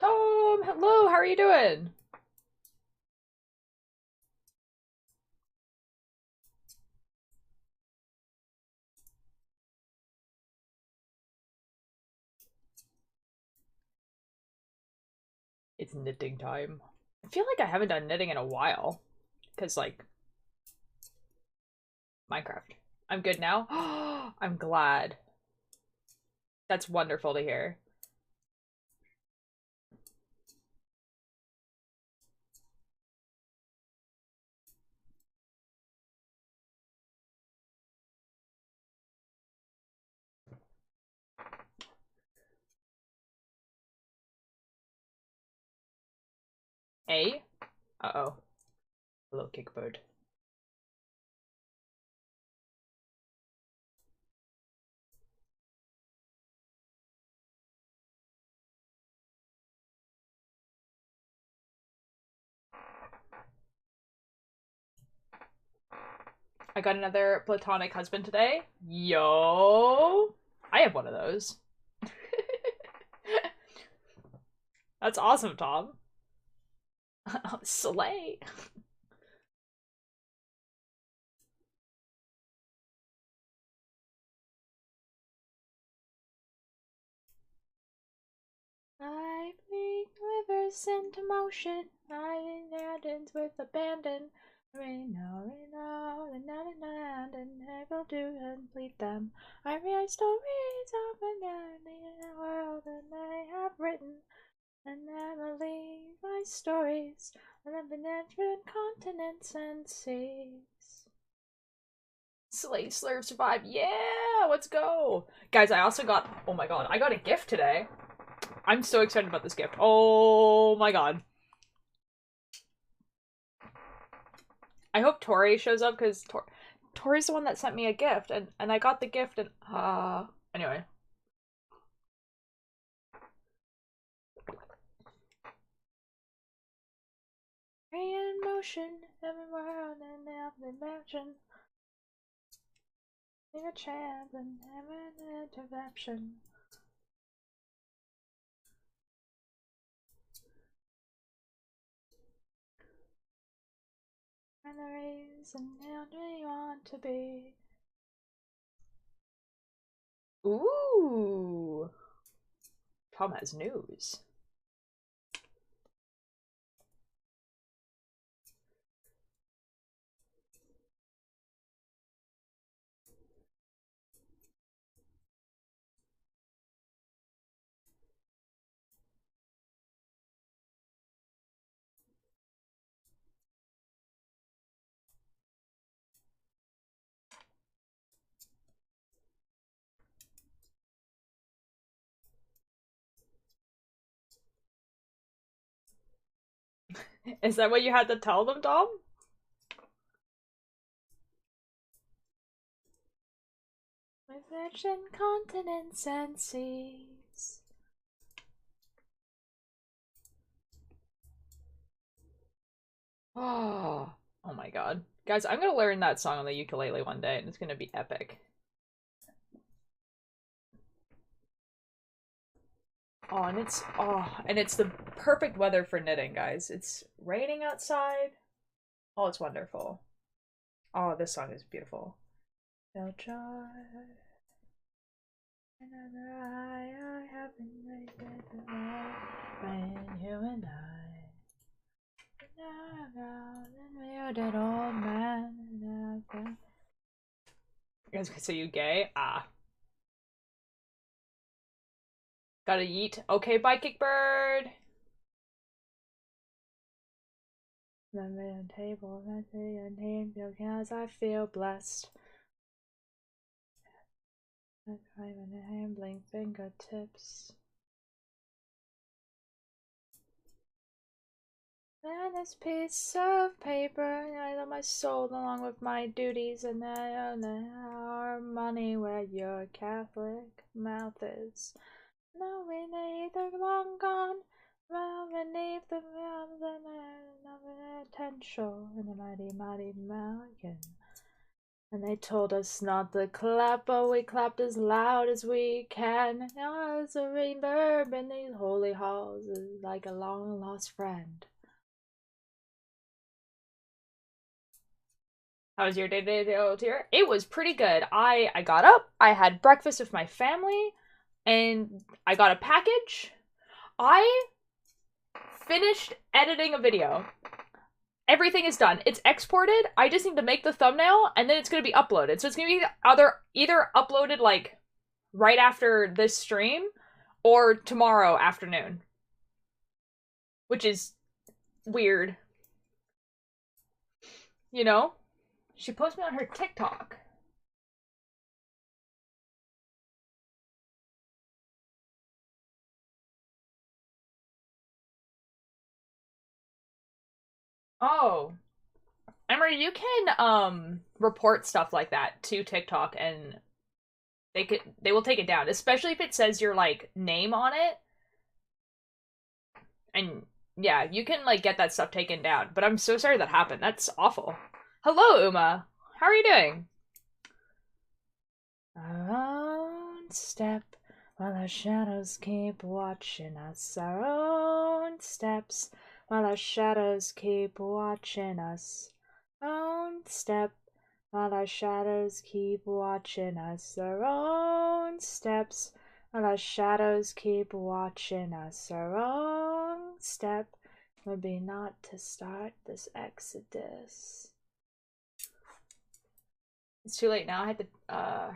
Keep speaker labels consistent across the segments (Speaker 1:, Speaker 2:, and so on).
Speaker 1: Tom, hello, how are you doing? It's knitting time. I feel like I haven't done knitting in a while. Because, like, Minecraft. I'm good now. I'm glad. That's wonderful to hear. A? Uh-oh. Hello, Kickbird. I got another platonic husband today. Yo! I have one of those. That's awesome, Tom. Slay. I bring rivers into motion, riding mountains with abandon. Rain now, and I will do complete them. I write stories of the world, and I have written, and I believe my stories of the different continents and seas. Slay, slurve, survive. Yeah, let's go. Guys, I also got, oh my god, I got a gift today. I'm so excited about this gift. Oh my god. I hope Tori shows up because Tori's the one that sent me a gift and I got the gift and anyway. In motion, every world and every dimension. Take a chance and every interruption. And the reason how do you want to be? Ooh. Tom has news. Is that what you had to tell them, Tom? With ocean, continents, and seas. Oh, oh my god. Guys, I'm gonna learn that song on the ukulele one day and it's gonna be epic. And it's the perfect weather for knitting, guys. It's raining outside. Oh, it's wonderful. Oh, this song is beautiful. No joy. Another I have been waiting when you and I. Muted old man. You guys say you gay? Ah. Gotta yeet. Okay, bye, Kickbird. Remember on table, I say your name because I feel blessed. I cry when the handling fingertips. And this piece of paper, I love my soul along with my duties, and I own our money where your Catholic mouth is. Now we neither long gone, well beneath the mountain of potential in the mighty, mighty American. And they told us not to clap, but we clapped as loud as we can. Now it's a reverb in these holy halls is like a long lost friend. How was your day old here? It was pretty good. I got up, I had breakfast with my family, and I got a package. I finished editing a video. Everything is done. It's exported. I just need to make the thumbnail, and then it's going to be uploaded. So it's going to be either uploaded, like, right after this stream, or tomorrow afternoon. Which is weird. You know? She posted me on her TikTok. Oh. Emery, you can report stuff like that to TikTok and they will take it down, especially if it says your like name on it. And yeah, you can like get that stuff taken down. But I'm so sorry that happened. That's awful. Hello, Uma. How are you doing? Our own step while our shadows keep watching us. Our own steps while our shadows keep watching us. Own step while our shadows keep watching us. Our own steps while our shadows keep watching us. Our own step would be not to start this exodus. It's too late now. I had to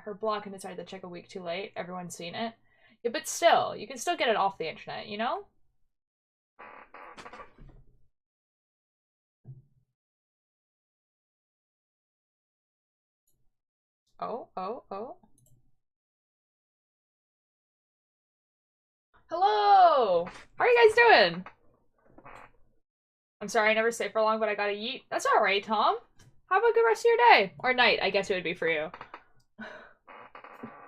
Speaker 1: her block and decided to check a week too late. Everyone's seen it. Yeah, but still, you can still get it off the internet, you know? Oh. Hello! How are you guys doing? I'm sorry I never stay for long, but I gotta yeet. That's alright, Tom. Have a good rest of your day. Or night, I guess it would be for you.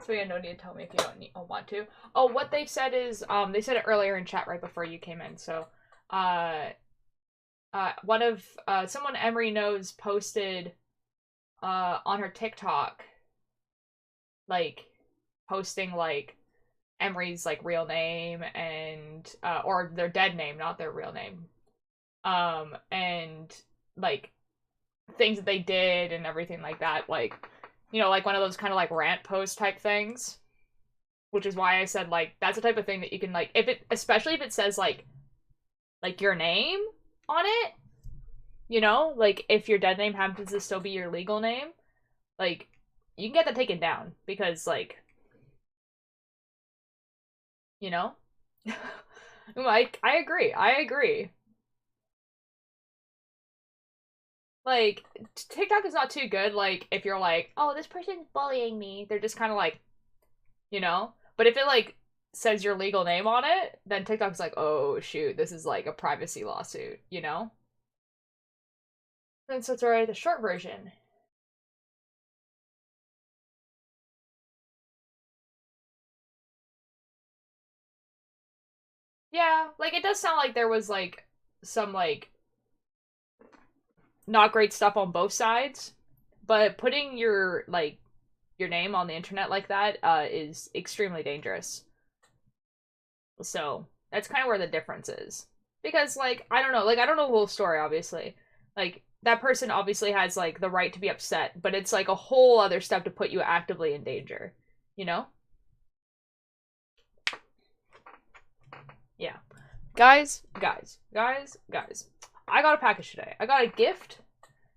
Speaker 1: So yeah, no need to tell me if you don't want to. Oh, what they said is, they said it earlier in chat right before you came in, so, someone Emery knows posted, on her TikTok, like, posting, like, Emery's, like, real name and, or their dead name, not their real name. And, like, things that they did and everything like that, like, you know, like one of those kind of, like, rant post type things. Which is why I said, like, that's the type of thing that you can, like, especially if it says, like, your name on it, you know? Like, if your dead name happens to still be your legal name, like, you can get that taken down, because, like, you know? Like, I agree. Like, TikTok is not too good, like, if you're like, oh, this person's bullying me, they're just kind of like, you know? But if it, like, says your legal name on it, then TikTok's like, oh, shoot, this is, like, a privacy lawsuit, you know? And so it's already the short version. Yeah, like, it does sound like there was, like, some, like, not great stuff on both sides, but putting your, like, your name on the internet like that, is extremely dangerous. So, that's kind of where the difference is. Because, like, I don't know the whole story, obviously. Like, that person obviously has, like, the right to be upset, but it's, like, a whole other step to put you actively in danger. You know? Yeah. Guys. I got a package today. I got a gift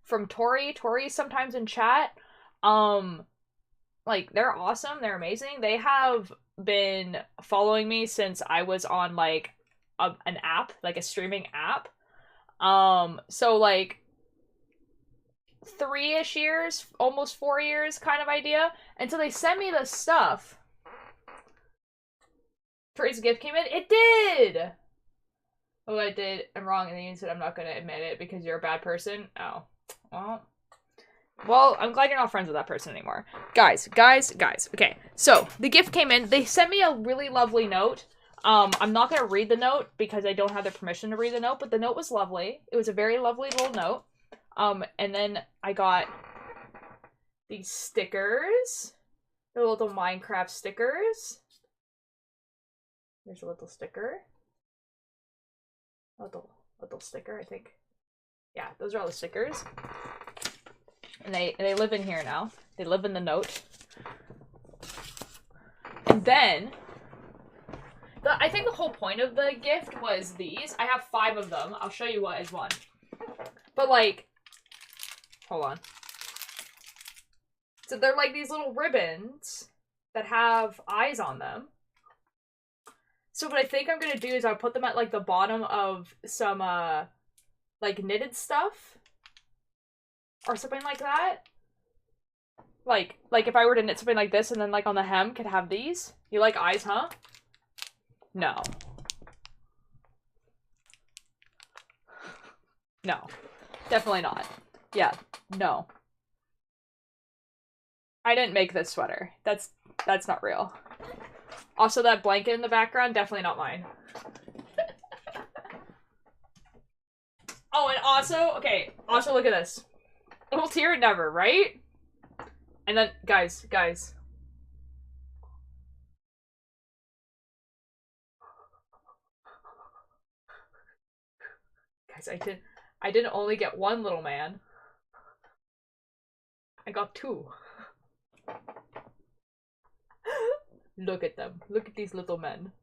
Speaker 1: from Tori. Tori's sometimes in chat. Like, they're awesome. They're amazing. They have been following me since I was on, like, an app, like a streaming app. So, like, 3-ish years, almost 4 years kind of idea. And so they sent me the stuff. Tori's gift came in. It did! Oh, I did. I'm wrong, and then you said I'm not gonna admit it because you're a bad person. Oh. Well, I'm glad you're not friends with that person anymore. Guys. Okay, so the gift came in. They sent me a really lovely note. I'm not gonna read the note because I don't have their permission to read the note, but the note was lovely. It was a very lovely little note. And then I got these stickers. The little Minecraft stickers. There's a little sticker. Little sticker, I think. Yeah, those are all the stickers. And they live in here now. They live in the note. And then, I think the whole point of the gift was these. I have 5 of them. I'll show you what is one. But like, hold on. So they're like these little ribbons that have eyes on them. So what I think I'm gonna do is I'll put them at like the bottom of some like knitted stuff. Or something like that. Like if I were to knit something like this and then like on the hem could have these. You like eyes, huh? No. No. Definitely not. Yeah, no. I didn't make this sweater. That's not real. Also, that blanket in the background, definitely not mine. Oh, and also, okay, also look at this. Little tear never, right? And then, guys. Guys, I didn't only get 1 little man. I got 2. Look at them. Look at these little men.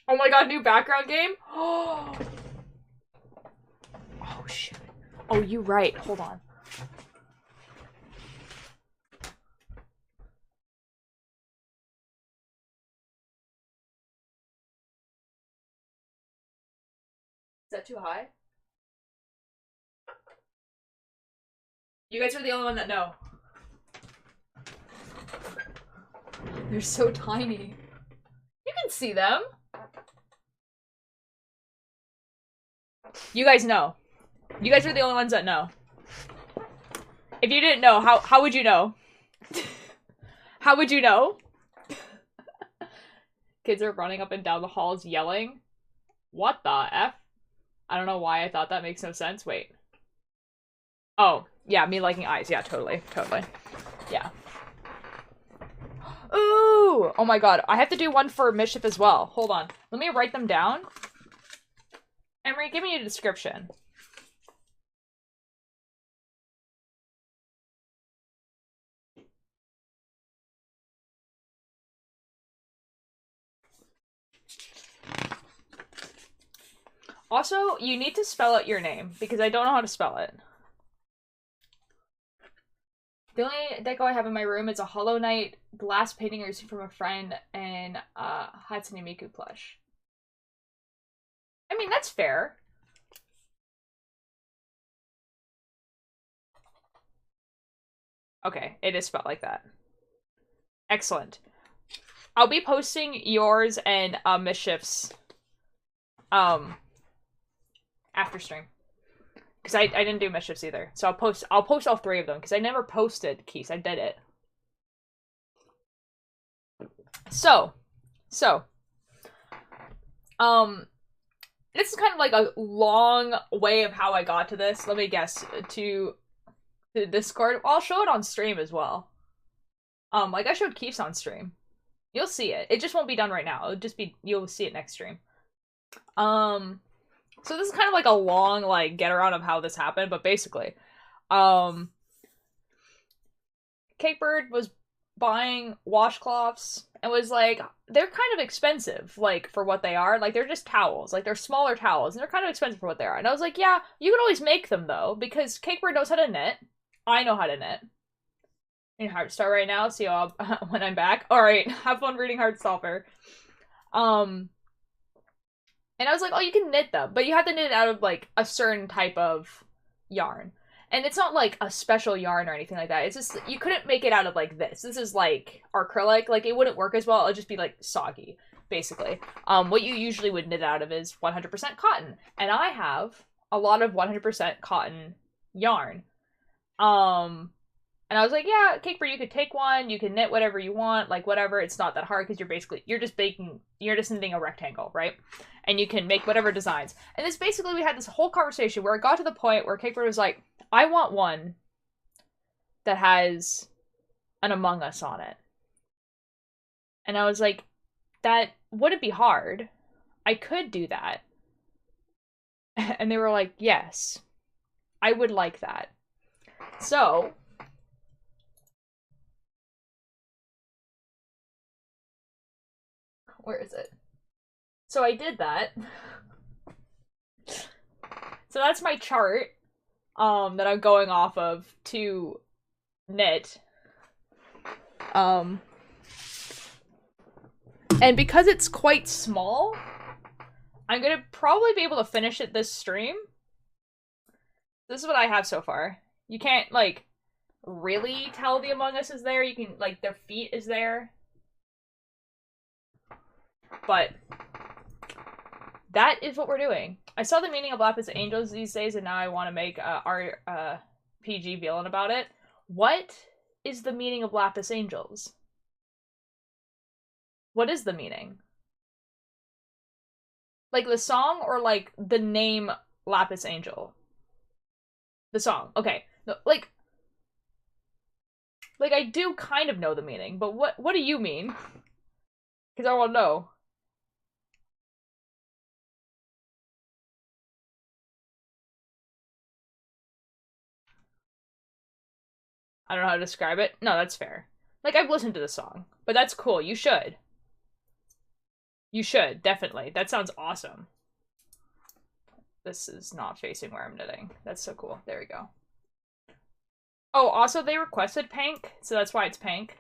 Speaker 1: Oh my god, new background game? Oh shit. Oh, you right. Hold on. Is that too high? You guys are the only one that know. They're so tiny. You can see them. You guys know. You guys are the only ones that know. If you didn't know, how would you know? How would you know? Kids are running up and down the halls yelling. What the F? I don't know why I thought that makes no sense. Wait. Oh, yeah, me liking eyes. Yeah, totally. Totally. Yeah. Ooh! Oh my god, I have to do one for Mischief as well. Hold on. Let me write them down. Emery, give me a description. Also, you need to spell out your name, because I don't know how to spell it. The only deco I have in my room is a Hollow Knight glass painting I received from a friend and Hatsune Miku plush. I mean, that's fair. Okay, it is spelled like that. Excellent. I'll be posting yours and Mischief's after stream. Because I didn't do Mischief's either. So I'll post all 3 of them because I never posted Keys. I did it. So this is kind of like a long way of how I got to this. Let me guess. To the Discord. I'll show it on stream as well. Like I showed Keefs on stream. You'll see it. It just won't be done right now. It'll just be, you'll see it next stream. So this is kind of like a long, like, get around of how this happened, but basically, Cakebird was buying washcloths and was like, they're kind of expensive, like, for what they are. Like, they're just towels. Like, they're smaller towels, and they're kind of expensive for what they are. And I was like, yeah, you can always make them, though, because Cakebird knows how to knit. I know how to knit. In Heartstar right now, see you when I'm back. Alright, have fun reading Heartstopper. And I was like, oh, you can knit them, but you have to knit it out of, like, a certain type of yarn. And it's not, like, a special yarn or anything like that. It's just, you couldn't make it out of, like, this. This is, like, acrylic. Like, it wouldn't work as well. It'd just be, like, soggy, basically. What you usually would knit out of is 100% cotton. And I have a lot of 100% cotton yarn. And I was like, yeah, Cake Brew, you could take one, you can knit whatever you want, like whatever. It's not that hard because you're just knitting a rectangle, right? And you can make whatever designs. And this basically, we had this whole conversation where it got to the point where Cake Brew was like, I want one that has an Among Us on it. And I was like, that wouldn't be hard. I could do that. And they were like, yes, I would like that. So, where is it? So I did that. So that's my chart that I'm going off of to knit. And because it's quite small, I'm gonna probably be able to finish it this stream. This is what I have so far. You can't, like, really tell the Among Us is there. You can, like, their feet is there. But that is what we're doing. I saw the meaning of Lapis Angels these days, and now I want to make our PG villain about it. What is the meaning of Lapis Angels? What is the meaning? Like the song or like the name Lapis Angel? The song. Okay. No, like I do kind of know the meaning, but what do you mean? Because I want to know. I don't know how to describe it. No, that's fair. Like, I've listened to the song, but that's cool. You should. You should, definitely. That sounds awesome. This is not facing where I'm knitting. That's so cool. There we go. Oh, also they requested pink, so that's why it's pink.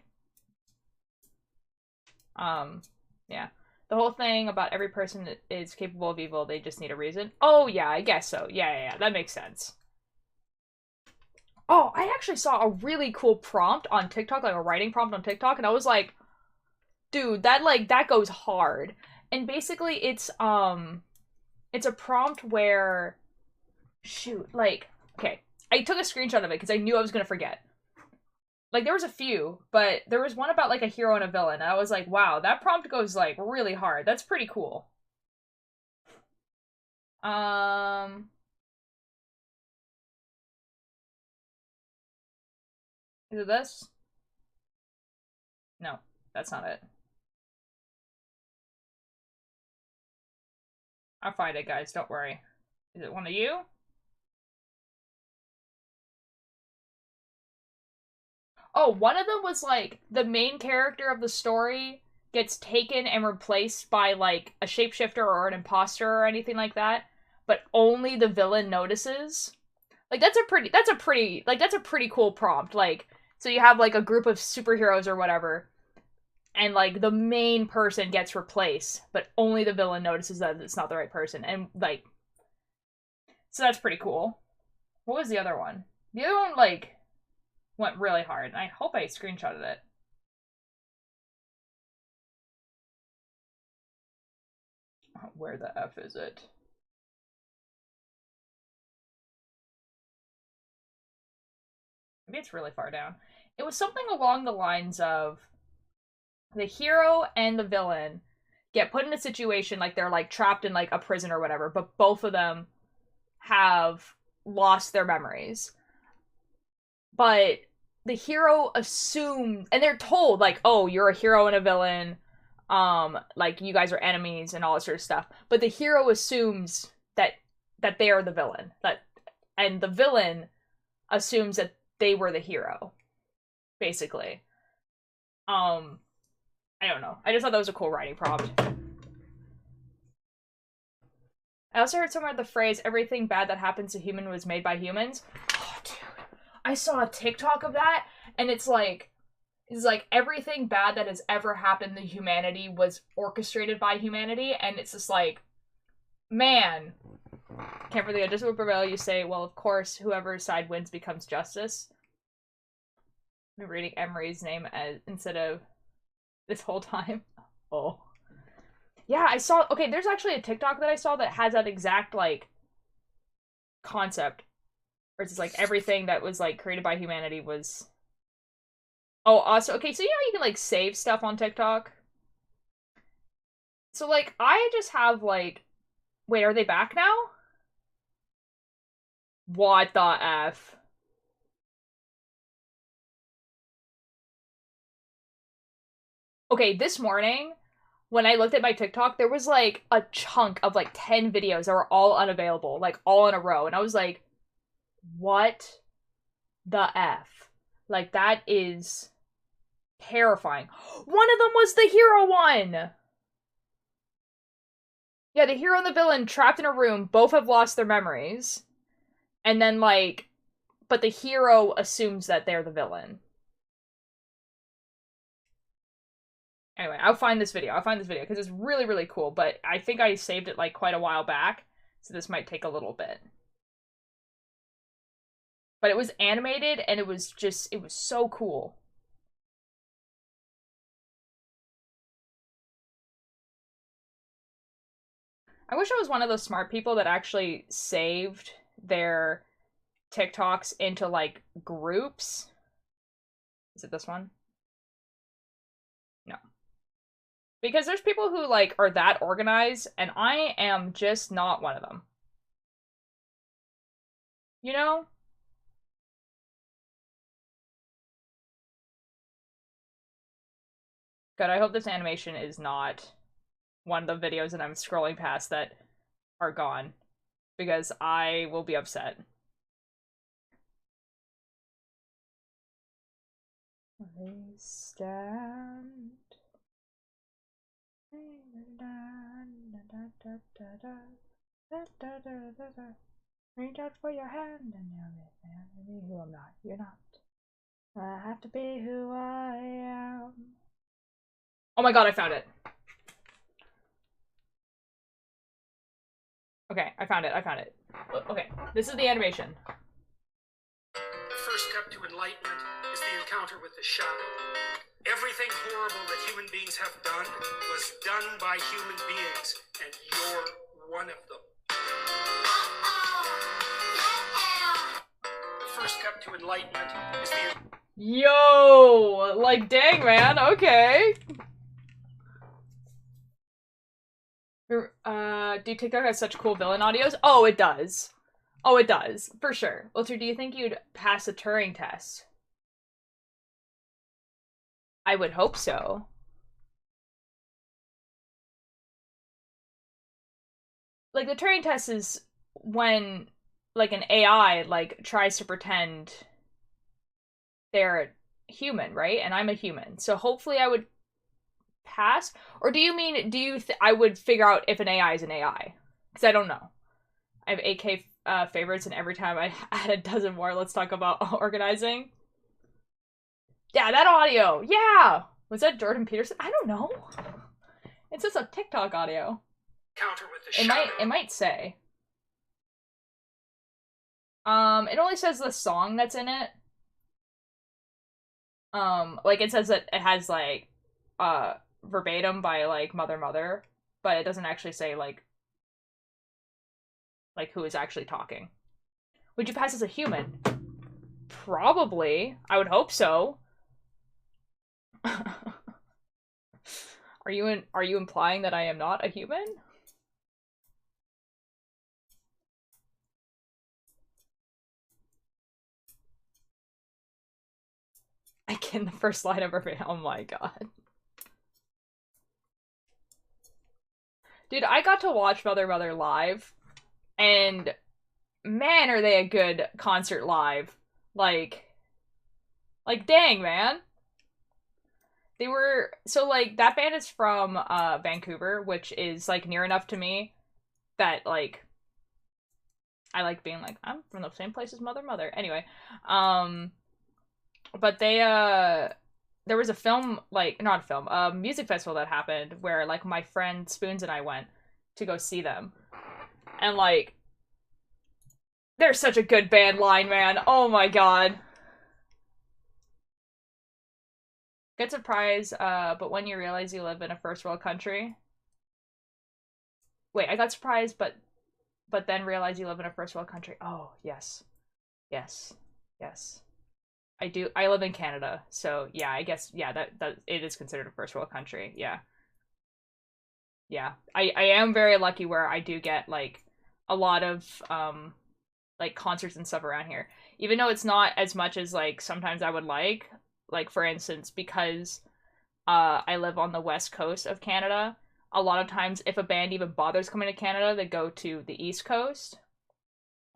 Speaker 1: Yeah. The whole thing about every person is capable of evil, they just need a reason. Oh, yeah, I guess so. Yeah, that makes sense. Oh, I actually saw a really cool prompt on TikTok, like a writing prompt on TikTok, and I was like, dude, that goes hard. And basically it's a prompt where, shoot, like, okay, I took a screenshot of it because I knew I was gonna forget. Like, there was a few, but there was one about, like, a hero and a villain, and I was like, wow, that prompt goes, like, really hard. That's pretty cool. Is it this? No, that's not it. I'll find it, guys, don't worry. Is it one of you? Oh, one of them was, like, the main character of the story gets taken and replaced by, like, a shapeshifter or an imposter or anything like that, but only the villain notices. Like, that's a pretty cool prompt. Like, so you have, like, a group of superheroes or whatever, and, like, the main person gets replaced, but only the villain notices that it's not the right person. And, like, so that's pretty cool. What was the other one? The other one, like, went really hard, and I hope I screenshotted it. Where the F is it? Maybe it's really far down. It was something along the lines of the hero and the villain get put in a situation like they're like trapped in like a prison or whatever, but both of them have lost their memories. But the hero assumes, and they're told like, oh, you're a hero and a villain, like you guys are enemies and all that sort of stuff. But the hero assumes that they are the villain, and the villain assumes that they were the hero, basically. I don't know. I just thought that was a cool writing prompt. I also heard somewhere the phrase, everything bad that happens to human was made by humans. Oh, dude. I saw a TikTok of that, and it's like everything bad that has ever happened to humanity was orchestrated by humanity, and it's just like, man. Can't forget, just with Barrel, you say, well, of course, whoever's side wins becomes justice. I've been reading Emery's name instead of this whole time. Oh. Yeah, I saw, okay, there's actually a TikTok that I saw that has that exact, like, concept. Where it's just like, everything that was, like, created by humanity was Oh, also, okay, so you know you can, like, save stuff on TikTok? So, like, I just have, like... Wait, are they back now? What the F? Okay, this morning, when I looked at my TikTok, there was, like, a chunk of, like, 10 videos that were all unavailable, like, all in a row. And I was like, what the F? Like, that is terrifying. One of them was the hero one! Yeah, the hero and the villain trapped in a room, both have lost their memories. And then, like, but the hero assumes that they're the villain. Anyway, I'll find this video. Because it's really, really cool. But I think I saved it, like, quite a while back. So this might take a little bit. But it was animated, and it was so cool. I wish I was one of those smart people that actually saved their TikToks into, like, groups. Is it this one? No. Because there's people who, like, are that organized, and I am just not one of them. You know? Good, I hope this animation is not one of the videos that I'm scrolling past that are gone. Because I will be upset. They stand. Reach out for your hand and you'll be who I'm not. You're not. I have to be who I am. Oh my god, I found it. Okay, I found it. Okay, this is the animation.
Speaker 2: The first step to enlightenment is the encounter with the shadow. Everything horrible that human beings have done was done by human beings, and you're one of them. The first step to enlightenment is the...
Speaker 1: Yo! Like, dang, man, okay. Do TikTok has such cool villain audios? Oh, it does. Oh, it does. For sure. Walter, do you think you'd pass a Turing test? I would hope so. Like, the Turing test is when, like, an AI, like, tries to pretend they're human, right? And I'm a human. So hopefully I would pass? Or do you mean, I would figure out if an AI is an AI? Because I don't know. I have AK favorites, and every time I add a dozen more, let's talk about organizing. Yeah, that audio. Yeah! Was that Jordan Peterson? I don't know. It's just a TikTok audio.
Speaker 2: Counter with the shadow.
Speaker 1: It might say. It only says the song that's in it. Like, it says that it has, like, verbatim by, like, Mother, but it doesn't actually say, like, who is actually talking. Would you pass as a human? Probably. I would hope so. Are you implying that I am not a human? I can the first line of her. Oh my god. Dude, I got to watch Mother live, and man, are they a good concert live. Like, dang, man. They were, so, like, that band is from, Vancouver, which is, like, near enough to me that, like, I like being like, I'm from the same place as Mother. Anyway, but they, there was a film, like, not a film, a music festival that happened where, like, my friend Spoons and I went to go see them. And, like, they're such a good band line, man. Oh my god. Good surprise, but when you realize you live in a first world country. Wait, I got surprised, but then realize you live in a first world country. Oh, yes. Yes. Yes. I live in Canada, so yeah, I guess yeah, that it is considered a first world country. Yeah. Yeah. I am very lucky where I do get like a lot of like concerts and stuff around here. Even though it's not as much as like sometimes I would like for instance, because I live on the west coast of Canada, a lot of times if a band even bothers coming to Canada, they go to the east coast.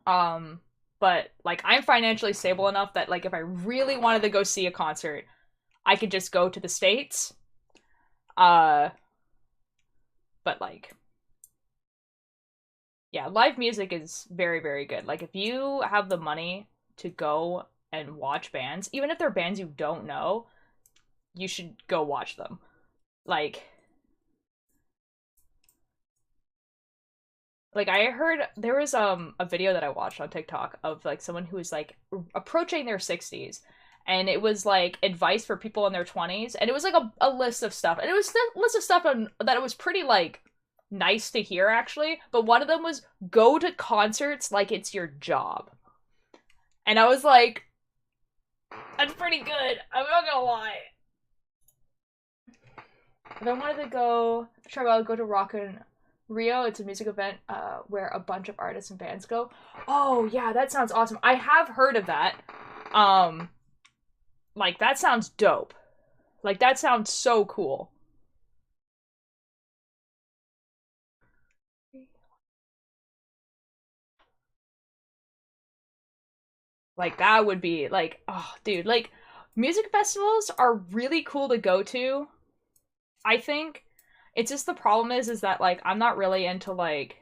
Speaker 1: Um but like I'm financially stable enough that like if I really wanted to go see a concert, I could just go to the States. Uh but like yeah, live music is very, very good. Like, if you have the money to go and watch bands, even if they're bands you don't know, you should go watch them. Like, I heard there was a video that I watched on TikTok of like someone who was like approaching their 60s, and it was like advice for people in their 20s, and it was like a list of stuff, and it was a list of stuff that it was pretty like nice to hear actually, but one of them was go to concerts like it's your job. And I was like, that's pretty good. I'm not gonna lie. If I wanted to go, sure, I'll go to Rock in Rio. It's a music event where a bunch of artists and bands go. Oh yeah, that sounds awesome. I have heard of that. Um, like that sounds dope. Like that sounds so cool. Like that would be like, oh, dude, like music festivals are really cool to go to. I think it's just the problem is that like I'm not really into like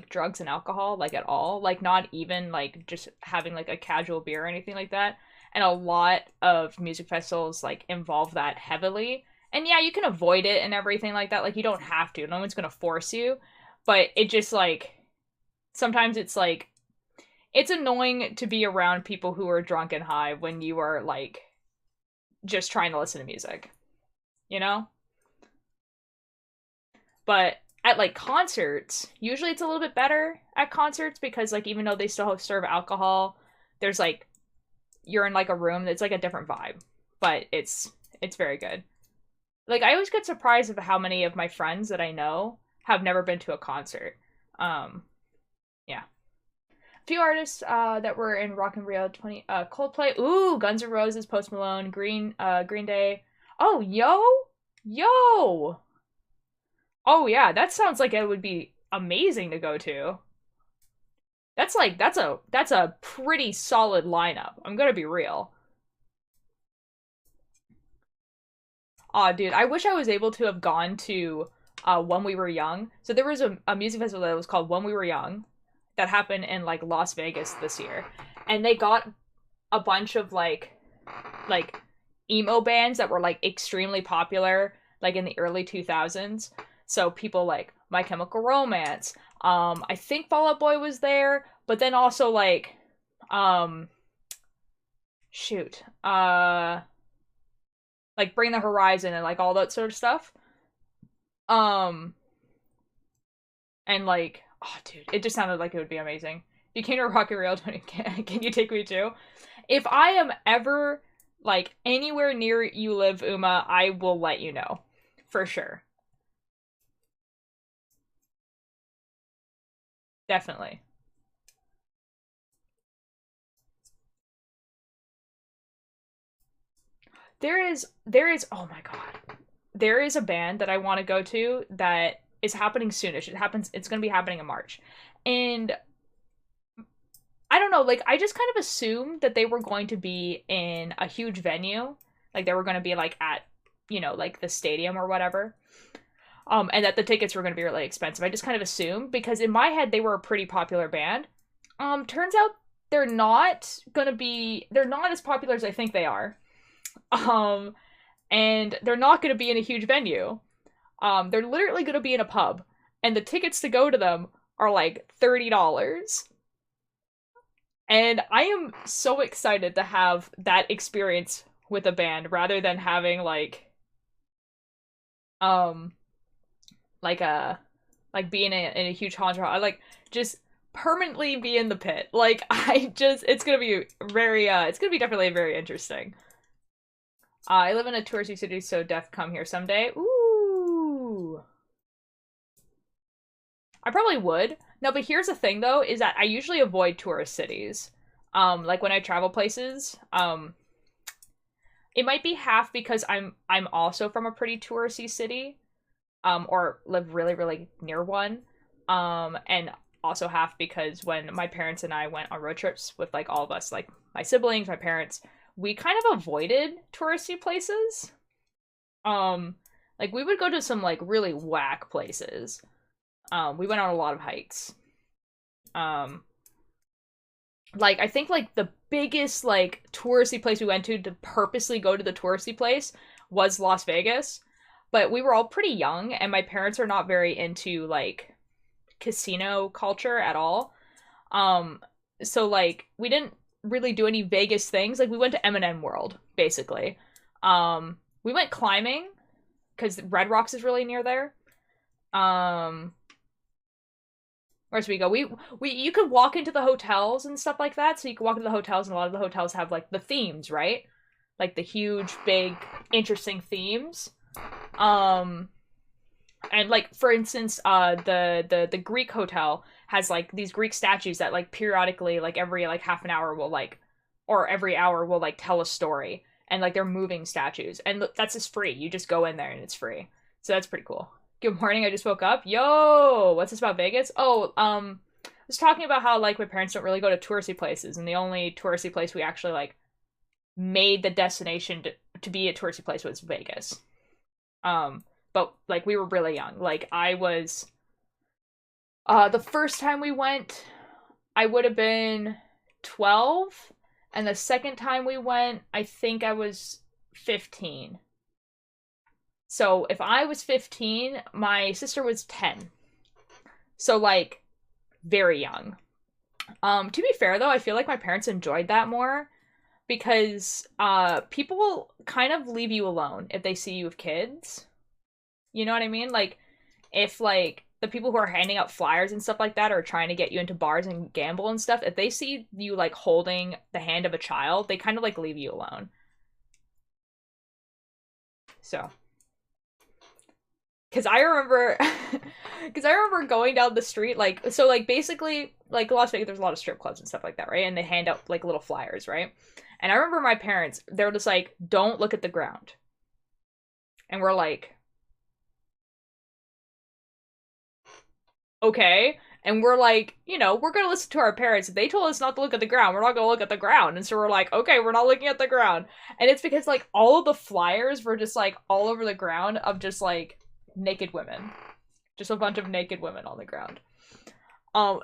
Speaker 1: drugs and alcohol like at all. Like not even like just having like a casual beer or anything like that. And a lot of music festivals like involve that heavily. And yeah, you can avoid it and everything like that. Like you don't have to. No one's gonna force you. But it just like sometimes it's like it's annoying to be around people who are drunk and high when you are like just trying to listen to music, you know? But at like concerts, usually it's a little bit better at concerts because like even though they still serve alcohol, there's like you're in like a room that's like a different vibe. But it's very good. Like I always get surprised of how many of my friends that I know have never been to a concert. Um yeah. Few artists that were in Rock in Rio 20 Coldplay, ooh, Guns N' Roses, Post Malone, Green Day. Oh, yo. Oh yeah, that sounds like it would be amazing to go to. That's like that's a pretty solid lineup. I'm gonna be real. Aw, dude, I wish I was able to have gone to When We Were Young. So there was a music festival that was called When We Were Young that happened in like Las Vegas this year. And they got a bunch of like emo bands that were like extremely popular like in the early 2000s. So people like My Chemical Romance. I think Fall Out Boy was there, but then also like um shoot. Like Bring the Horizon and like all that sort of stuff. Um and like oh dude, it just sounded like it would be amazing. If you came to Rock and Rio, can you take me too? If I am ever like anywhere near you live, Uma, I will let you know. For sure. Definitely. There is oh my god. There is a band that I want to go to that is happening soonish. It's going to be happening in March. And I don't know, like I just kind of assumed that they were going to be in a huge venue. Like they were going to be like at, like the stadium or whatever. And that the tickets were going to be really expensive. I just kind of assumed because in my head they were a pretty popular band. Turns out they're not as popular as I think they are. Um, and they're not going to be in a huge venue. They're literally going to be in a pub, and the tickets to go to them are like $30. And I am so excited to have that experience with a band rather than having um like a like being in a huge concert hall. I like just permanently be in the pit. Like, it's gonna be it's gonna be definitely very interesting. I live in a touristy city, so death come here someday. Ooh. I probably would. No, but here's the thing though, is that I usually avoid tourist cities. Like when I travel places, it might be half because I'm also from a pretty touristy city, or live really, really near one. And also half because when my parents and I went on road trips with like all of us, like my siblings, my parents, we kind of avoided touristy places. Like we would go to some like really whack places. We went on a lot of hikes. Like I think like the biggest like touristy place we went to purposely go to the touristy place was Las Vegas, but we were all pretty young and my parents are not very into like casino culture at all. So like we didn't really do any Vegas things. Like we went to M&M World basically. We went climbing because Red Rocks is really near there. Where else we go? We you could walk into the hotels and stuff like that. So you could walk into the hotels, and a lot of the hotels have like the themes, right? Like the huge, big, interesting themes. And like for instance, the Greek hotel has like these Greek statues that like periodically, like every like half an hour will like, or every hour will like tell a story, and like they're moving statues, and that's just free. You just go in there and it's free. So that's pretty cool. Good morning, I just woke up. Yo, what's this about Vegas? Oh, I was talking about how, like, my parents don't really go to touristy places, and the only touristy place we actually, like, made the destination to be a touristy place was Vegas. But, like, we were really young. Like, I was, the first time we went, I would have been 12, and the second time we went, I think I was 15. So if I was 15, my sister was 10. So like very young. To be fair though, I feel like my parents enjoyed that more because people kind of leave you alone if they see you with kids. You know what I mean? Like if like the people who are handing out flyers and stuff like that are trying to get you into bars and gamble and stuff, if they see you like holding the hand of a child, they kind of like leave you alone. So Cause I remember, cause I remember going down the street, like, so, like, basically, like, Las Vegas, there's a lot of strip clubs and stuff like that, right? And they hand out, like, little flyers, right? And I remember my parents, they were just like, don't look at the ground. And we're like, okay. And we're like, you know, we're gonna listen to our parents. If they told us not to look at the ground, we're not gonna look at the ground. And so we're like, okay, we're not looking at the ground. And it's because, like, all of the flyers were just, like, all over the ground of just, like, naked women. Just a bunch of naked women on the ground. Um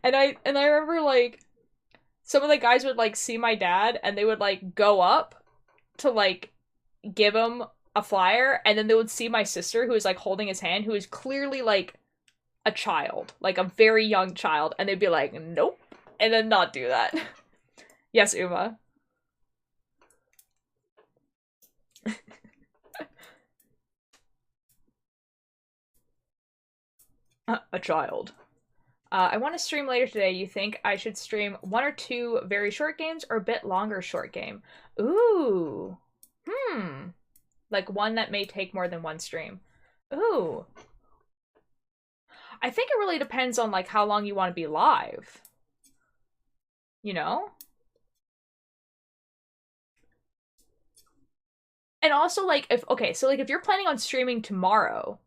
Speaker 1: and I remember like some of the guys would like see my dad and they would like go up to like give him a flyer, and then they would see my sister who was like holding his hand, who is clearly like a child, like a very young child, and they'd be like, nope, and then not do that. Yes, Uma. A child. I want to stream later today. You think I should stream 1 or 2 very short games or a bit longer short game? Ooh. Like one that may take more than one stream. Ooh. I think it really depends on like how long you want to be live. You know? And also like if you're planning on streaming tomorrow,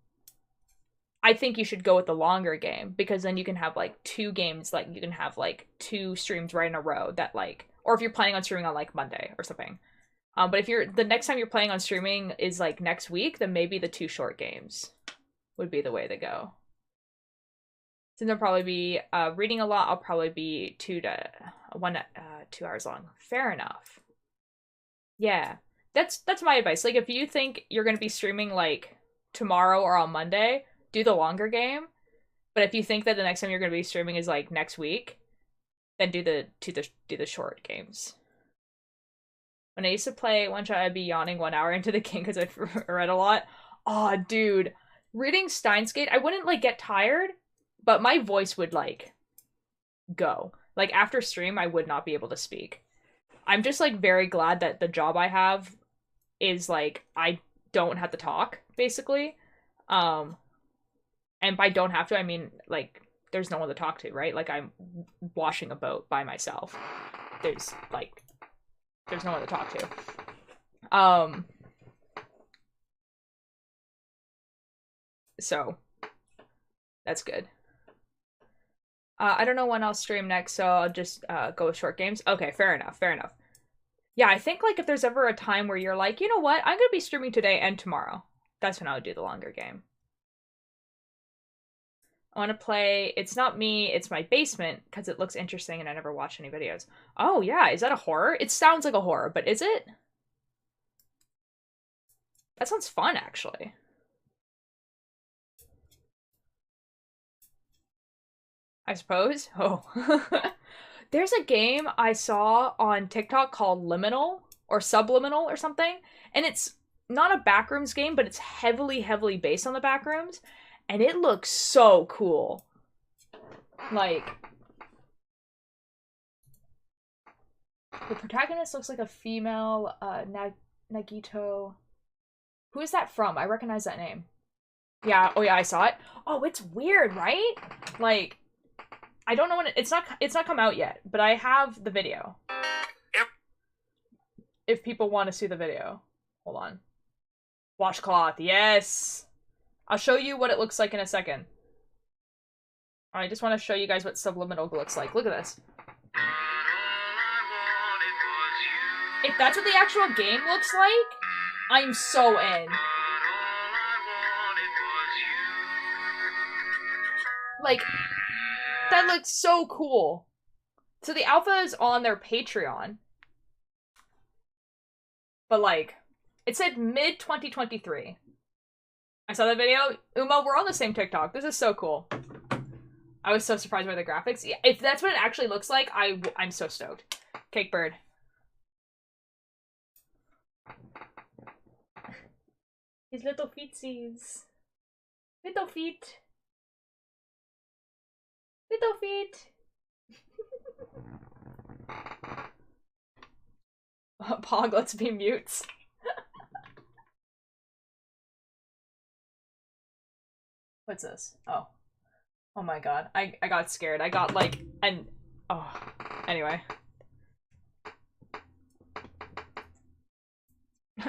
Speaker 1: I think you should go with the longer game because then you can have like 2 games, like you can have like 2 streams right in a row that like, or if you're planning on streaming on like Monday or something. But if the next time you're planning on streaming is like next week, then maybe the 2 short games would be the way to go. Since I'll probably be reading a lot, I'll probably be 2 hours long. Fair enough. Yeah, that's my advice. Like if you think you're gonna be streaming like tomorrow or on Monday, do the longer game. But if you think that the next time you're going to be streaming is like next week, then do the short games. When I used to play one shot, I'd be yawning 1 hour into the game because I read a lot. Oh, dude, reading Steins Gate, I wouldn't like get tired, but my voice would, like, go. Like, after stream, I would not be able to speak. I'm just, like, very glad that the job I have is, like, I don't have to talk, basically. And by don't have to, I mean, like, there's no one to talk to, right? Like, I'm washing a boat by myself. There's no one to talk to. So, that's good. I don't know when I'll stream next, so I'll just go with short games. Okay, fair enough, fair enough. Yeah, I think, like, if there's ever a time where you're like, you know what, I'm gonna be streaming today and tomorrow, that's when I would do the longer game. I want to play It's Not Me, It's My Basement, because it looks interesting and I never watched any videos. Oh, yeah, is that a horror? It sounds like a horror, but is it? That sounds fun, actually. I suppose? Oh. There's a game I saw on TikTok called Liminal, or Subliminal, or something, and it's not a backrooms game, but it's heavily, heavily based on the backrooms, and it looks so cool. Like, the protagonist looks like a female, Nagito. Who is that from? I recognize that name. Yeah, oh yeah, I saw it. Oh, it's weird, right? Like, I don't know when it's not come out yet, but I have the video.
Speaker 2: Yep.
Speaker 1: If people want to see the video. Hold on. Washcloth, yes! I'll show you what it looks like in a second. I just want to show you guys what Subliminal looks like. Look at this. If that's what the actual game looks like, I'm so in. Like, that looks so cool. So the alpha is on their Patreon. But, like, it said mid-2023. I saw that video. Uma, we're on the same TikTok. This is so cool. I was so surprised by the graphics. If that's what it actually looks like, I'm so stoked. Cake Bird. His little feetsies. Little feet. Little feet. Pog, let's be mutes. What's this? Oh. Oh my god. I got scared. I got, like, an... Oh. Anyway.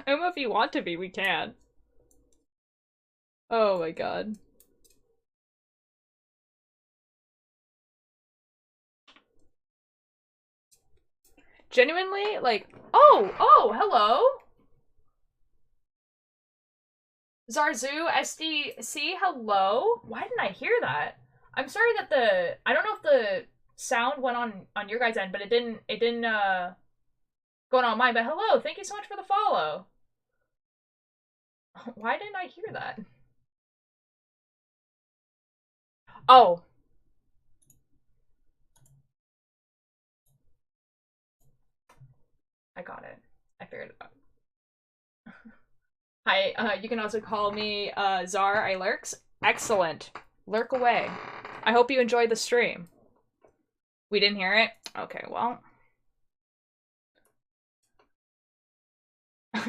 Speaker 1: Uma, if you want to be, we can. Oh my god. Genuinely, like, oh, hello! Zarzu, SDC, hello? Why didn't I hear that? I'm sorry that I don't know if the sound went on your guys' end, but it didn't, go on mine, but hello, thank you so much for the follow. Why didn't I hear that? Oh. I got it. I figured it out. Hi, you can also call me, Zar, I lurks. Excellent. Lurk away. I hope you enjoyed the stream. We didn't hear it? Okay, well.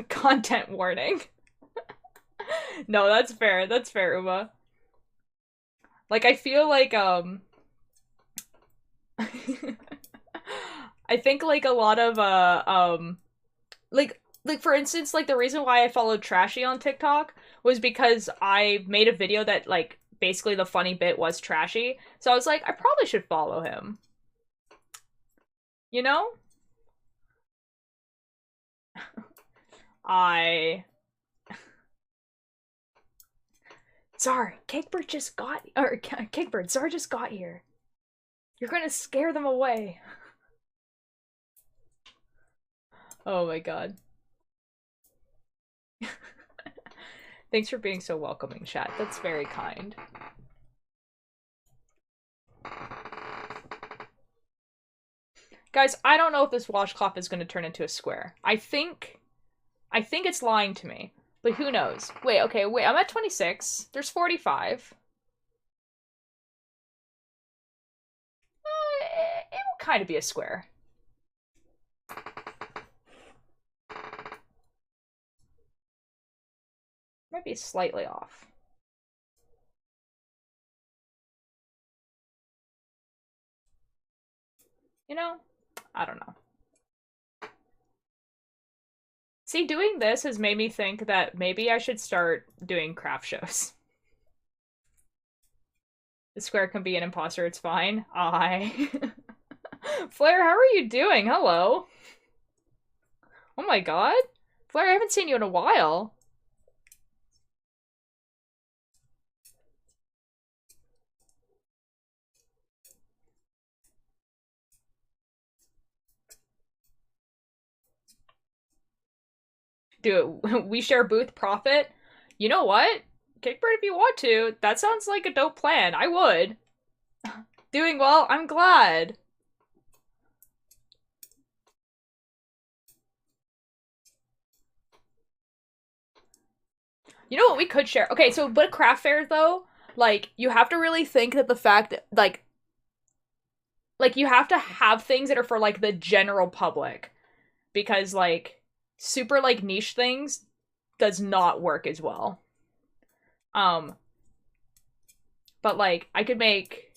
Speaker 1: Content warning. No, that's fair. That's fair, Uma. Like, I feel like, I think, like, a lot of, like, for instance, like, the reason why I followed Trashy on TikTok was because I made a video that, like, basically the funny bit was Trashy. So I was like, I probably should follow him. You know? Zar, Cakebird just got, or Cakebird, Zar just got here. You're gonna scare them away. Oh my god. Thanks for being so welcoming, chat. That's very kind. Guys, I don't know if this washcloth is going to turn into a square. I think it's lying to me, but who knows? Wait, okay, wait, I'm at 26. There's 45. kind of be a square. Might be slightly off. You know, I don't know. See, doing this has made me think that maybe I should start doing craft shows. The square can be an imposter, it's fine. Flair, how are you doing? Hello. Oh my god. Flair, I haven't seen you in a while. Do it. We share booth profit. You know what? Kickbird if you want to. That sounds like a dope plan. I would. Doing well. I'm glad. You know what we could share? Okay, so but craft fairs though, like you have to really think that the fact that like you have to have things that are for like the general public because like super like niche things does not work as well. But like I could make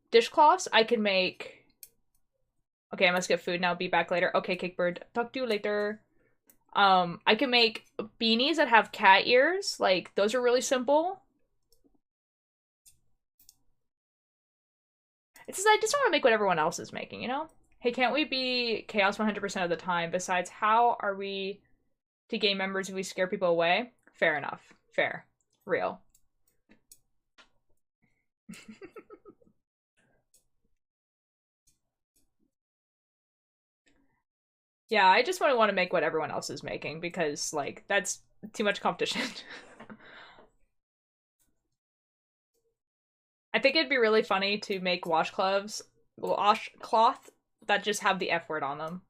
Speaker 1: dishcloths, I could make okay, I must get food now, be back later. Okay, Kickbird, talk to you later. I can make beanies that have cat ears. Like, those are really simple. It's just, I just want to make what everyone else is making, you know? Hey, can't we be chaos 100% of the time? Besides, how are we to gain members if we scare people away? Fair enough. Fair. Real. Yeah, I just want to make what everyone else is making because, like, that's too much competition. I think it'd be really funny to make washcloths that just have the F word on them.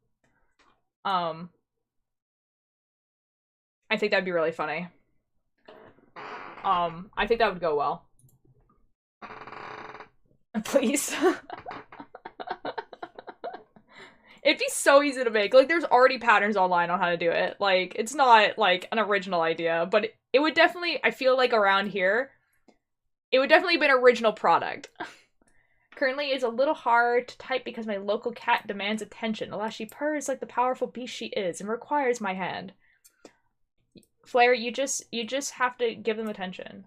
Speaker 1: I think that'd be really funny. I think that would go well. Please. It'd be so easy to make. Like, there's already patterns online on how to do it. Like, it's not, like, an original idea, but it would definitely, I feel like around here, it would definitely be an original product. Currently, it's a little hard to type because my local cat demands attention. Alas, she purrs like the powerful beast she is and requires my hand. Flair, you just have to give them attention.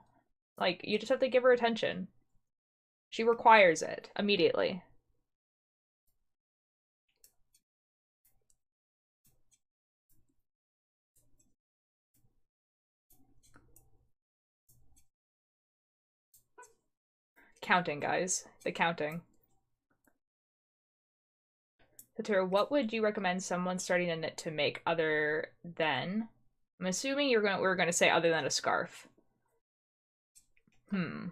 Speaker 1: Like, you just have to give her attention. She requires it immediately. Counting, guys. The counting. Satura, what would you recommend someone starting a knit to make other than? I'm assuming we're gonna say other than a scarf. Oh,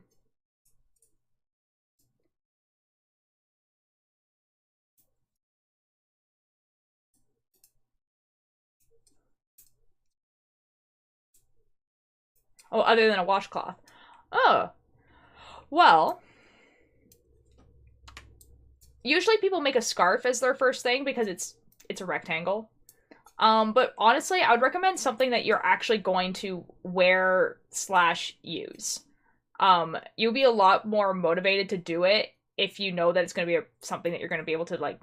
Speaker 1: other than a washcloth. Oh. Well, usually people make a scarf as their first thing because it's a rectangle. But honestly, I would recommend something that you're actually going to wear / use. You'll be a lot more motivated to do it if you know that it's going to be something that you're going to be able to like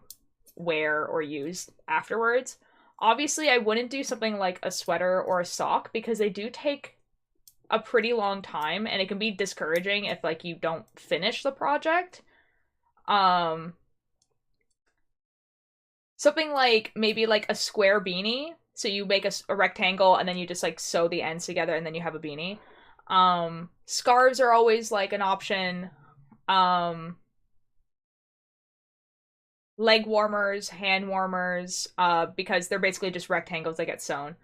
Speaker 1: wear or use afterwards. Obviously, I wouldn't do something like a sweater or a sock because they do take a pretty long time and it can be discouraging if like you don't finish the project. Something like maybe like a square beanie. So you make a rectangle and then you just like sew the ends together and then you have a beanie. Scarves are always like an option. Leg warmers, hand warmers, because they're basically just rectangles that get sewn.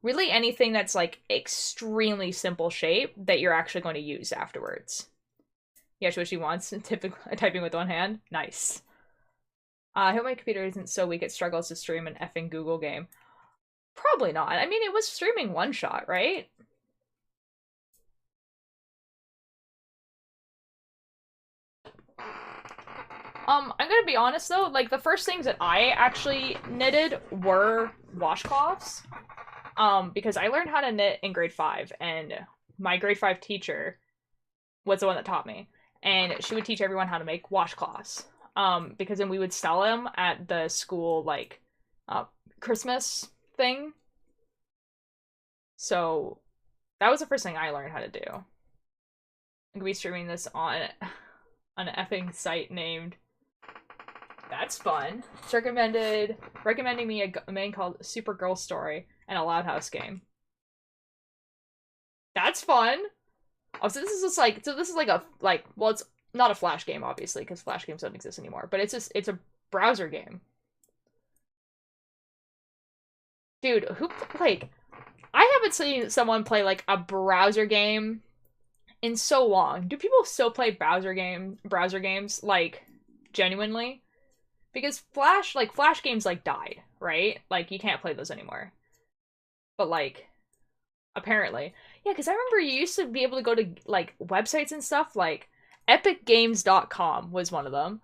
Speaker 1: Really anything that's like extremely simple shape that you're actually going to use afterwards. Yeah, what she wants. Typing with one hand. Nice. I hope my computer isn't so weak it struggles to stream an effing Google game. Probably not. I mean, it was streaming one shot, right? I'm gonna be honest though, like the first things that I actually knitted were washcloths. Because I learned how to knit in grade 5, and my grade 5 teacher was the one that taught me. And she would teach everyone how to make washcloths. Because then we would sell them at the school, like, Christmas thing. So that was the first thing I learned how to do. I'm gonna be streaming this on an effing site named That's Fun. It's recommending me a game called Super Girl Story and a Loud House game. That's fun. Oh, so this is just like well, it's not a Flash game obviously because Flash games don't exist anymore, but it's a browser game. Dude, I haven't seen someone play like a browser game in so long. Do people still play browser games like genuinely? Because Flash games like died, right? Like you can't play those anymore. But like apparently. Yeah, because I remember you used to be able to go to like websites and stuff, like epicgames.com was one of them.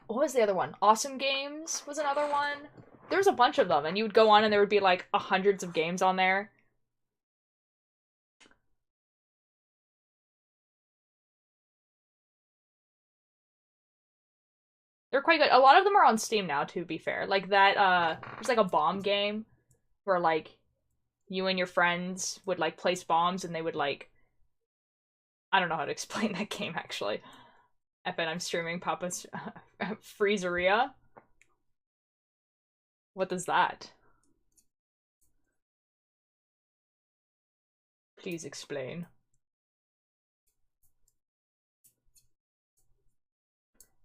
Speaker 1: What was the other one? Awesome Games was another one. There was a bunch of them, and you would go on and there would be like hundreds of games on there. They're quite good. A lot of them are on Steam now, to be fair. Like that, there's like a bomb game where like you and your friends would like place bombs and they would like I don't know how to explain that game actually. FN, I'm streaming Papa's Freezeria. What is that? Please explain.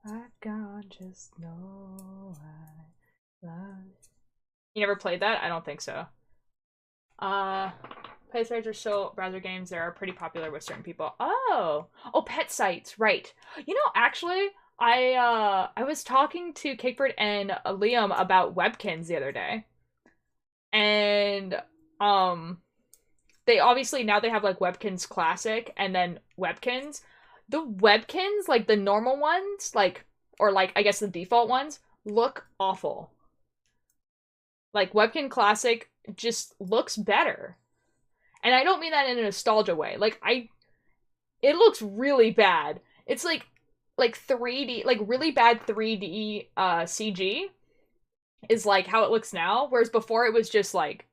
Speaker 1: I've got just no I love. You never played that? I don't think so. Pet sites are still browser games that are pretty popular with certain people. Oh, pet sites, right? You know, actually, I was talking to Cakeford and Liam about Webkins the other day, and they obviously now they have like Webkins Classic and then Webkins. The Webkins, like the normal ones, like or like I guess the default ones, look awful. Like Webkin Classic just looks better. And I don't mean that in a nostalgia way. Like it looks really bad. It's like 3D, like really bad 3D CG is like how it looks now, whereas before it was just like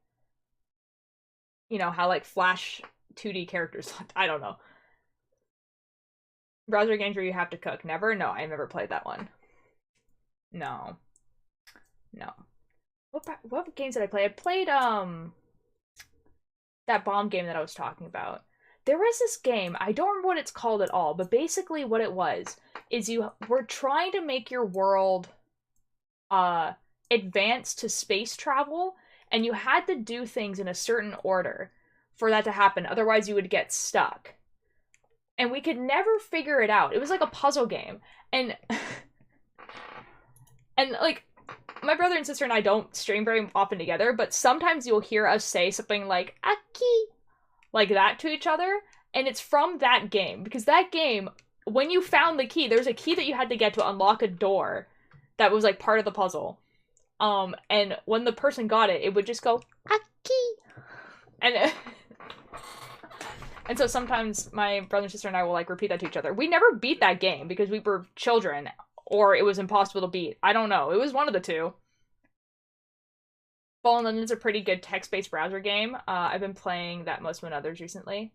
Speaker 1: you know, how like Flash 2D characters looked. I don't know. Browser games where you have to cook. Never? No, I never played that one. No. No. What games did I play? I played that bomb game that I was talking about. There was this game, I don't remember what it's called at all, but basically what it was is you were trying to make your world advance to space travel, and you had to do things in a certain order for that to happen, otherwise you would get stuck. And we could never figure it out. It was like a puzzle game. And and like my brother and sister and I don't stream very often together, but sometimes you'll hear us say something like "aki" like that to each other, and it's from that game because that game, when you found the key, there's a key that you had to get to unlock a door that was like part of the puzzle. And when the person got it, it would just go "aki," and and so sometimes my brother and sister and I will like repeat that to each other. We never beat that game because we were children, or it was impossible to beat. I don't know. It was one of the two. Fallen London's a pretty good text-based browser game. I've been playing that most of others recently.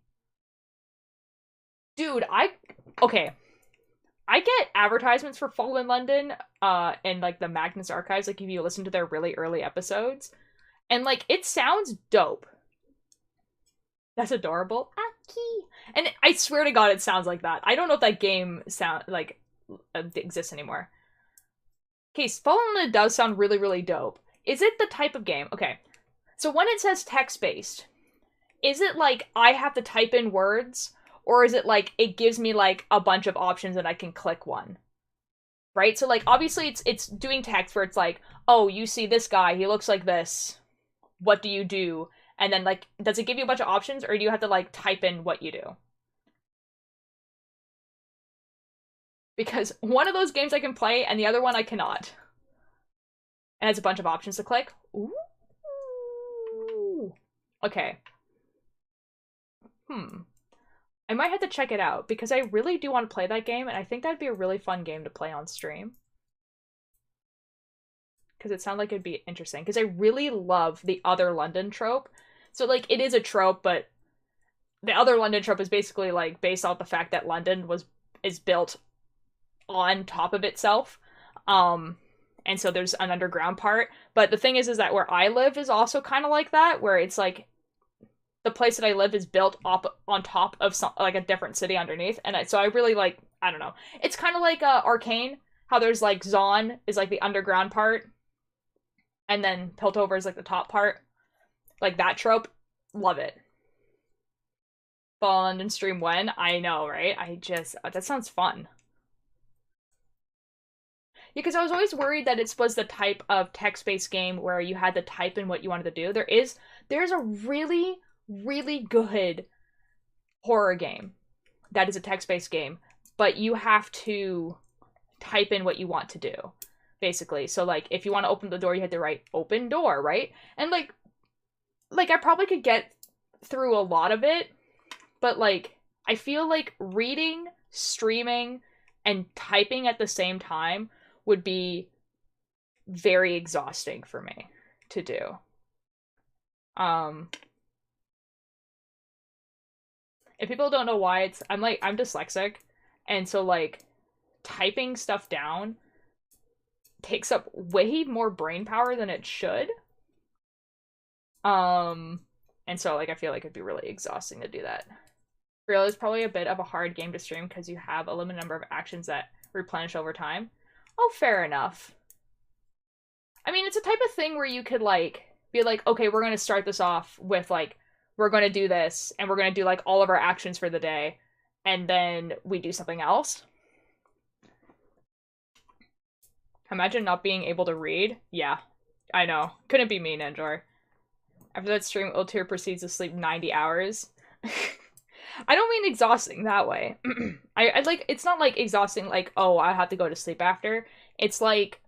Speaker 1: Dude, okay. I get advertisements for Fallen London, in like the Magnus archives, like if you listen to their really early episodes. And like it sounds dope. That's adorable. Aki. And I swear to God, it sounds like that. I don't know if that game exists anymore. Okay, Fallen London does sound really, really dope. Is it the type of game? Okay, so when it says text-based, is it like I have to type in words, or is it like it gives me like a bunch of options and I can click one? Right? So like obviously it's doing text where it's like, oh, you see this guy, he looks like this. What do you do? And then like, does it give you a bunch of options, or do you have to like type in what you do? Because one of those games I can play and the other one I cannot. And has a bunch of options to click. Ooh. Okay. I might have to check it out because I really do want to play that game and I think that'd be a really fun game to play on stream. Because it sounded like it'd be interesting. Because I really love the other London trope. So, like, it is a trope, but the other London trope is basically, like, based off the fact that London is built on top of itself. And so there's an underground part. But the thing is that where I live is also kind of like that, where it's, like, the place that I live is built up on top of some, like, a different city underneath. And so I really, like, I don't know. It's kind of like Arcane, how there's, like, Zaun is, like, the underground part. And then Piltover is, like, the top part. Like, that trope. Love it. Fall London stream when? I know, right? That sounds fun. Yeah, because I was always worried that it was the type of text-based game where you had to type in what you wanted to do. There's a really, really good horror game that is a text-based game, but you have to type in what you want to do, basically. So, like, if you want to open the door, you have to write open door, right? And, like I probably could get through a lot of it, but, like, I feel like reading, streaming, and typing at the same time would be very exhausting for me to do. If people don't know why, I'm dyslexic, and so, like, typing stuff down takes up way more brain power than it should. And so, like, I feel like it'd be really exhausting to do that. Real is probably a bit of a hard game to stream because you have a limited number of actions that replenish over time. Oh, fair enough. I mean, it's a type of thing where you could, like, be like, okay, we're going to start this off with, like, we're going to do this, and we're going to do, like, all of our actions for the day, and then we do something else. Imagine not being able to read. Yeah, I know. Couldn't be me, Ninjor. After that stream, Ultir proceeds to sleep 90 hours. I don't mean exhausting that way. I like, it's not like exhausting like, oh, I have to go to sleep after. It's like,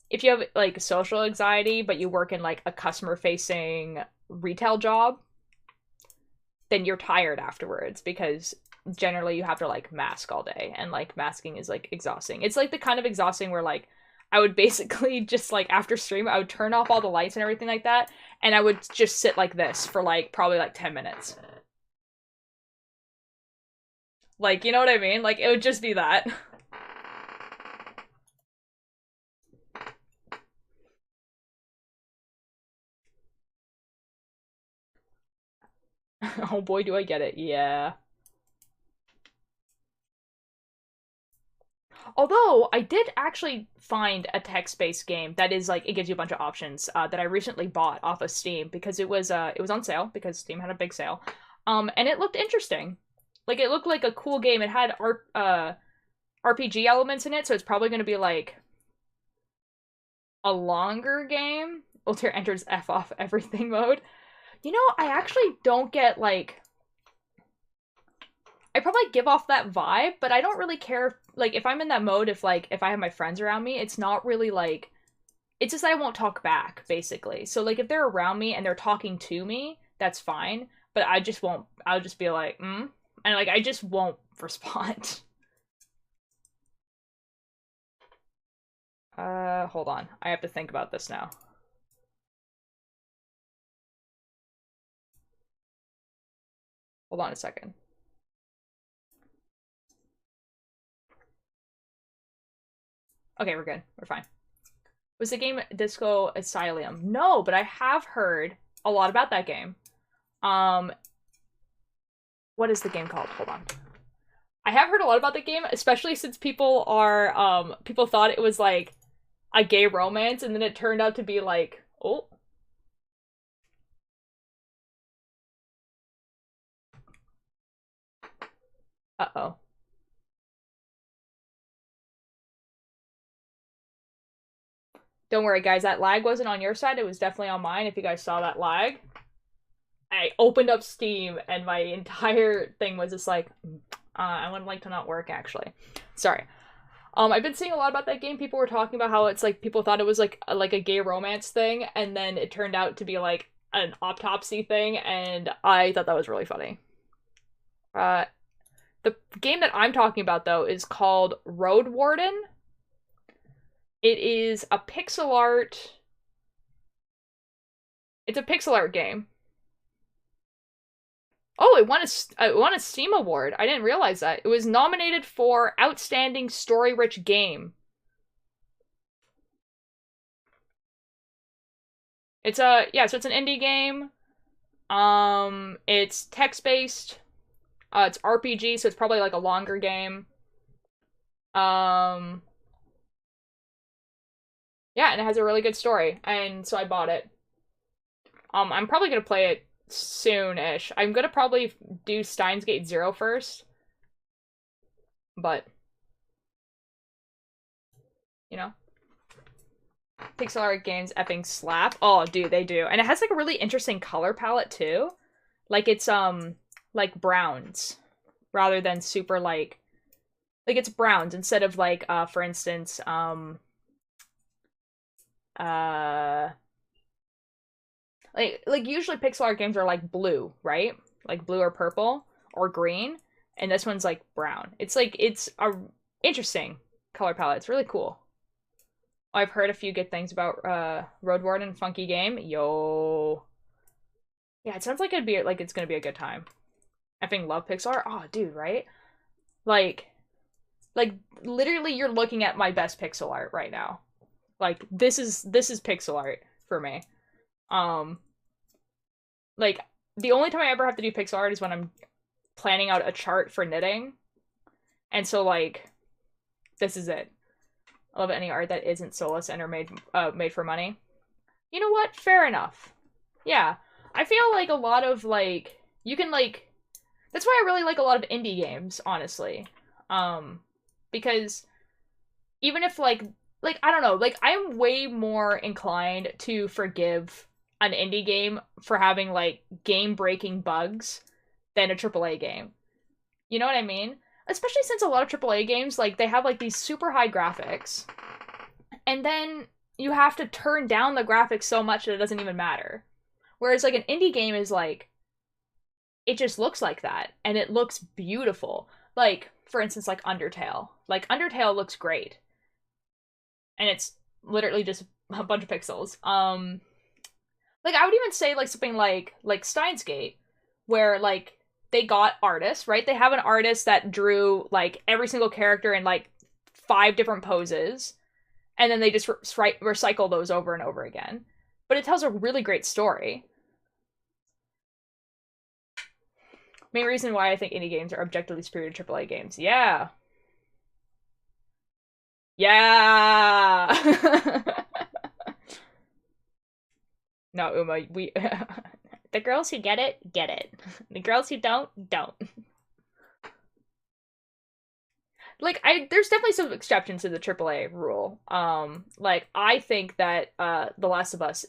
Speaker 1: if you have like social anxiety, but you work in like a customer facing retail job, then you're tired afterwards because generally you have to like mask all day, and like masking is like exhausting. It's like the kind of exhausting where like I would basically just like after stream, I would turn off all the lights and everything like that, and I would just sit like this for like probably like 10 minutes. Like, you know what I mean? Like, it would just be that. Oh boy, do I get it. Yeah. Although, I did actually find a text-based game that is, like, it gives you a bunch of options, that I recently bought off of Steam, because it was on sale, because Steam had a big sale. And it looked interesting. Like, it looked like a cool game. It had RPG elements in it, so it's probably going to be, like, a longer game. Altair enters F off everything mode. You know, I actually don't get, like... I probably give off that vibe, but I don't really care, like, if I'm in that mode, if I have my friends around me, it's not really, like... It's just that I won't talk back, basically. So, like, if they're around me and they're talking to me, that's fine, but I just won't... I'll just be like, And, like, I just won't respond. Hold on. I have to think about this now. Hold on a second. Okay, we're good. We're fine. Was the game Disco Asylum? No, but I have heard a lot about that game. What is the game called? Hold on. I have heard a lot about the game, especially since people thought it was like a gay romance, and then it turned out to be like, oh. Uh-oh. Don't worry, guys. That lag wasn't on your side. It was definitely on mine, if you guys saw that lag. I opened up Steam, and my entire thing was just like, I would like to not work, actually. Sorry. I've been seeing a lot about that game. People were talking about how it's like people thought it was like a gay romance thing, and then it turned out to be like an autopsy thing, and I thought that was really funny. The game that I'm talking about though is called Road Warden. It is a pixel art. It's a pixel art game. Oh, it won a Steam award. I didn't realize that. It was nominated for Outstanding Story-Rich Game. It's a so it's an indie game. It's text-based. It's RPG, so it's probably like a longer game. Yeah, and it has a really good story, and so I bought it. I'm probably gonna play it soon-ish. I'm gonna probably do Steins Gate 0 first. But, you know. Pixel art games effing slap. Oh, dude, they do. And it has like a really interesting color palette too. Like it's like browns rather than super like it's browns instead of like for instance like usually pixel art games are like blue, right? Like blue or purple or green, and this one's like brown. It's like it's a interesting color palette. It's really cool. I've heard a few good things about Road Warden, funky game. Yo. Yeah, it sounds like it's gonna be a good time. Effing love Pixar. Oh, dude, right? Like literally you're looking at my best pixel art right now. Like this is pixel art for me. Like the only time I ever have to do pixel art is when I'm planning out a chart for knitting. And so like this is it. I love any art that isn't soulless and are made for money. You know what? Fair enough. Yeah. I feel like a lot of like you can like that's why I really like a lot of indie games, honestly. Because even if like I don't know, like I'm way more inclined to forgive an indie game for having like game-breaking bugs than a AAA game. You know what I mean? Especially since a lot of AAA games like they have like these super high graphics, and then you have to turn down the graphics so much that it doesn't even matter. Whereas like an indie game is like it just looks like that and it looks beautiful. Like for instance like Undertale. Like Undertale looks great. And it's literally just a bunch of pixels. Like I would even say like something like Steins Gate, where like they got artists, right? They have an artist that drew like every single character in like 5 different poses, and then they just recycle those over and over again. But it tells a really great story. Main reason why I think indie games are objectively superior to AAA games. Yeah. Yeah. No, Uma, we the girls who get it. The girls who don't. Like there's definitely some exceptions to the AAA rule. Like I think that The Last of Us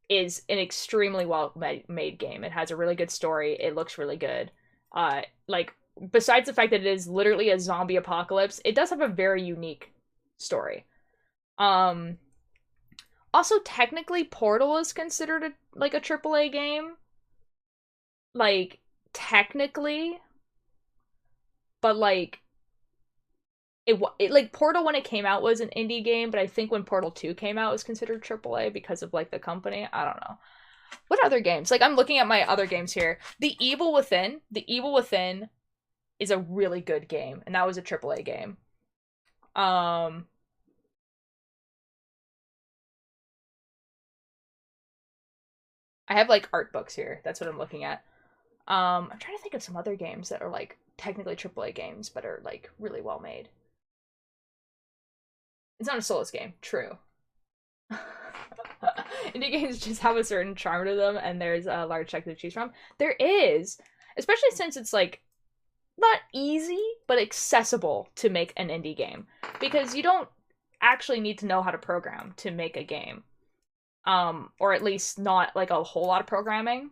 Speaker 1: is an extremely well made game. It has a really good story. It looks really good. Like besides the fact that it is literally a zombie apocalypse, it does have a very unique story. Also, technically, Portal is considered a AAA game. Like, technically. But, like, it like, Portal when it came out was an indie game, but I think when Portal 2 came out, it was considered AAA because of, like, the company. I don't know. What other games? Like, I'm looking at my other games here. The Evil Within is a really good game, and that was a AAA game. I have like art books here. That's what I'm looking at. I'm trying to think of some other games that are like technically AAA games, but are like really well made. It's not a Soulless game. True. Indie games just have a certain charm to them, and there's a large check to choose from. There is, especially since it's like not easy, but accessible to make an indie game because you don't actually need to know how to program to make a game. Or at least not like a whole lot of programming.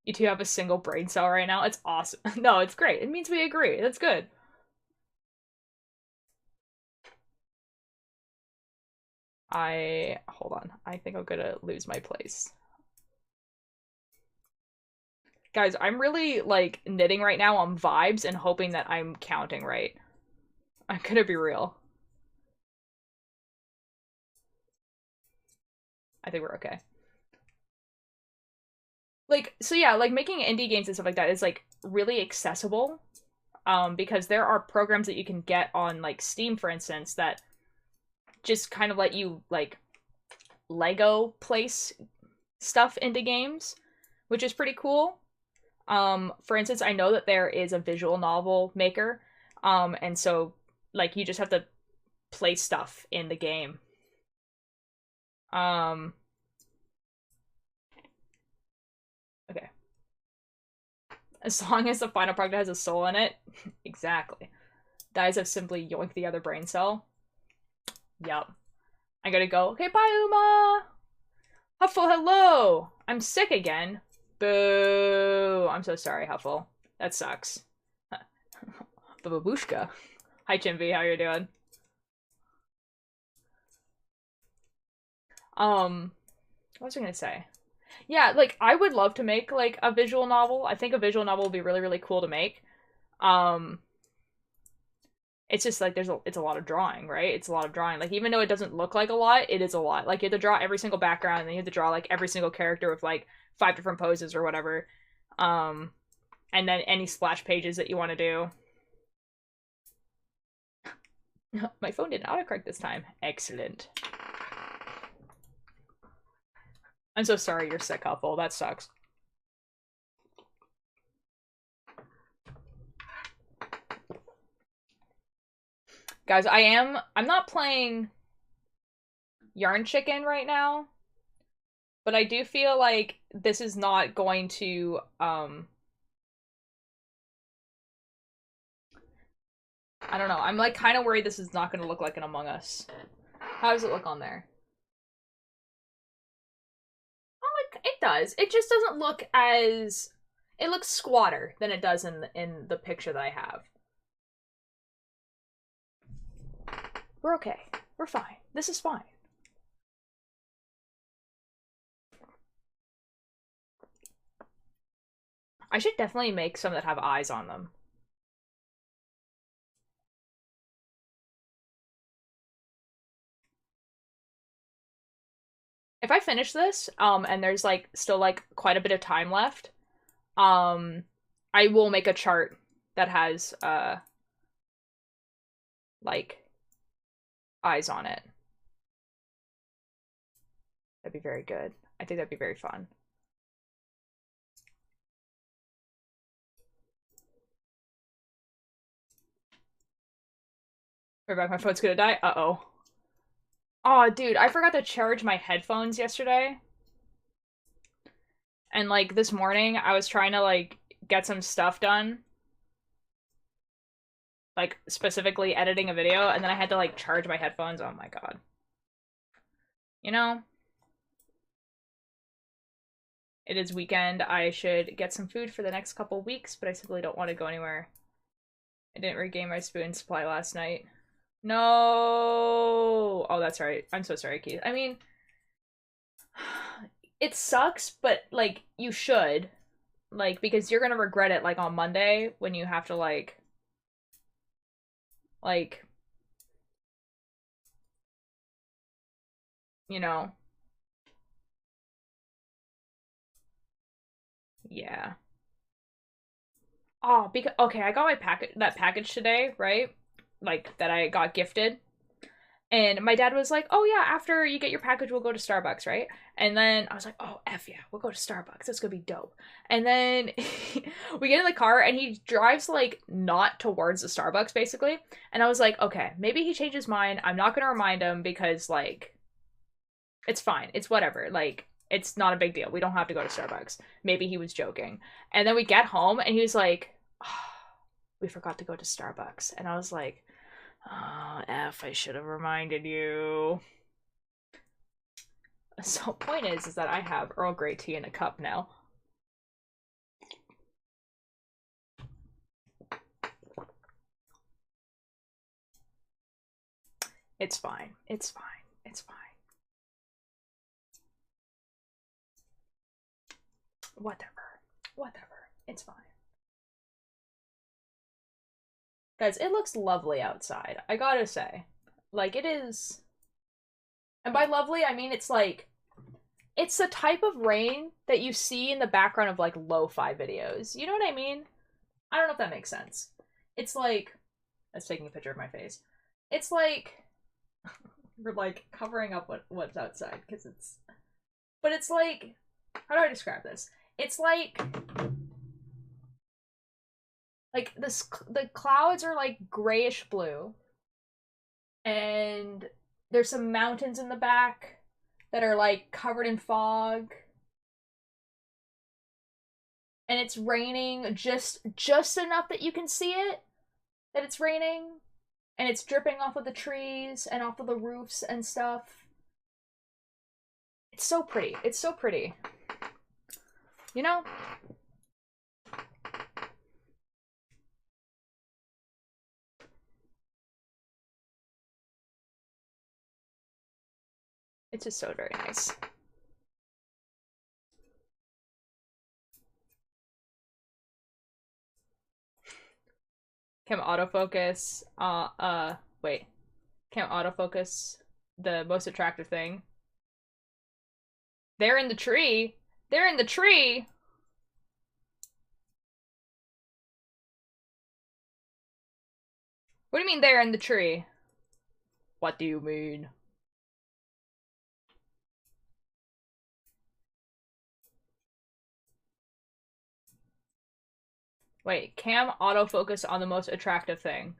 Speaker 1: You two have a single brain cell right now. It's awesome. No, it's great. It means we agree. That's good. Hold on. I think I'm gonna lose my place. Guys, I'm really, like, knitting right now on vibes and hoping that I'm counting right. I'm gonna be real. I think we're okay. Like, so yeah, like, making indie games and stuff like that is, like, really accessible. Because there are programs that you can get on, like, Steam, for instance, that just kind of let you, like, Lego place stuff into games, which is pretty cool. For instance, I know that there is a visual novel maker, and so, like, you just have to place stuff in the game. Okay. As long as the final product has a soul in it. Exactly. Dies have simply yoinked the other brain cell. Yup. I gotta go. Okay, bye, Uma! Huffle, hello! I'm sick again. Boo! I'm so sorry, Huffle. That sucks. Babushka. Hi, Chimpy. How you doing? What was I gonna say? Yeah, like, I would love to make, like, a visual novel. I think a visual novel would be really, really cool to make. Um, it's just, like, it's a lot of drawing, right? It's a lot of drawing. Like, even though it doesn't look like a lot, it is a lot. Like, you have to draw every single background, and then you have to draw, like, every single character with, like, 5 different poses or whatever. And then any splash pages that you want to do. My phone didn't autocorrect this time. Excellent. I'm so sorry you're sick, Huffle. That sucks. Guys, I'm not playing Yarn Chicken right now, but I do feel like this is not going to, I don't know. I'm, like, kind of worried this is not going to look like an Among Us. How does it look on there? Oh, it does. It just doesn't look as... It looks squatter than it does in the picture that I have. We're okay. We're fine. This is fine. I should definitely make some that have eyes on them. If I finish this, and there's, like, still, like, quite a bit of time left, I will make a chart that has, like, eyes on it. That'd be very good. I think that'd be very fun. Right back, my phone's gonna die. Uh-oh. Oh, dude, I forgot to charge my headphones yesterday. And, like, this morning, I was trying to, like, get some stuff done. Like, specifically editing a video, and then I had to, like, charge my headphones. Oh my god. You know? It is weekend. I should get some food for the next couple weeks, but I simply don't want to go anywhere. I didn't regain my spoon supply last night. No! Oh, that's right. I'm so sorry, Keith. I mean, it sucks, but, like, you should. Like, because you're gonna regret it, like, on Monday when you have to, like, you know. Yeah. Oh, because okay, I got my package today, right? Like, that I got gifted. And my dad was like, "Oh yeah, after you get your package, we'll go to Starbucks, right?" And then I was like, "Oh F yeah, we'll go to Starbucks. That's gonna be dope." And then we get in the car and he drives, like, not towards the Starbucks basically. And I was like, "Okay, maybe he changed his mind. I'm not gonna remind him because, like, it's fine. It's whatever. Like, it's not a big deal. We don't have to go to Starbucks." Maybe he was joking. And then we get home and he was like, "Oh, we forgot to go to Starbucks." And I was like, "Oh, F, I should have reminded you." So point is that I have Earl Grey tea in a cup now. It's fine. It's fine. It's fine. Whatever. Whatever. It's fine. Guys, it looks lovely outside. I gotta say. Like, it is... And by lovely, I mean it's like... It's the type of rain that you see in the background of, like, lo-fi videos. You know what I mean? I don't know if that makes sense. It's like... That's taking a picture of my face. It's like... We're, like, covering up what's outside, because it's... But it's like... How do I describe this? It's like... Like, the clouds are, like, grayish blue. And there's some mountains in the back that are, like, covered in fog. And it's raining just enough that you can see it. That it's raining. And it's dripping off of the trees and off of the roofs and stuff. It's so pretty. It's so pretty. You know? It's just so very nice. Can autofocus, wait. Can autofocus the most attractive thing? They're in the tree! They're in the tree! What do you mean they're in the tree? What do you mean? Wait, cam autofocus on the most attractive thing.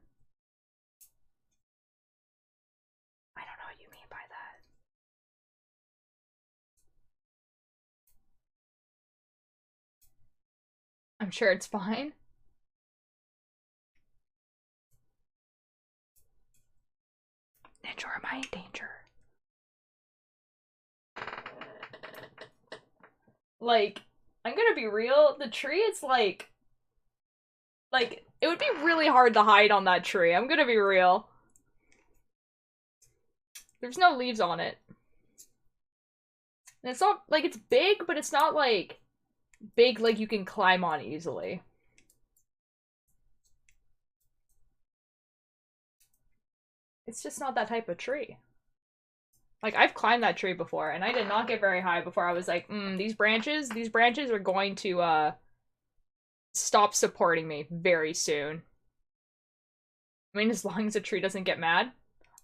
Speaker 1: I don't know what you mean by that. I'm sure it's fine. Ninja, am I in danger? Like, I'm gonna be real, the tree is like, it would be really hard to hide on that tree. I'm gonna be real. There's no leaves on it. And it's not, like, it's big, but it's not, like, big like you can climb on easily. It's just not that type of tree. Like, I've climbed that tree before, and I did not get very high before I was like, these branches are going to, stop supporting me very soon. I mean, as long as the tree doesn't get mad.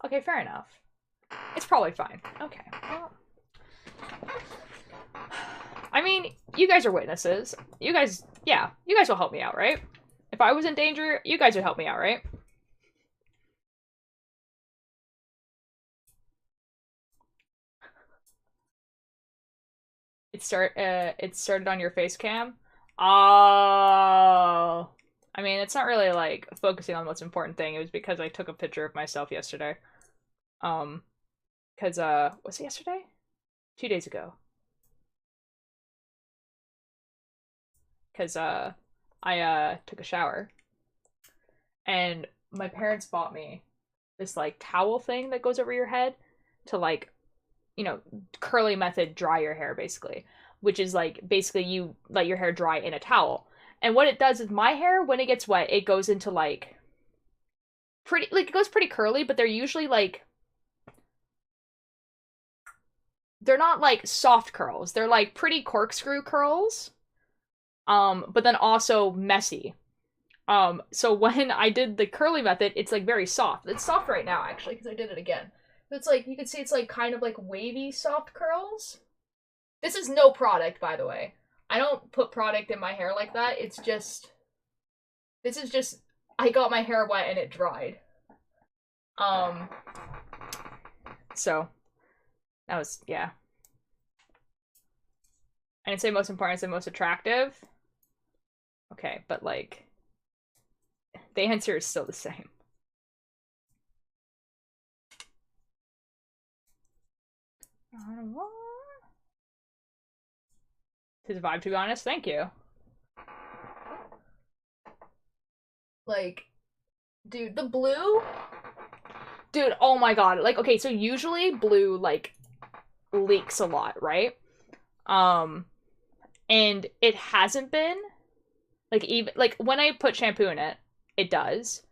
Speaker 1: Okay, fair enough. It's probably fine. Okay, well... I mean, you guys are witnesses. You guys, yeah, you guys will help me out, right? If I was in danger, you guys would help me out, right? It started on your face cam? Oh. I mean, it's not really, like, focusing on the most important thing. It was because I took a picture of myself yesterday. Because, was it yesterday? 2 days ago. Because, I took a shower. And my parents bought me this, like, towel thing that goes over your head to, like, you know, curly method dry your hair, basically. Which is, like, basically you let your hair dry in a towel. And what it does is my hair, when it gets wet, it goes into, like, it goes pretty curly, but they're usually, like, they're not, like, soft curls. They're, like, pretty corkscrew curls. But then also messy. So when I did the curly method, it's, like, very soft. It's soft right now, actually, because I did it again. It's, like, you can see it's, like, kind of, like, wavy soft curls. This is no product, by the way. I don't put product in my hair like that. It's just... This is just... I got my hair wet and it dried. So... That was... Yeah. I didn't say most important, I said most attractive. Okay, but, like... The answer is still the same. I don't know. His vibe, to be honest. Thank you. Like, dude, the blue Dude, oh my god. Like, okay, so usually blue, like, leaks a lot, right? And it hasn't been. Like, even, like, when I put shampoo in it, it does.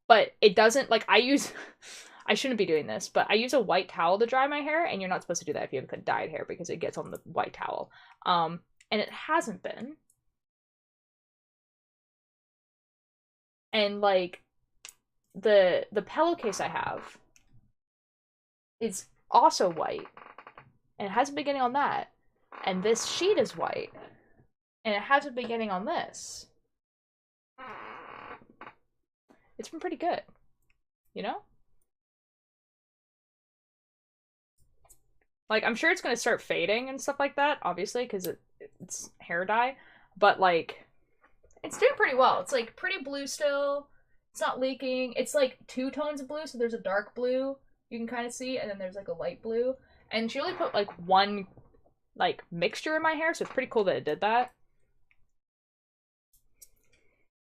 Speaker 1: But it doesn't, like, I use, I shouldn't be doing this, but I use a white towel to dry my hair, and you're not supposed to do that if you have dyed hair because it gets on the white towel. And it hasn't been. And, like, the pillowcase I have is also white, and it hasn't been getting on that. And this sheet is white, and it hasn't been getting on this. It's been pretty good, you know? Like, I'm sure it's gonna start fading and stuff like that, obviously, because it's hair dye. But, like, it's doing pretty well. It's, like, pretty blue still. It's not leaking. It's, like, 2 tones of blue, so there's a dark blue you can kind of see, and then there's, like, a light blue. And she only put, like, one, like, mixture in my hair, so it's pretty cool that it did that.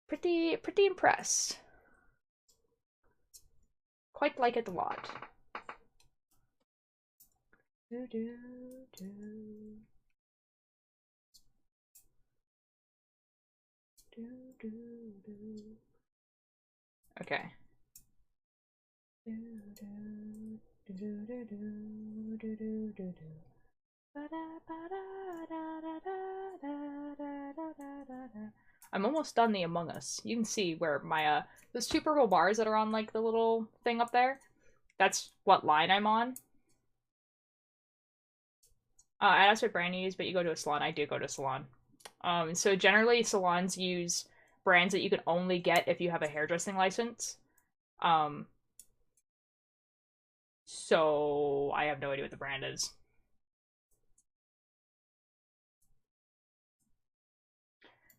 Speaker 1: Pretty impressed. Quite like it a lot. Do, do, do. Do, do, do. Okay. Do, do, do, do, do, do, do, do, do, do. I'm almost done the Among Us. You can see where my, those 2 purple bars that are on, like, the little thing up there. That's what line I'm on. I asked what brand you use, but you go to a salon. I do go to a salon. So generally salons use brands that you can only get if you have a hairdressing license. So I have no idea what the brand is.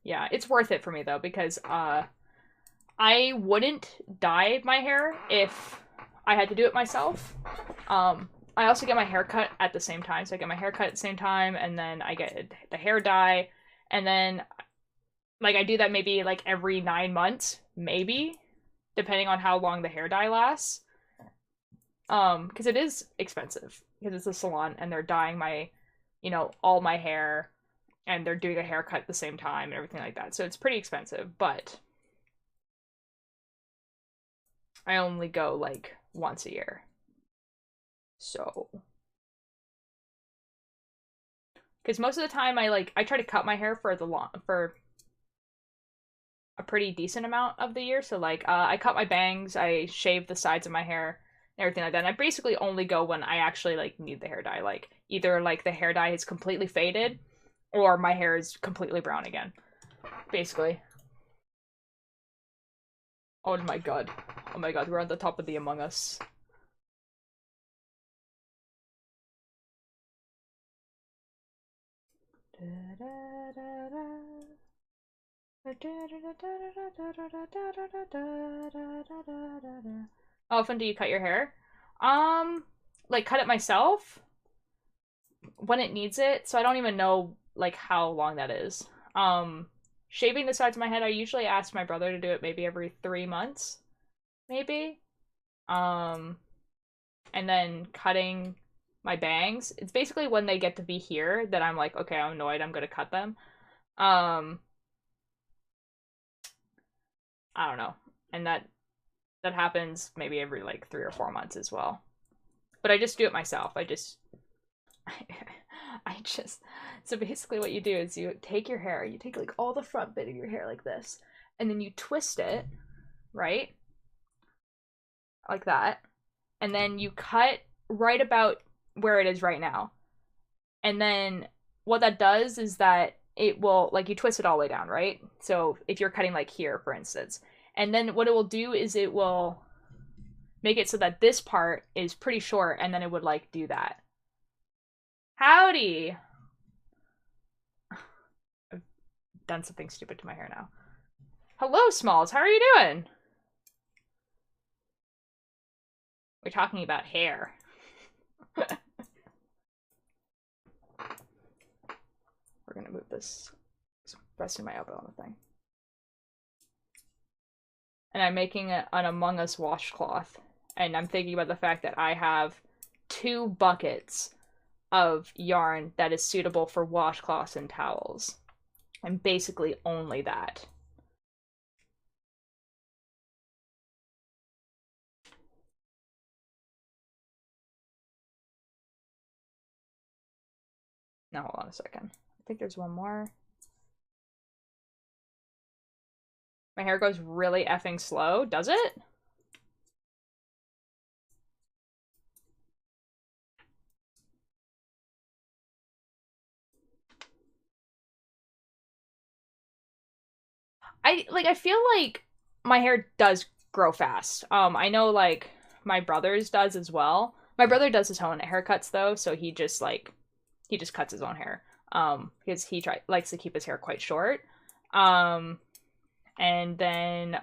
Speaker 1: Yeah, it's worth it for me though, because I wouldn't dye my hair if I had to do it myself. I also get my hair cut at the same time, so I get my hair cut at the same time, and then I get the hair dye, and then, like, I do that maybe, like, every 9 months, maybe, depending on how long the hair dye lasts. Because it is expensive, because it's a salon, and they're dyeing my, you know, all my hair, and they're doing a haircut at the same time, and everything like that, so it's pretty expensive, but I only go, like, once a year. So, because most of the time I try to cut my hair for for a pretty decent amount of the year. So, like, I cut my bangs, I shave the sides of my hair, and everything like that. And I basically only go when I actually, like, need the hair dye. Like, either, like, the hair dye is completely faded, or my hair is completely brown again. Basically. Oh my god. Oh my god, we're on the top of the Among Us. How often do you cut your hair? Like, cut it myself when it needs it, so I don't even know, like, how long that is. Shaving the sides of my head, I usually ask my brother to do it maybe every 3 months, maybe. And then cutting my bangs, it's basically when they get to be here that I'm like, okay, I'm annoyed, I'm gonna cut them. I don't know. And that happens maybe every, like, 3 or 4 months as well. But I just do it myself. I just so basically what you do is you take your hair, you take, like, all the front bit of your hair like this, and then you twist it, right? Like that. And then you cut right about where it is right now. And then what that does is that it will, like, you twist it all the way down, right? So if you're cutting, like, here, for instance. And then what it will do is it will make it so that this part is pretty short, and then it would, like, do that. Howdy! I've done something stupid to my hair now. Hello, Smalls. How are you doing? We're talking about hair. We're gonna move this. Resting my elbow on the thing. And I'm making an Among Us washcloth. And I'm thinking about the fact that I have 2 buckets of yarn that is suitable for washcloths and towels. And basically only that. Now hold on a second. I think there's one more. My hair goes really effing slow, does it? I feel like my hair does grow fast. I know like my brother's does as well. My brother does his own haircuts though, so he just cuts his own hair. Because he likes to keep his hair quite short. And then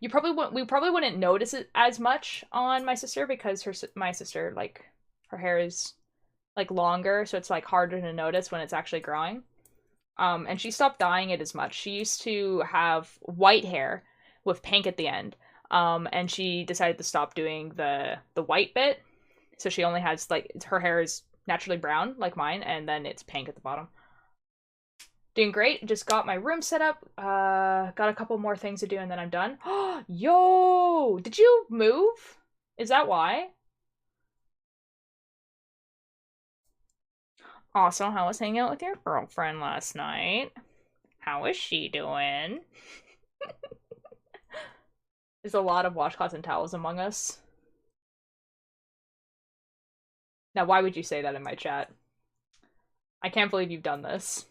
Speaker 1: we probably wouldn't notice it as much on my sister because my sister like her hair is like longer, so it's like harder to notice when it's actually growing. And she stopped dyeing it as much. She used to have white hair with pink at the end. And she decided to stop doing the white bit. So she only has like her hair is naturally brown like mine, and then it's pink at the bottom. Doing great. Just got my room set up. Got a couple more things to do, and then I'm done. Yo! Did you move? Is that why? Also, I was hanging out with your girlfriend last night. How is she doing? There's a lot of washcloths and towels among us. Now, why would you say that in my chat? I can't believe you've done this.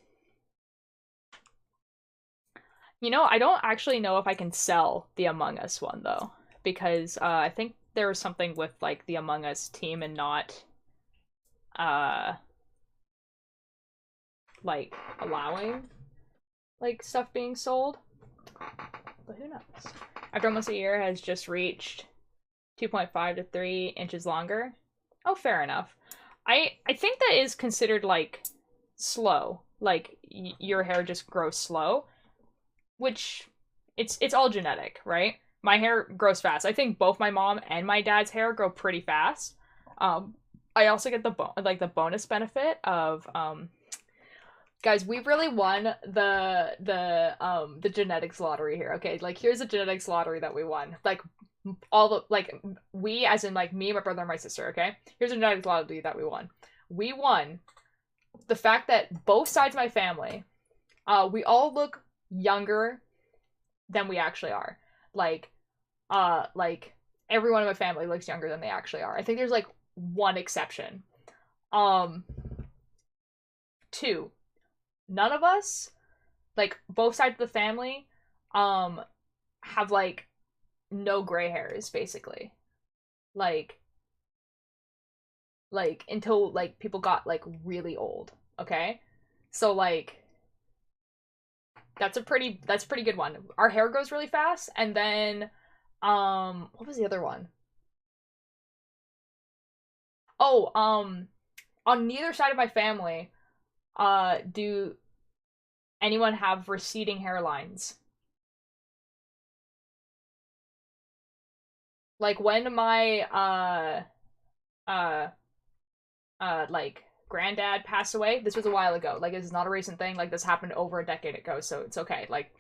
Speaker 1: You know, I don't actually know if I can sell the Among Us one, though. Because I think there was something with, like, the Among Us team and not, like, allowing, like, stuff being sold. But who knows? After almost a year, has just reached 2.5 to 3 inches longer. Oh, fair enough. I think that is considered, like, slow. Like, your hair just grows slow. Which, it's all genetic, right? My hair grows fast. I think both my mom and my dad's hair grow pretty fast. I also get the bonus benefit of, guys, we really won the genetics lottery here. Okay, like here's a genetics lottery that we won. Like all the we as in like me, my brother, and my sister. Okay, here's a genetics lottery that we won. We won the fact that both sides of my family, we all look younger than we actually are. Like everyone in my family looks younger than they actually are. I think there's like one exception. Two, none of us, like both sides of the family, have like no gray hairs basically. Like until like people got like really old, okay? So like that's a pretty good one. Our hair grows really fast, and then what was the other one? Oh, on neither side of my family, do anyone have receding hairlines? Like when my uh like granddad passed away, this was a while ago. Like this is not a recent thing. Like this happened over a decade ago, so it's okay. Like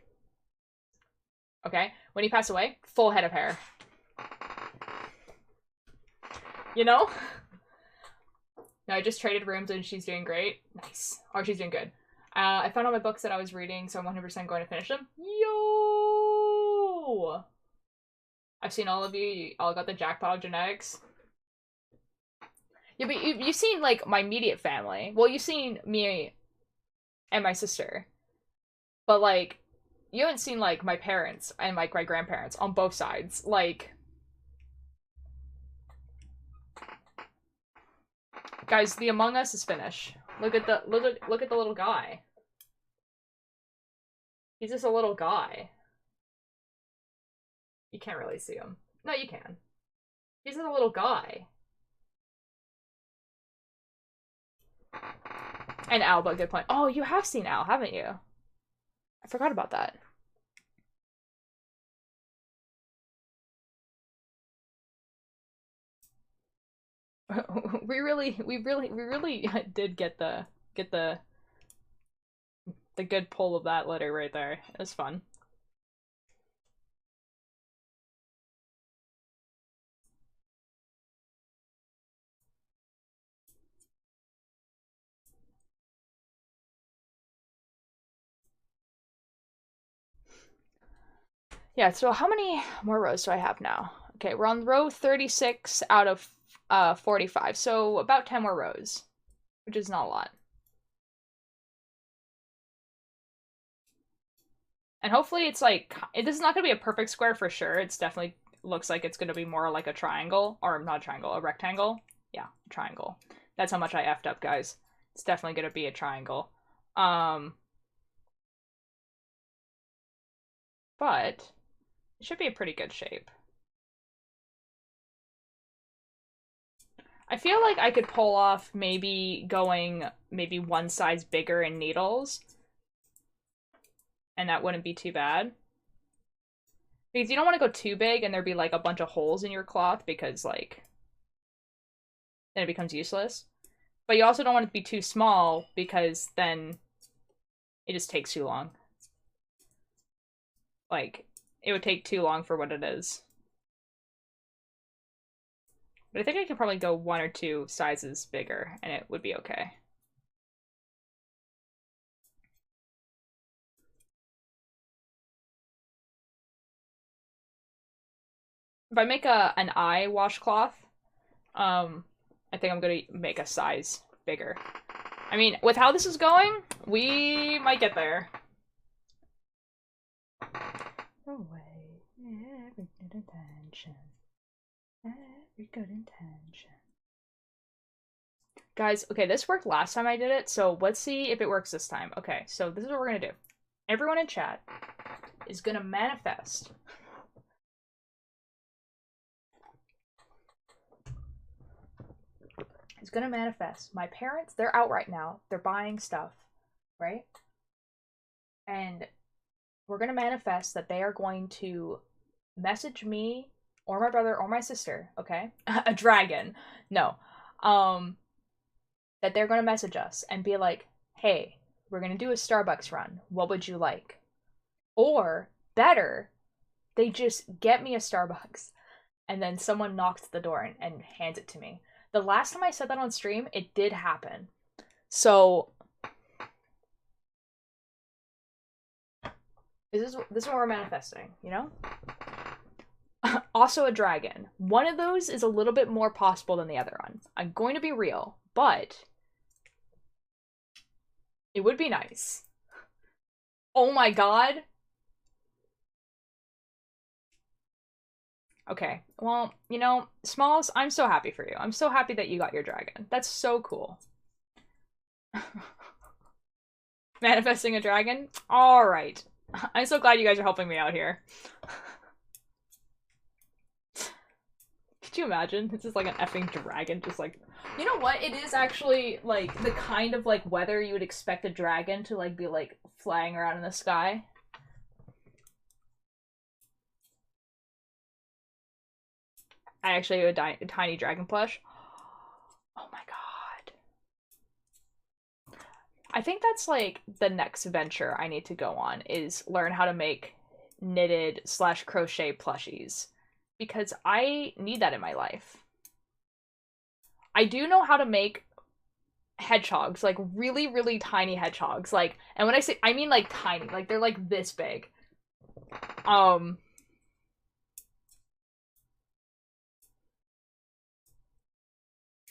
Speaker 1: okay, when he passed away, full head of hair. You know? No, I just traded rooms and she's doing great. Nice. Or she's doing good. I found all my books that I was reading, so I'm 100% going to finish them. Yo! I've seen all of you. You all got the jackpot of genetics. Yeah, but you've seen, like, my immediate family. Well, you've seen me and my sister. But, like, you haven't seen, like, my parents and, like, my grandparents on both sides. Like... Guys, the Among Us is finished. Look at the little guy. He's just a little guy. You can't really see him. No, you can. He's just a little guy. And Alba, good point. Oh, you have seen Al, haven't you? I forgot about that. we really did get the good pull of that letter right there. It was fun. Yeah, so how many more rows do I have now? Okay, we're on row 36 out of 45, so about 10 more rows, which is not a lot. And hopefully it's like, this is not going to be a perfect square for sure. It's definitely looks like it's going to be more like a triangle, or not a triangle, a rectangle. Yeah, triangle. That's how much I effed up, guys. It's definitely going to be a triangle. But it should be a pretty good shape. I feel like I could pull off maybe going maybe one size bigger in needles. And that wouldn't be too bad. Because you don't want to go too big and there be like a bunch of holes in your cloth because like then it becomes useless. But you also don't want it to be too small because then it just takes too long. Like, it would take too long for what it is. But I think I could probably go one or two sizes bigger and it would be okay. If I make an eye washcloth, I think I'm gonna make a size bigger. I mean, with how this is going, we might get there. Away, every good intention. Every good intention. Guys, okay, this worked last time I did it, so let's see if it works this time. Okay, so this is what we're gonna do. Everyone in chat is gonna manifest. Is gonna manifest. My parents, they're out right now. They're buying stuff, right? And we're gonna manifest that they are going to message me or my brother or my sister, okay? A dragon. No. That they're gonna message us and be like, hey, we're gonna do a Starbucks run. What would you like? Or better, they just get me a Starbucks and then someone knocks at the door and hands it to me. The last time I said that on stream, it did happen. So this is what we're manifesting, you know? Also a dragon. One of those is a little bit more possible than the other one. I'm going to be real, but it would be nice. Oh my god. Okay, well, you know, Smalls, I'm so happy for you. I'm so happy that you got your dragon. That's so cool. Manifesting a dragon? Alright. I'm so glad you guys are helping me out here. Could you imagine? This is like an effing dragon, just like... You know what? It is actually, like, the kind of, like, weather you would expect a dragon to, like, be, like, flying around in the sky. I actually have a tiny dragon plush. Oh my god. I think that's, like, the next venture I need to go on, is learn how to make knitted / crochet plushies. Because I need that in my life. I do know how to make hedgehogs, like really, really tiny hedgehogs. Like, and when I say, I mean like tiny, like they're like this big.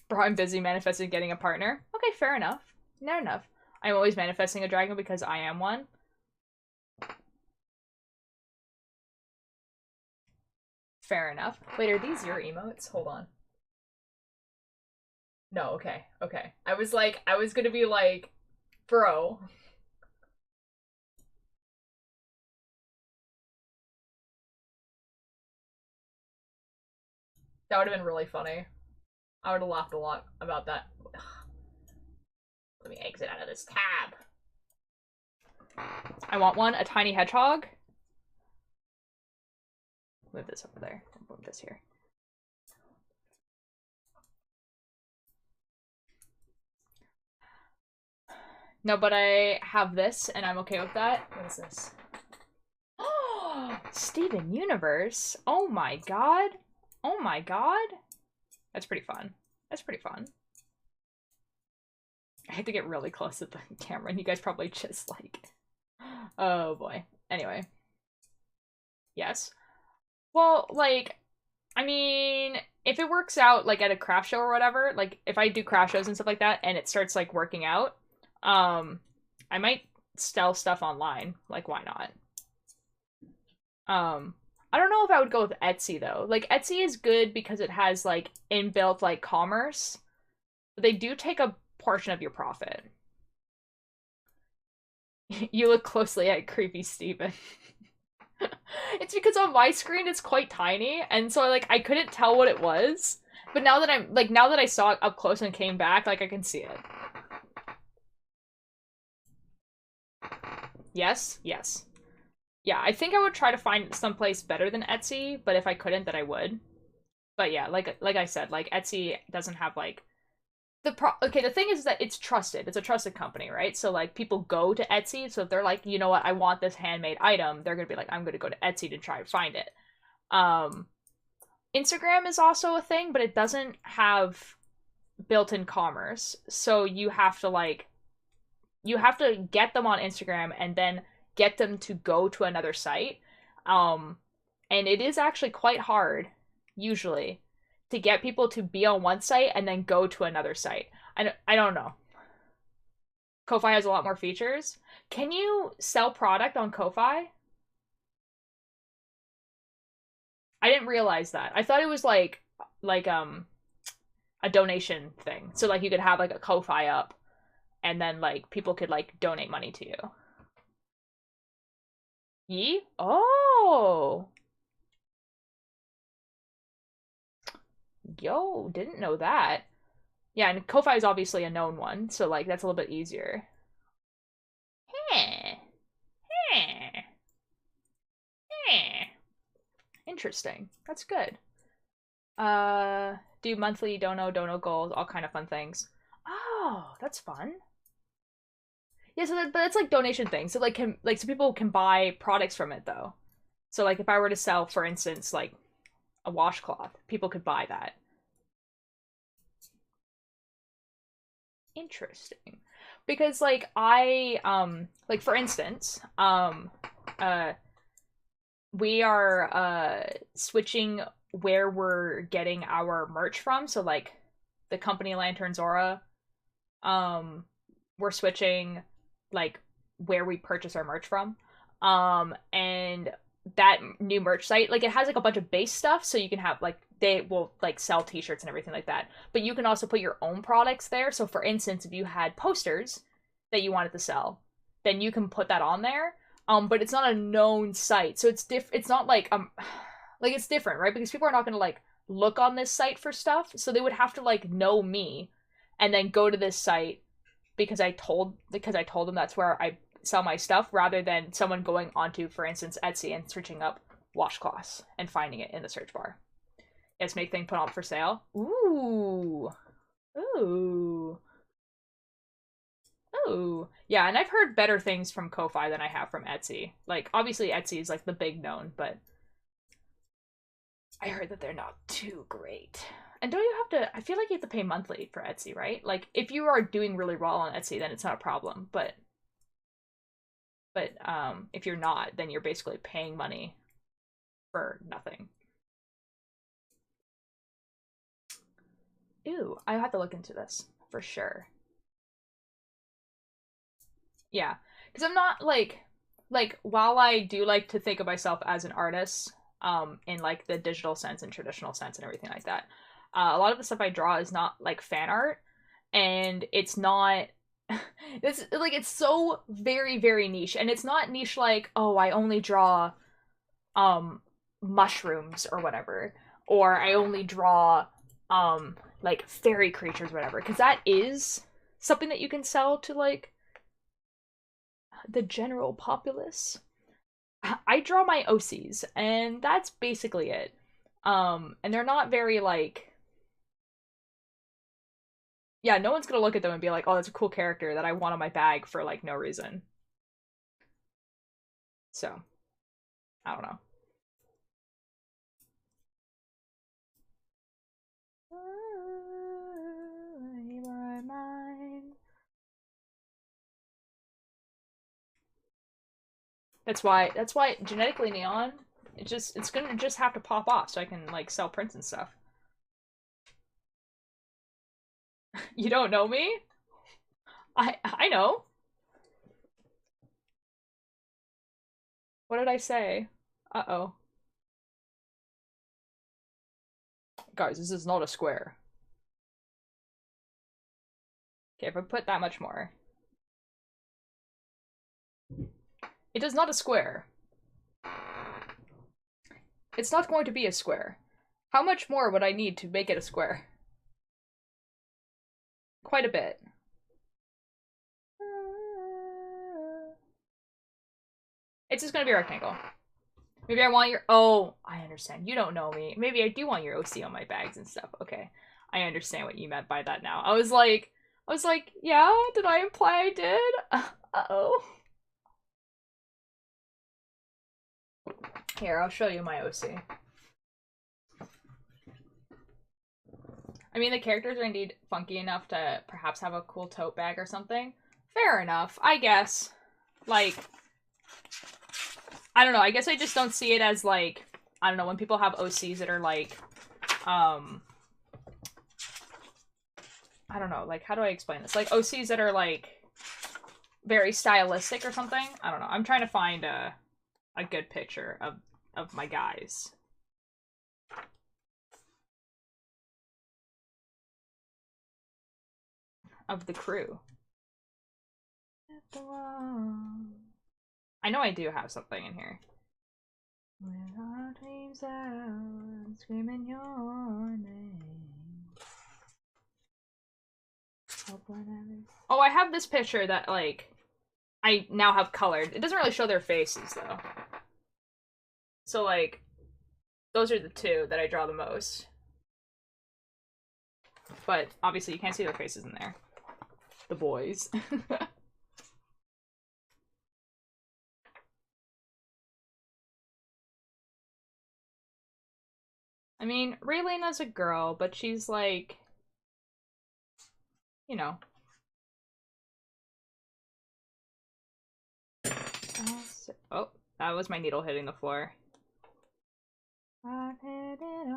Speaker 1: Bro, I'm busy manifesting getting a partner. Okay, fair enough. Fair enough. I'm always manifesting a dragon because I am one. Fair enough. Wait, are these your emotes? Hold on. No, okay, okay. I was gonna be like, bro. That would have been really funny. I would have laughed a lot about that. Let me exit out of this tab. I want one, a tiny hedgehog. Move this over there. Move this here. No, but I have this, and I'm okay with that. What is this? Oh, Steven Universe. Oh my god. Oh my god. That's pretty fun. That's pretty fun. I had to get really close to the camera, and you guys probably just like... Oh boy. Anyway. Yes. Well, like, I mean, if it works out, like, at a craft show or whatever, like, if I do craft shows and stuff like that, and it starts, like, working out, I might sell stuff online. Like, why not? I don't know if I would go with Etsy, though. Like, Etsy is good because it has, like, inbuilt, like, commerce. But they do take a portion of your profit. You look closely at creepy Steven. It's because on my screen it's quite tiny, and so like I couldn't tell what it was. But now that now that I saw it up close and came back, like I can see it. Yes, yes. Yeah, I think I would try to find someplace better than Etsy, but if I couldn't, then I would. But yeah, like I said, like Etsy doesn't have like the thing is that it's trusted. It's a trusted company, right? So like people go to Etsy, so if they're like, you know what, I want this handmade item, they're gonna be like, I'm gonna go to Etsy to try to find it. Um, Instagram is also a thing, but it doesn't have built-in commerce. So you have to get them on Instagram and then get them to go to another site. Um, and it is actually quite hard, usually, to get people to be on one site and then go to another site. I don't know. Ko-Fi has a lot more features. Can you sell product on Ko-Fi? I didn't realize that. I thought it was like a donation thing. So like you could have like a Ko-Fi up and then like people could like donate money to you. Yee? Oh. Yo, didn't know that. Yeah, and Ko-Fi is obviously a known one, so like that's a little bit easier. Heh. Heh. Heh. Interesting. That's good. Do monthly dono goals, all kind of fun things. Oh, that's fun. Yeah, but it's like donation things. So so people can buy products from it though. So like if I were to sell, for instance, like a washcloth, people could buy that. Interesting. Because like like for instance, uh we are switching where we're getting our merch from. So like the company Lantern Zora, we're switching like where we purchase our merch from. And that new merch site, like it has like a bunch of base stuff, so you can have like they will like sell t-shirts and everything like that. But you can also put your own products there. So for instance, if you had posters that you wanted to sell, then you can put that on there. But it's not a known site. So it's not like it's different, right? Because people are not gonna like look on this site for stuff. So they would have to like know me and then go to this site because I told them that's where I sell my stuff, rather than someone going onto, for instance, Etsy and searching up washcloths and finding it in the search bar. Yes, make thing put on for sale. Ooh. Ooh. Ooh. Yeah, and I've heard better things from Ko-Fi than I have from Etsy. Like, obviously Etsy is like the big known, but I heard that they're not too great. And don't you have to, I feel like you have to pay monthly for Etsy, right? Like, if you are doing really well on Etsy, then it's not a problem. But if you're not, then you're basically paying money for nothing. Ew, I have to look into this for sure. Yeah, because I'm not like while I do like to think of myself as an artist, in like the digital sense and traditional sense and everything like that, a lot of the stuff I draw is not like fan art, and it's not. It's like it's so very niche, and it's not niche like, oh, I only draw um mushrooms or whatever, or I only draw like fairy creatures or whatever, because that is something that you can sell to like the general populace. I draw my OCs, and that's basically it. And they're not very like, yeah, no one's gonna look at them and be like, oh, that's a cool character that I want on my bag for, like, no reason. So, I don't know. That's why genetically neon, it's gonna just have to pop off so I can, like, sell prints and stuff. You don't know me? I know. What did I say? Uh-oh. Guys, this is not a square. Okay, if I put that much more. It is not a square. It's not going to be a square. How much more would I need to make it a square? Quite a bit. It's just gonna be a rectangle. Maybe I want your- oh, I understand. You don't know me. Maybe I do want your OC on my bags and stuff. Okay. I understand what you meant by that now. I was like, yeah, did I imply I did? Uh-oh. Here, I'll show you my OC. I mean, the characters are indeed funky enough to perhaps have a cool tote bag or something. Fair enough, I guess. Like, I don't know, I guess I just don't see it as, like, I don't know, when people have OCs that are, like, I don't know, like, how do I explain this? Like, OCs that are, like, very stylistic or something? I don't know. I'm trying to find a good picture of my guys. Of the crew. I know I do have something in here. With our dreams out, screaming your name. Oh, I have this picture that, like, I now have colored. It doesn't really show their faces, though. So, like, those are the two that I draw the most. But, obviously, you can't see their faces in there. The boys. I mean, Raylena's a girl, but she's, like, you know. Oh, that was my needle hitting the floor. I've hit it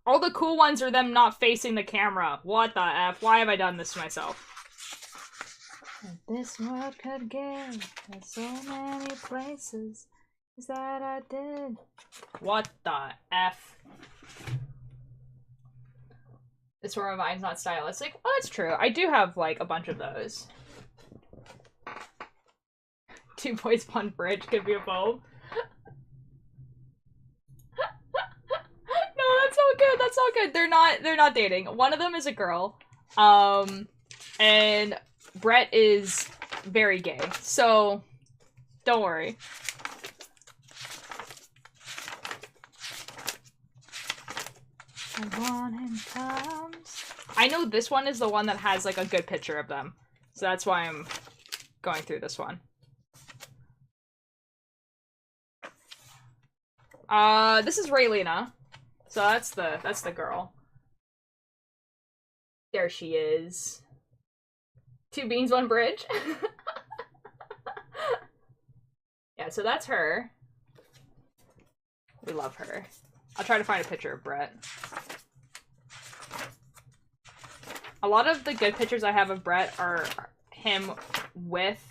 Speaker 1: all the cool ones are them not facing the camera. What the F? Why have I done this to myself? This world could give. There's so many places that I did. What the F? This form of mine's not stylistic. Well, that's true. I do have, like, a bunch of those. 2 boys, 1 bridge could be a poem. No, that's all good. That's all good. They're not dating. One of them is a girl. And Brett is very gay. So don't worry. And one in comes. I know this one is the one that has, like, a good picture of them. So that's why I'm going through this one. This is Raylena. So that's the girl. There she is. 2 beans, 1 bridge. Yeah, so that's her. We love her. I'll try to find a picture of Brett. A lot of the good pictures I have of Brett are him with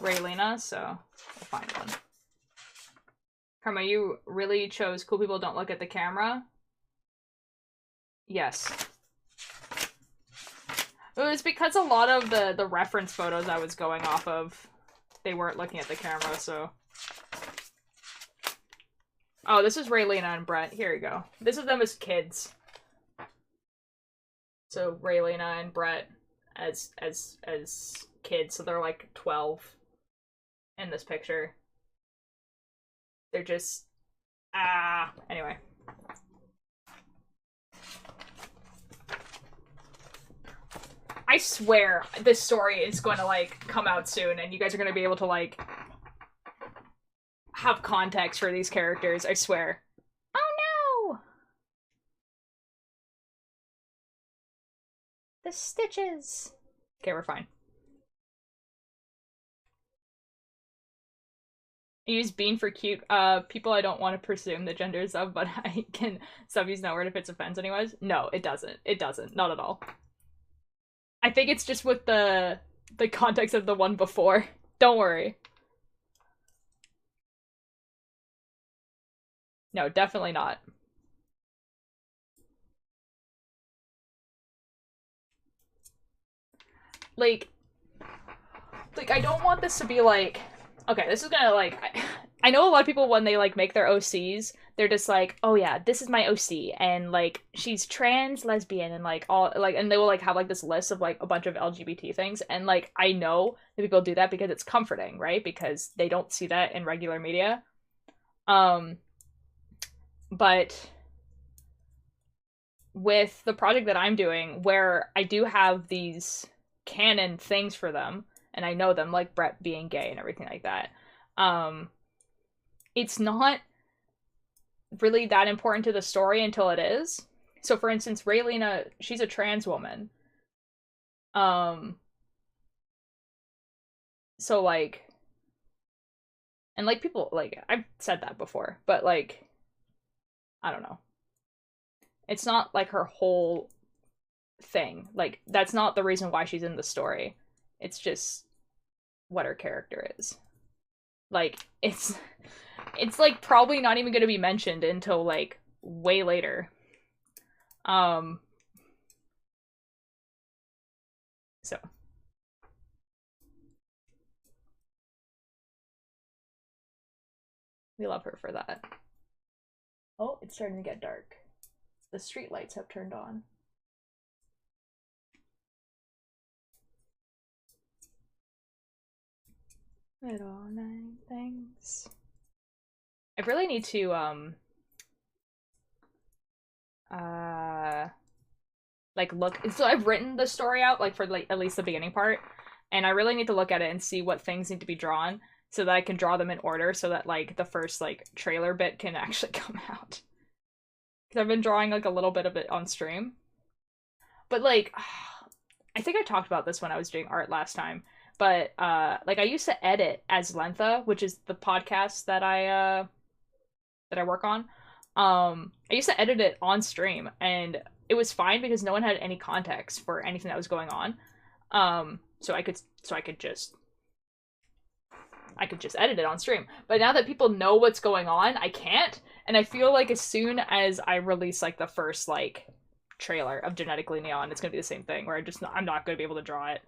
Speaker 1: Raylena, so we'll find one. Karma, you really chose cool people don't look at the camera? Yes. It was because a lot of the reference photos I was going off of, they weren't looking at the camera, so... Oh, this is Raylena and Brett. Here you go. This is them as kids. So Raylena and Brett as kids, so they're like 12 in this picture. They're just Anyway. I swear this story is going to, like, come out soon, and you guys are going to be able to, like, have context for these characters, I swear. Oh no! The stitches! Okay, we're fine. I use bean for cute people I don't want to presume the genders of, but I can sub-use that word if it's offense anyways. No, it doesn't. It doesn't. Not at all. I think it's just with the context of the one before. Don't worry. No, definitely not. Like, I don't want this to be like, okay, this is gonna, like, I know a lot of people when they, like, make their OCs, they're just like, oh yeah, this is my OC, and, like, she's trans, lesbian, and, like, all, like, and they will, like, have, like, this list of, like, a bunch of LGBT things, and, like, I know that people do that because it's comforting, right? Because they don't see that in regular media. But with the project that I'm doing, where I do have these canon things for them, and I know them, like Brett being gay and everything like that, it's not really that important to the story until it is. So, for instance, Raylena, she's a trans woman. So, like, and, like, people, like, I've said that before, but, like, I don't know. It's not, like, her whole thing. Like, that's not the reason why she's in the story. It's just what her character is. Like, it's like probably not even going to be mentioned until, like, way later. So we love her for that. Oh, it's starting to get dark. The street lights have turned on. Little nine things. I really need to like, look, so I've written the story out, like, for, like, at least the beginning part, and I really need to look at it and see what things need to be drawn so that I can draw them in order so that, like, the first, like, trailer bit can actually come out. Because I've been drawing, like, a little bit of it on stream. But, like, I think I talked about this when I was doing art last time, but, like, I used to edit as Lentha, which is the podcast that I work on. I used to edit it on stream, and it was fine because no one had any context for anything that was going on. So I could just edit it on stream. But now that people know what's going on, I can't. And I feel like as soon as I release, like, the first, like, trailer of Genetically Neon, it's gonna be the same thing where I'm not gonna be able to draw it.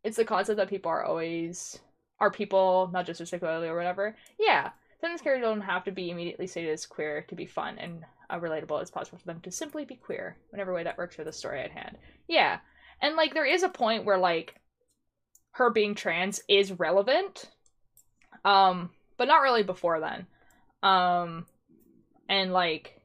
Speaker 1: It's the concept that people are people, not just particularly or whatever. Yeah. Sometimes characters don't have to be immediately stated as queer to be fun and relatable. It's possible for them to simply be queer, whatever way that works for the story at hand. Yeah. And, like, there is a point where, like, her being trans is relevant, but not really before then. And, like,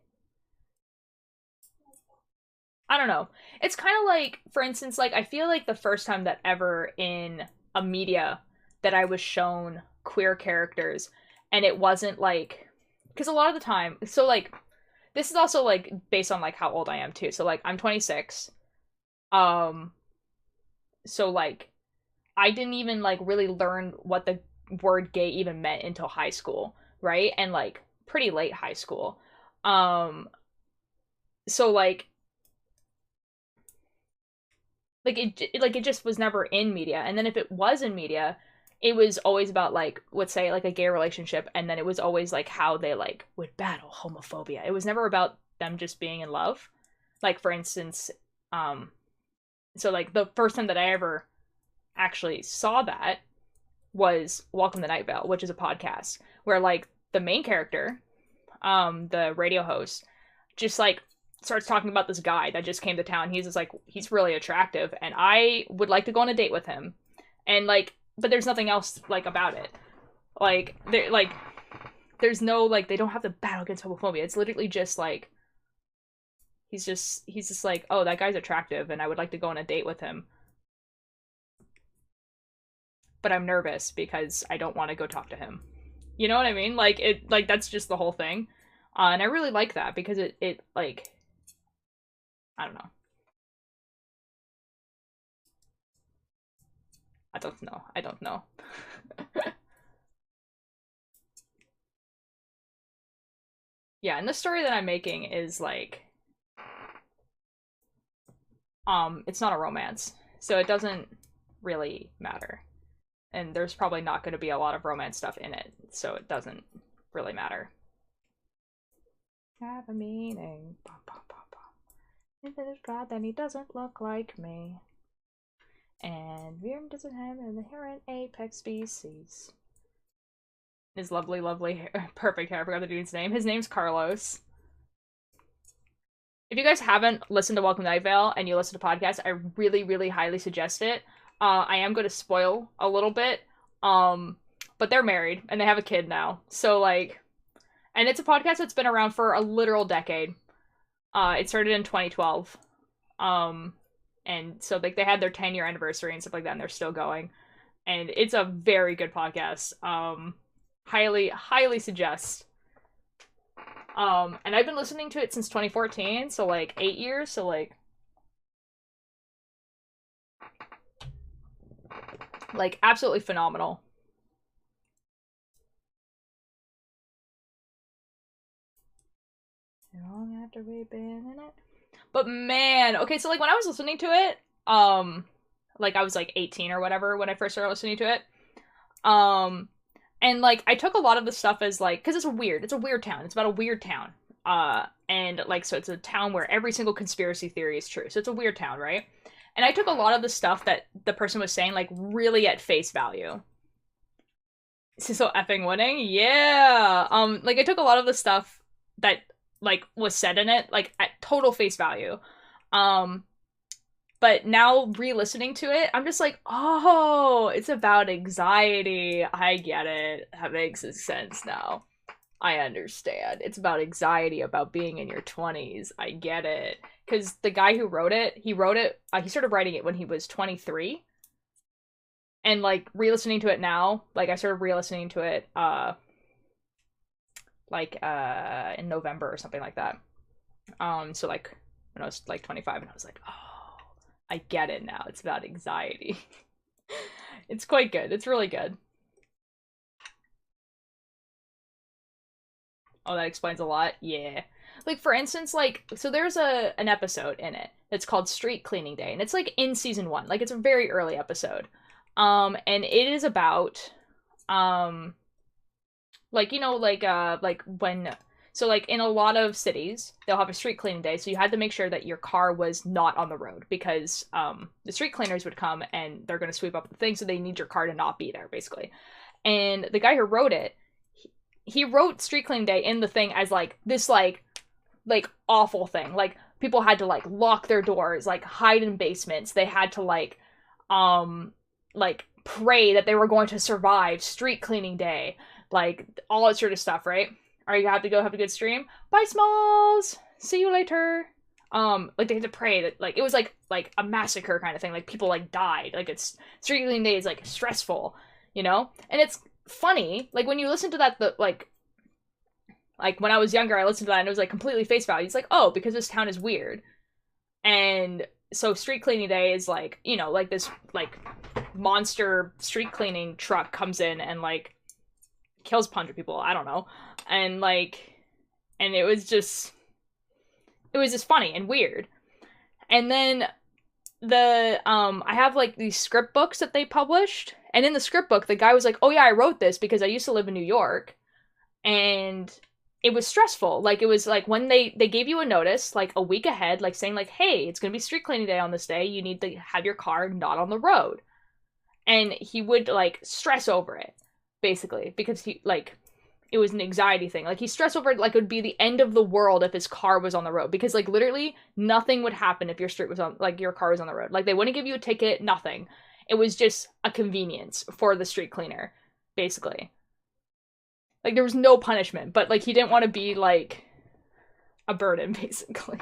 Speaker 1: I don't know. It's kind of like, for instance, like, I feel like the first time that ever in a media that I was shown queer characters, and it wasn't, like, because a lot of the time, so, like, this is also, like, based on, like, how old I am too. So, like, I'm 26. So, like, I didn't even, like, really learn what the word gay even meant until high school, right? And, like, pretty late high school. So, like it just was never in media. And then if it was in media, it was always about, like, let's say, like, a gay relationship, and then it was always, like, how they, like, would battle homophobia. It was never about them just being in love. Like, for instance, so, like, the first time that I ever actually saw that was Welcome to Night Vale, which is a podcast where, like, the main character, the radio host, just, like, starts talking about this guy that just came to town. He's just, like, he's really attractive, and I would like to go on a date with him. And, like, but there's nothing else, like, about it. Like, there's no, like, they don't have to battle against homophobia. It's literally just, like, he's just like, oh, that guy's attractive and I would like to go on a date with him. But I'm nervous because I don't want to go talk to him. You know what I mean? Like, that's just the whole thing. And I really like that because it, like, I don't know. I don't know. Yeah, and the story that I'm making is, like, it's not a romance. So it doesn't really matter. And there's probably not going to be a lot of romance stuff in it, so it doesn't really matter. Have a meaning. If there's God, then he doesn't look like me. And Virm doesn't have an inherent apex species. His lovely, perfect hair. I forgot the dude's name. His name's Carlos. If you guys haven't listened to Welcome to Night Vale and you listen to podcasts, I really, really highly suggest it. I am going to spoil a little bit, but they're married and they have a kid now. So, like, and it's a podcast that's been around for a literal decade. It started in 2012. And so, like, they had their 10-year anniversary and stuff like that, and they're still going. And it's a very good podcast. Highly suggest. And I've been listening to it since 2014, so, like, 8 years, so, like, absolutely phenomenal. Long after we've been in it. But man, okay, so, like, when I was listening to it, like, I was, like, 18 or whatever when I first started listening to it. And, like, I took a lot of the stuff as, like, because it's a weird town. It's about a weird town. And, like, so it's a town where every single conspiracy theory is true. So it's a weird town, right? And I took a lot of the stuff that the person was saying, like, really at face value. So effing winning? Yeah! Like, I took a lot of the stuff that, like, was said in it, like, at total face value. But now, re-listening to it, I'm just like, oh, it's about anxiety. I get it. That makes sense now. I understand. It's about anxiety, about being in your 20s. I get it. Because the guy who wrote it, he started writing it when he was 23. And, like, re-listening to it now, like, I started re-listening to it, in November or something like that. So, like, when I was, like, 25, and I was like, oh, I get it now. It's about anxiety. It's quite good. It's really good. Oh, that explains a lot? Yeah. Like, for instance, like, so there's an episode in it that's called Street Cleaning Day, and it's, like, in season 1. Like, it's a very early episode. And it is about, like, you know, like when... So, like, in a lot of cities, they'll have a street cleaning day, so you had to make sure that your car was not on the road, because the street cleaners would come, and they're going to sweep up the thing, so they need your car to not be there, basically. And the guy who wrote it, he wrote Street Cleaning Day in the thing as, like, this, like, awful thing. Like, people had to, like, lock their doors, like, hide in basements. They had to, like, pray that they were going to survive Street Cleaning Day. Like, all that sort of stuff, right? Alright, you have to go have a good stream. Bye, Smalls! See you later. Like, they had to pray that, like, it was, like a massacre kind of thing. Like, people, like, died. Like, it's... Street Cleaning Day is, like, stressful, you know? And it's funny, like, when you listen to that, like, when I was younger, I listened to that, and it was, like, completely face value. It's like, oh, because this town is weird. And so Street Cleaning Day is, like, you know, like, this, like, monster street cleaning truck comes in and, like, kills a bunch of people. I don't know. And, like, and it was just funny and weird. And then I have, like, these script books that they published, and in the script book, the guy was like, oh yeah, I wrote this because I used to live in New York, and it was stressful. Like, it was, like, when they gave you a notice, like, a week ahead, like, saying, like, hey, it's gonna be street cleaning day on this day, you need to have your car not on the road. And he would, like, stress over it, basically, because he, like, it was an anxiety thing. Like, he stressed over it like it would be the end of the world if his car was on the road. Because, like, literally nothing would happen if your your car was on the road. Like, they wouldn't give you a ticket, nothing. It was just a convenience for the street cleaner, basically. Like, there was no punishment, but, like, he didn't want to be, like, a burden, basically.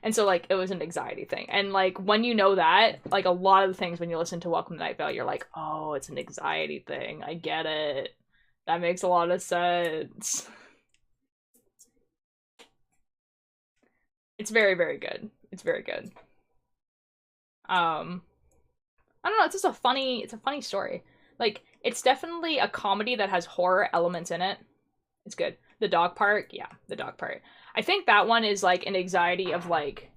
Speaker 1: And so, like, it was an anxiety thing. And, like, when you know that, like, a lot of the things when you listen to Welcome to Night Vale, you're like, oh, it's an anxiety thing. I get it. That makes a lot of sense. It's very, very good. It's very good. I don't know, it's just it's a funny story. Like, it's definitely a comedy that has horror elements in it. It's good. The dog part, yeah, the dog part. I think that one is like an anxiety of like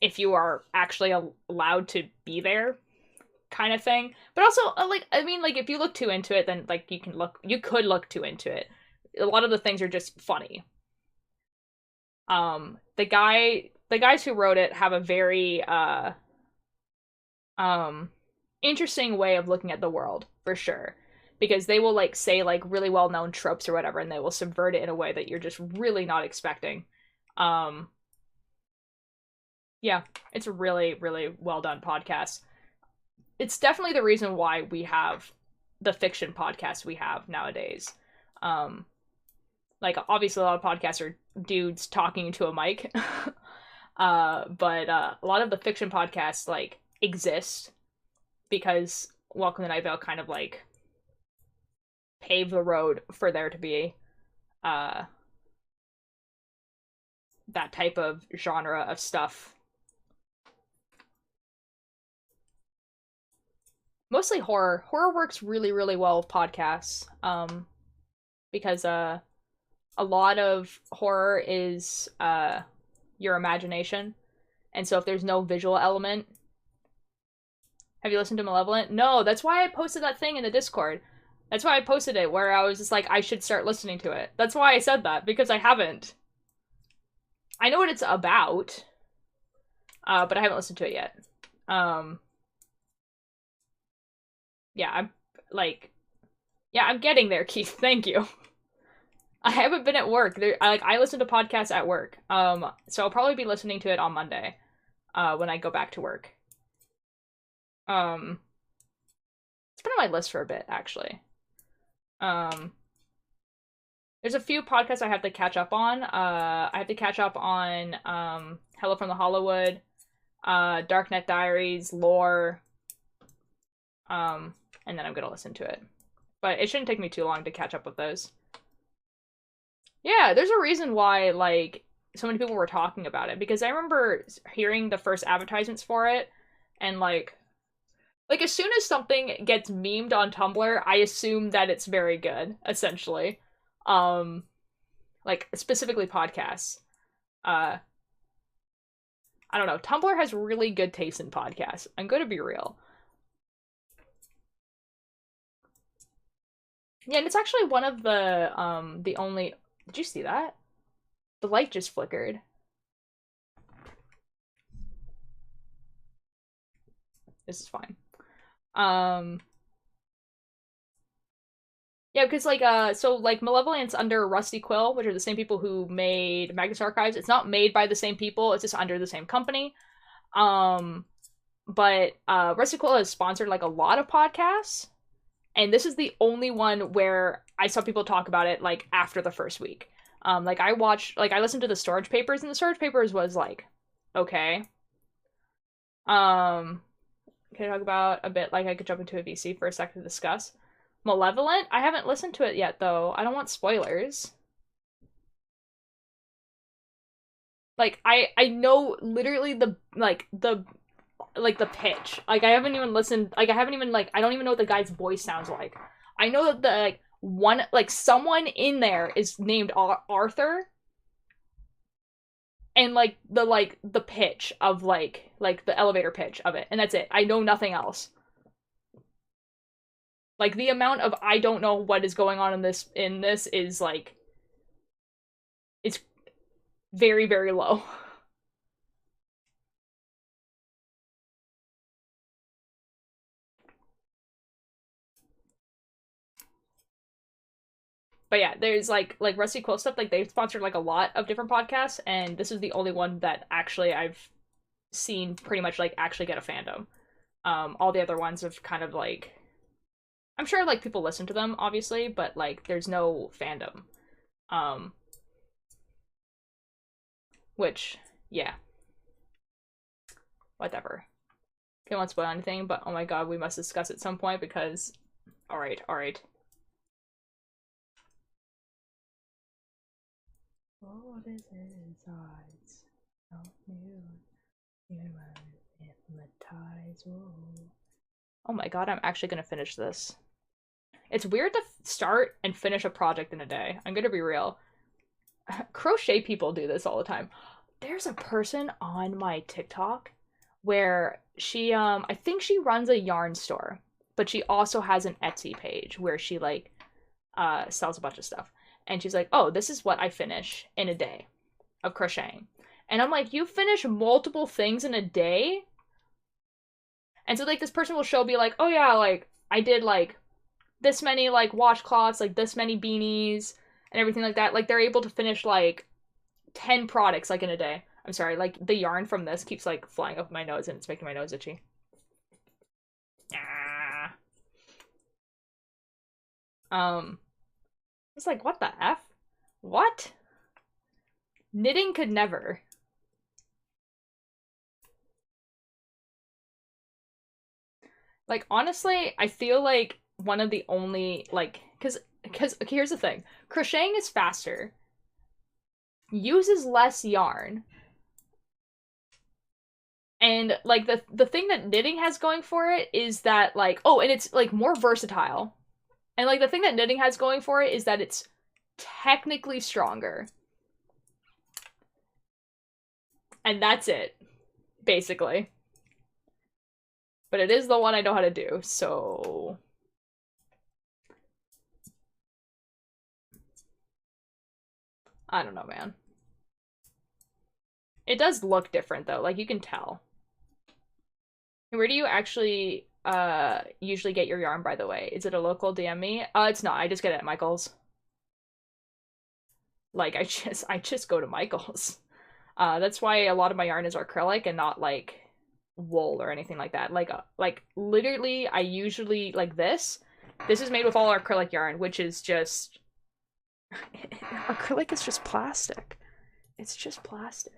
Speaker 1: if you are actually allowed to be there kind of thing. But also like I mean like if you look too into it then like you could look too into it. A lot of the things are just funny. The guys who wrote it have a very um interesting way of looking at the world for sure, because they will like say like really well-known tropes or whatever and they will subvert it in a way that you're just really not expecting. um yeah, it's a really really well done podcast. It's definitely the reason why we have the fiction podcasts we have nowadays. um like obviously a lot of podcasts are dudes talking into a mic. But a lot of the fiction podcasts like exist because Welcome to Night Vale kind of like paved the road for there to be uh that type of genre of stuff. Mostly horror. Horror works really, really well with podcasts. Because a lot of horror is your imagination. And so if there's no visual element, have you listened to Malevolent? No, that's why I posted that thing in the Discord. That's why I posted it, where I was just like, I should start listening to it. That's why I said that, because I haven't. I know what it's about, but I haven't listened to it yet. Yeah, I'm like, yeah, I'm getting there, Keith. Thank you. I haven't been at work. I listen to podcasts at work. So I'll probably be listening to it on Monday, when I go back to work. Um, it's been on my list for a bit, actually. Um, there's a few podcasts I have to catch up on. I have to catch up on Hello from the Hollywood, Darknet Diaries, Lore, and then I'm gonna listen to it. But it shouldn't take me too long to catch up with those. Yeah, there's a reason why like so many people were talking about it, because I remember hearing the first advertisements for it, and like as soon as something gets memed on Tumblr, I assume that it's very good, essentially. Like specifically podcasts. I don't know. Tumblr has really good taste in podcasts. I'm going to be real. Yeah, and it's actually one of the only. Did you see that? The light just flickered. This is fine. Yeah, because so like Malevolent's under Rusty Quill, which are the same people who made Magnus Archives. It's not made by the same people, it's just under the same company. But Rusty Quill has sponsored like a lot of podcasts, and this is the only one where I saw people talk about it like after the first week. Like I listened to the Storage Papers, and the Storage Papers was like, okay. Can I talk about a bit, like I could jump into a VC for a second to discuss? Malevolent? I haven't listened to it yet, though. I don't want spoilers. Like, I know literally the pitch. Like, I haven't even listened, like, I don't even know what the guy's voice sounds like. I know that someone in there is named Arthur, and the pitch of like the elevator pitch of it, and that's it. I know nothing else. Like the amount of I don't know what is going on in this is like it's very very low. But yeah, there's like Rusty Quill stuff. Like they've sponsored like a lot of different podcasts, and this is the only one that actually I've seen pretty much like actually get a fandom. All the other ones have kind of like I'm sure like people listen to them, obviously, but like there's no fandom. Which, yeah. Whatever. Okay, I won't spoil anything, but oh my god, we must discuss at some point because alright. What is insides? Help me. Hypnotize. Oh my god, I'm actually gonna finish this. It's weird to start and finish a project in a day. I'm gonna be real. Crochet people do this all the time. There's a person on my TikTok where she I think she runs a yarn store, but she also has an Etsy page where she like sells a bunch of stuff. And she's like, "Oh, this is what I finish in a day of crocheting." And I'm like, "You finish multiple things in a day?" And so like this person will show be like, "Oh yeah, like I did like this many like washcloths, like this many beanies and everything like that." Like they're able to finish like 10 products like in a day. I'm sorry, like the yarn from this keeps like flying up my nose and it's making my nose itchy. Ah. It's like, what the F? What? Knitting could never. Like honestly, I feel like one of the only like cuz here's the thing. Crocheting is faster. Uses less yarn. And like the thing that knitting has going for it is that like oh, and it's like more versatile. And like the thing that knitting has going for it is that it's technically stronger. And that's it, basically. But it is the one I know how to do, so I don't know, man. It does look different though, like you can tell. Where do you actually usually get your yarn, by the way? Is it a local DM me? It's not. I just get it at Michael's. Like I just go to Michael's. That's why a lot of my yarn is acrylic and not like wool or anything like that. Like literally I usually like this. This is made with all acrylic yarn, which is just acrylic is just plastic. It's just plastic.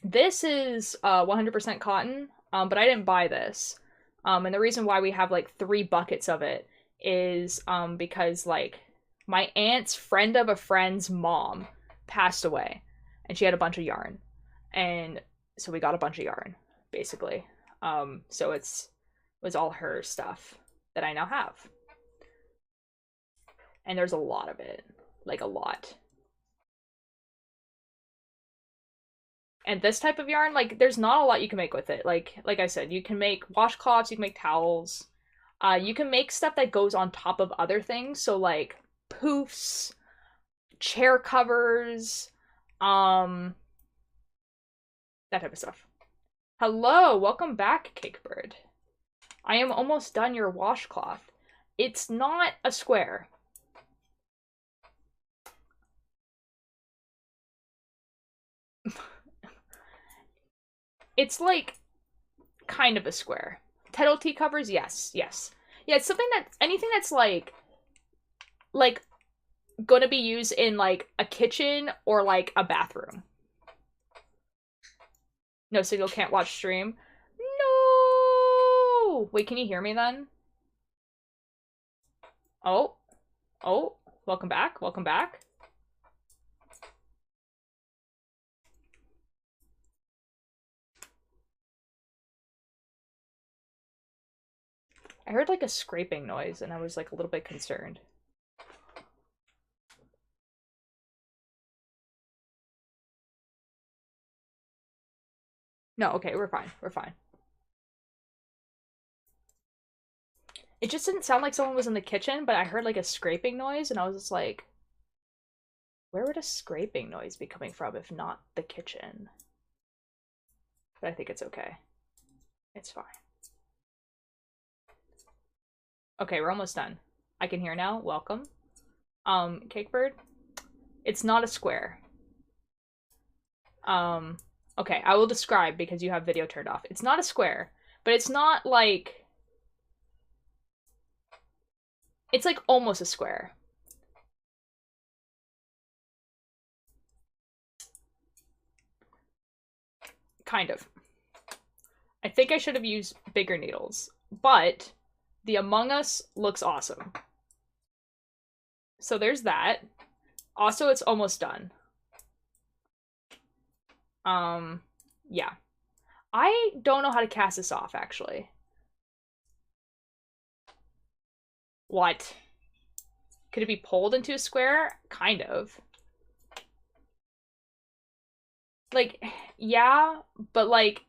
Speaker 1: This is 100% cotton, but I didn't buy this. And the reason why we have like 3 buckets of it is because like my aunt's friend of a friend's mom passed away and she had a bunch of yarn. And so we got a bunch of yarn, basically. So it was all her stuff that I now have. And there's a lot of it. Like a lot. And this type of yarn, like, there's not a lot you can make with it. Like I said, you can make washcloths, you can make towels. You can make stuff that goes on top of other things. So, like, poofs, chair covers, that type of stuff. Hello, welcome back, Cakebird. I am almost done your washcloth. It's not a square. It's like kind of a square. Kettle tea covers, yes. Yeah, it's something that anything that's like gonna be used in like a kitchen or like a bathroom. No signal, can't watch stream. No. Wait, can you hear me then? Oh, welcome back. I heard like a scraping noise and I was like a little bit concerned. No, okay, we're fine. It just didn't sound like someone was in the kitchen, but I heard like a scraping noise and I was just like, where would a scraping noise be coming from if not the kitchen? But I think it's okay. It's fine. Okay, we're almost done. I can hear now. Welcome. Cakebird. It's not a square. Okay, I will describe because you have video turned off. It's not a square, but it's not like It's like almost a square. Kind of. I think I should have used bigger needles, but the Among Us looks awesome. So there's that. Also, it's almost done. Yeah. I don't know how to cast this off, actually. What? Could it be pulled into a square? Kind of. Like, yeah, but like...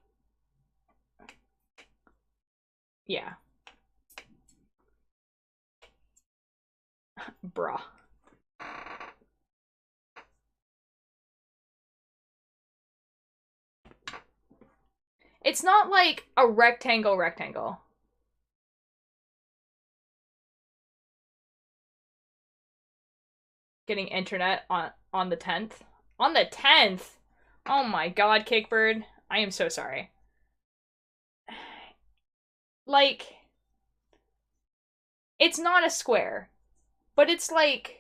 Speaker 1: Yeah. Bruh. It's not like a rectangle. Getting internet on the 10th. On the 10th? Oh my god, Cakebird. I am so sorry. Like, it's not a square, but it's like...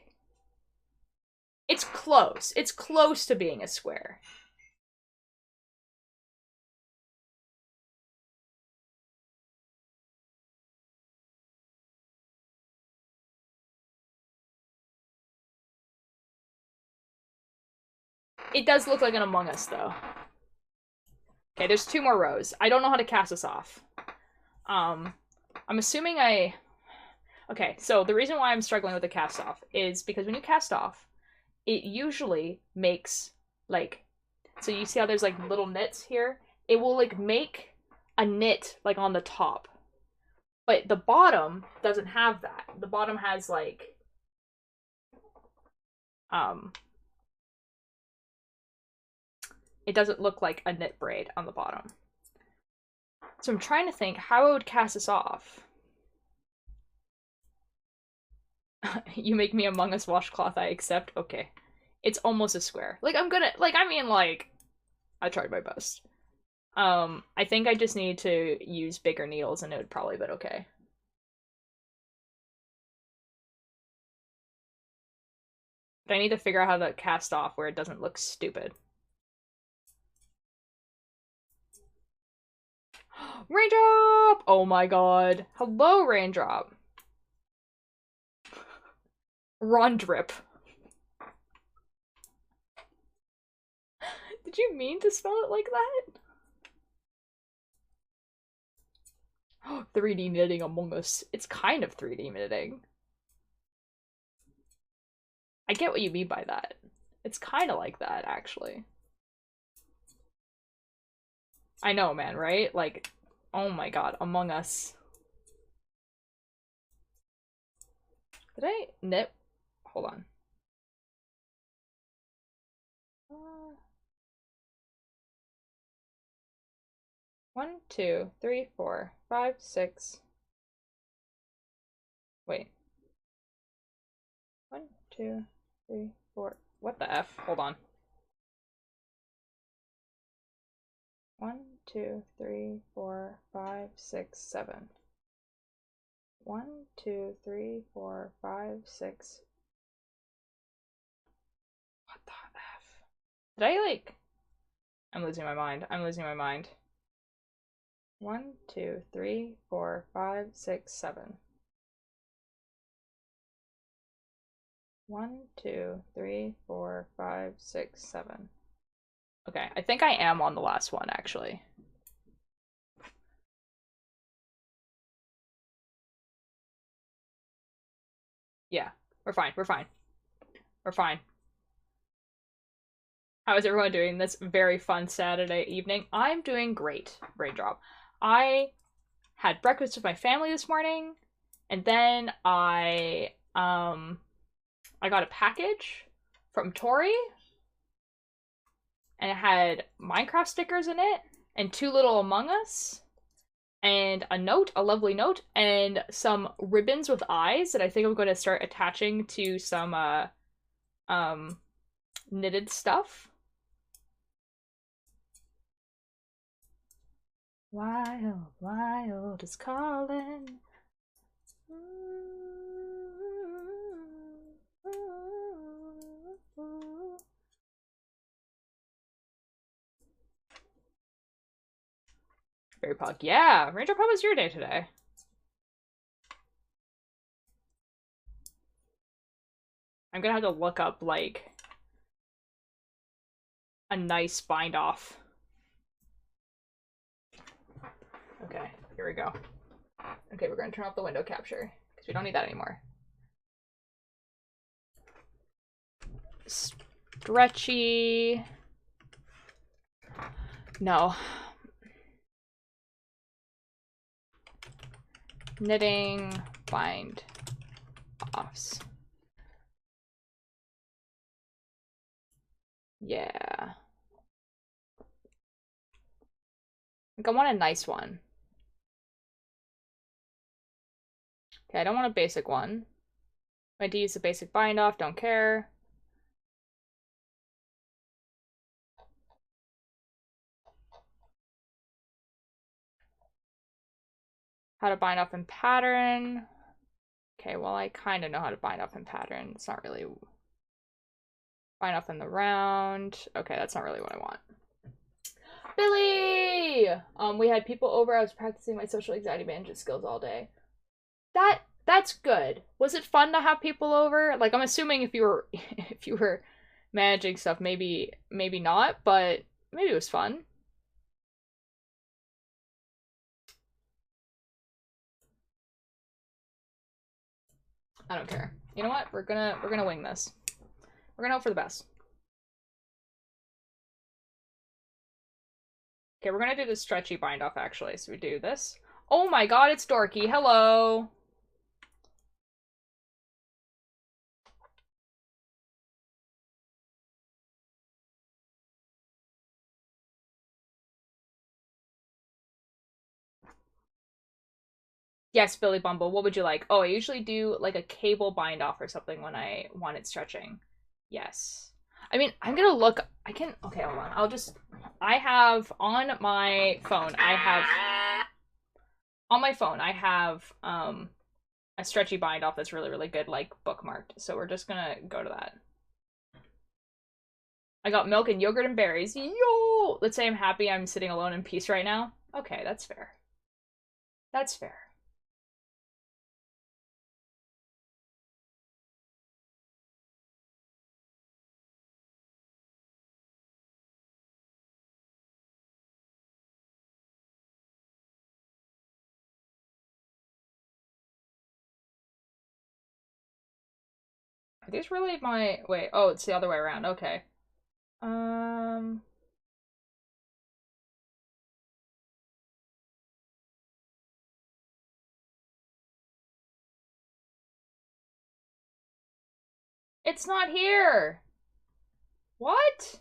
Speaker 1: It's close. It's close to being a square. It does look like an Among Us, though. Okay, there's 2 more rows. I don't know how to cast this off. I'm assuming I... Okay, so the reason why I'm struggling with the cast off is because when you cast off, it usually makes, like... So you see how there's, like, little knits here? It will, like, make a knit, like, on the top. But the bottom doesn't have that. The bottom has, like... It doesn't look like a knit braid on the bottom. So I'm trying to think how I would cast this off. You make me Among Us washcloth, I accept. Okay. It's almost a square. Like, I'm gonna, like, I mean, like, I tried my best. I think I just need to use bigger needles and it would probably be okay. But I need to figure out how to cast off where it doesn't look stupid. Raindrop! Oh my god. Hello, Raindrop. Rondrip. Did you mean to spell it like that? 3D knitting Among Us. It's kind of 3D knitting. I get what you mean by that. It's kind of like that, actually. I know, man, right? Like, oh my god, Among Us. Did I knit? Hold on. 1, 2, 3, 4, 5, 6. Wait. 1, 2, 3, 4. What the F? Hold on. 1, 2, 3, 4, 5, 6, 7. 1, 2, 3, 4, 5, 6. What the F? Did I like... I'm losing my mind. 1, 2, 3, 4, 5, 6, 7. 1, 2, 3, 4, 5, 6, 7. Okay, I think I am on the last one, actually. Yeah, we're fine. We're fine. How is everyone doing this very fun Saturday evening? I'm doing great, Raindrop. I had breakfast with my family this morning, and then I got a package from Tori, and it had Minecraft stickers in it, and 2 little Among Us, and a note, a lovely note, and some ribbons with eyes that I think I'm going to start attaching to some knitted stuff. Wild, wild is calling. Very pug. Yeah, Ranger Pub is your day today. I'm gonna have to look up, like, a nice bind off. Okay, here we go. Okay, we're gonna turn off the window capture, because we don't need that anymore. Stretchy. No. Knitting bind offs. Yeah. I think I want a nice one. Okay, I don't want a basic one. I had to use the basic bind off, don't care. How to bind off in pattern. Okay, well, I kind of know how to bind off in pattern. It's not really bind off in the round. Okay, that's not really what I want. Billy! We had people over. I was practicing my social anxiety management skills all day. That's good. Was it fun to have people over? Like, I'm assuming if you were managing stuff, maybe not, but maybe it was fun. I don't care. You know what? We're gonna wing this. We're gonna hope for the best. Okay, we're gonna do the stretchy bind off actually. So we do this. Oh my god, it's Dorky. Hello. Yes, Billy Bumble. What would you like? Oh, I usually do like a cable bind off or something when I want it stretching. Yes. I mean, I'm gonna look. Okay, hold on. I have on my phone, a stretchy bind off that's really, really good, like bookmarked. So we're just gonna go to that. I got milk and yogurt and berries. Yo! Let's say I'm happy I'm sitting alone in peace right now. Okay, that's fair. That's fair. Are these really my... Wait, oh, it's the other way around. Okay. It's not here! What?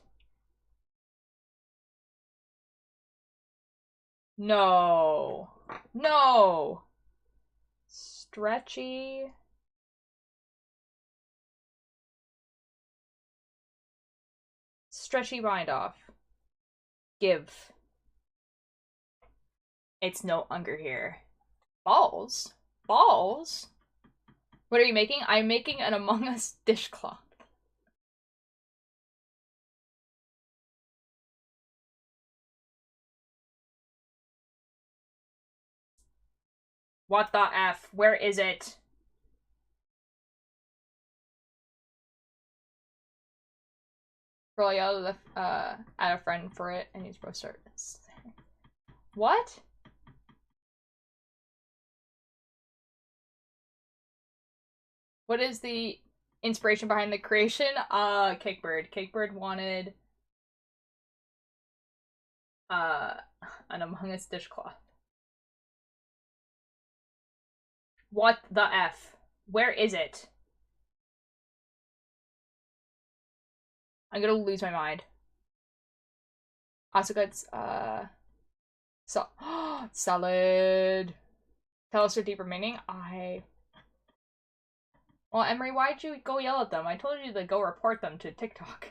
Speaker 1: No. No! Stretchy... Stretchy bind off. Give. It's no longer here. Balls? Balls? What are you making? I'm making an Among Us dishcloth. What the F? Where is it? Girl, I yelled at a friend for it, and he's supposed to start. What? What is the inspiration behind the creation? Cakebird. Cakebird wanted an Among Us dishcloth. What the F? Where is it? I'm gonna lose my mind. Also got salad. Tell us your deeper meaning. Well, Emery, why'd you go yell at them? I told you to go report them to TikTok.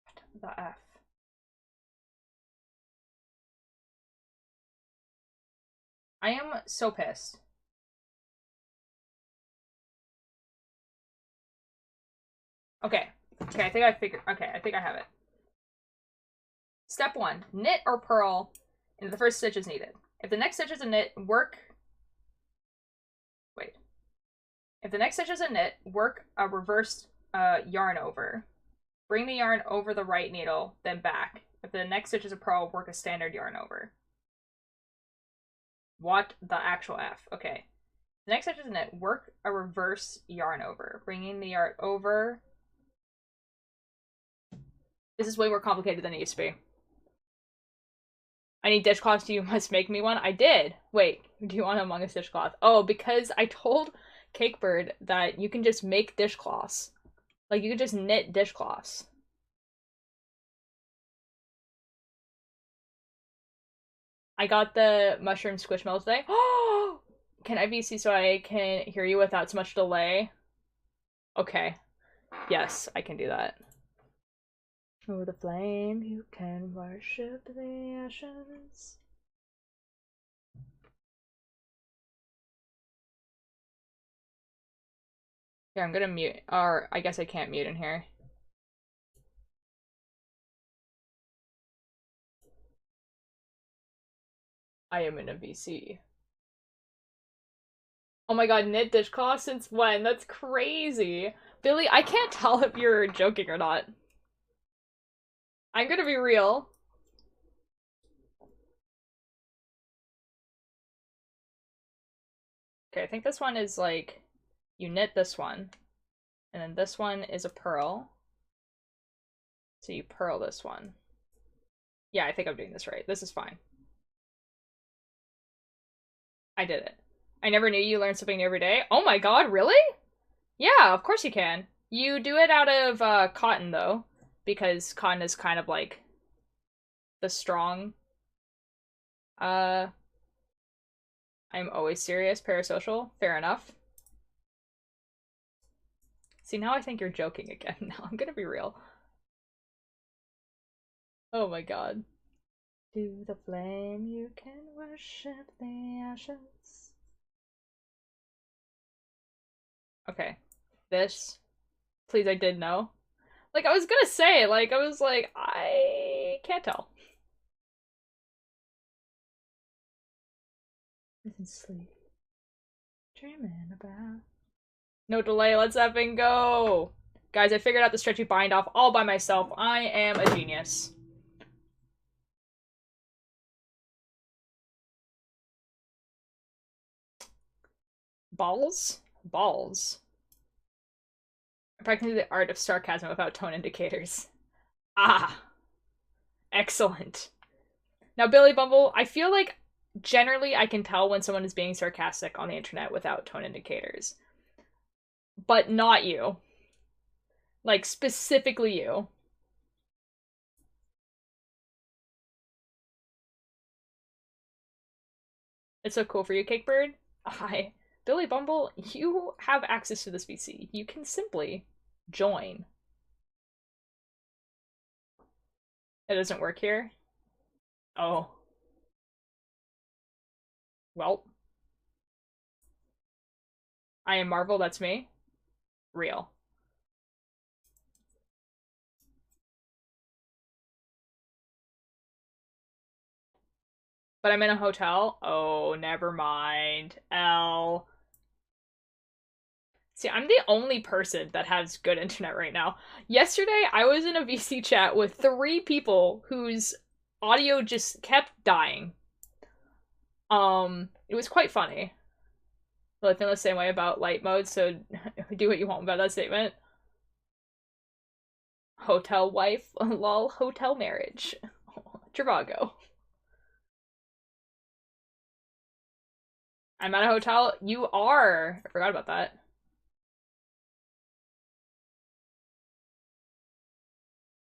Speaker 1: What the F? I am so pissed. Okay. Okay, I think I have it. Step 1. Knit or purl into the first stitch is needed. If the next stitch is a knit, work... Wait. If the next stitch is a knit, work a reversed yarn over. Bring the yarn over the right needle, then back. If the next stitch is a purl, work a standard yarn over. What the actual F? Okay. The next stitch is a knit. Work a reverse yarn over. Bringing the yarn over. This is way more complicated than it used to be. I need dishcloths. You must make me one. I did. Wait, do you want Among Us dishcloth? Oh, because I told Cakebird that you can just make dishcloths. Like, you can just knit dishcloths. I got the mushroom squishmallow today. Oh! Can I VC so I can hear you without so much delay? Okay. Yes, I can do that. Oh, the flame, you can worship the ashes. Here, I'm gonna mute. Or, I guess I can't mute in here. I am in a VC. Oh my god, knit dishcloth since when? That's crazy. Billy, I can't tell if you're joking or not. I'm gonna be real. Okay, I think this one is like, you knit this one, and then this one is a purl. So you purl this one. Yeah, I think I'm doing this right. This is fine. I did it. I never knew you learned something new every day. Oh my god, really? Yeah, of course you can. You do it out of cotton, though, because cotton is kind of like the strong. I'm always serious, parasocial. Fair enough. See, now I think you're joking again. Now I'm gonna be real. Oh my god. To the flame you can worship the ashes. Okay. This. Please, I did know. Like, I was gonna say, like, I was like, I can't tell. Isn't sleep. Dreaming about. No delay, let's effing go! Guys, I figured out the stretchy bind off all by myself. I am a genius. Balls? Balls. Practicing the art of sarcasm without tone indicators. Ah! Excellent. Now, Billy Bumble, I feel like generally I can tell when someone is being sarcastic on the internet without tone indicators. But not you. Like, specifically you. It's so cool for you, Cakebird. Hi. Billy Bumble, you have access to this VC. You can simply join. It doesn't work here? Oh. Well. I am Marvel, that's me. Real. But I'm in a hotel? Oh, never mind. L. See, I'm the only person that has good internet right now. Yesterday, I was in a VC chat with 3 people whose audio just kept dying. It was quite funny. Well, I feel the same way about light mode, so do what you want about that statement. Hotel wife, lol, hotel marriage. Trivago. I'm at a hotel. You are. I forgot about that.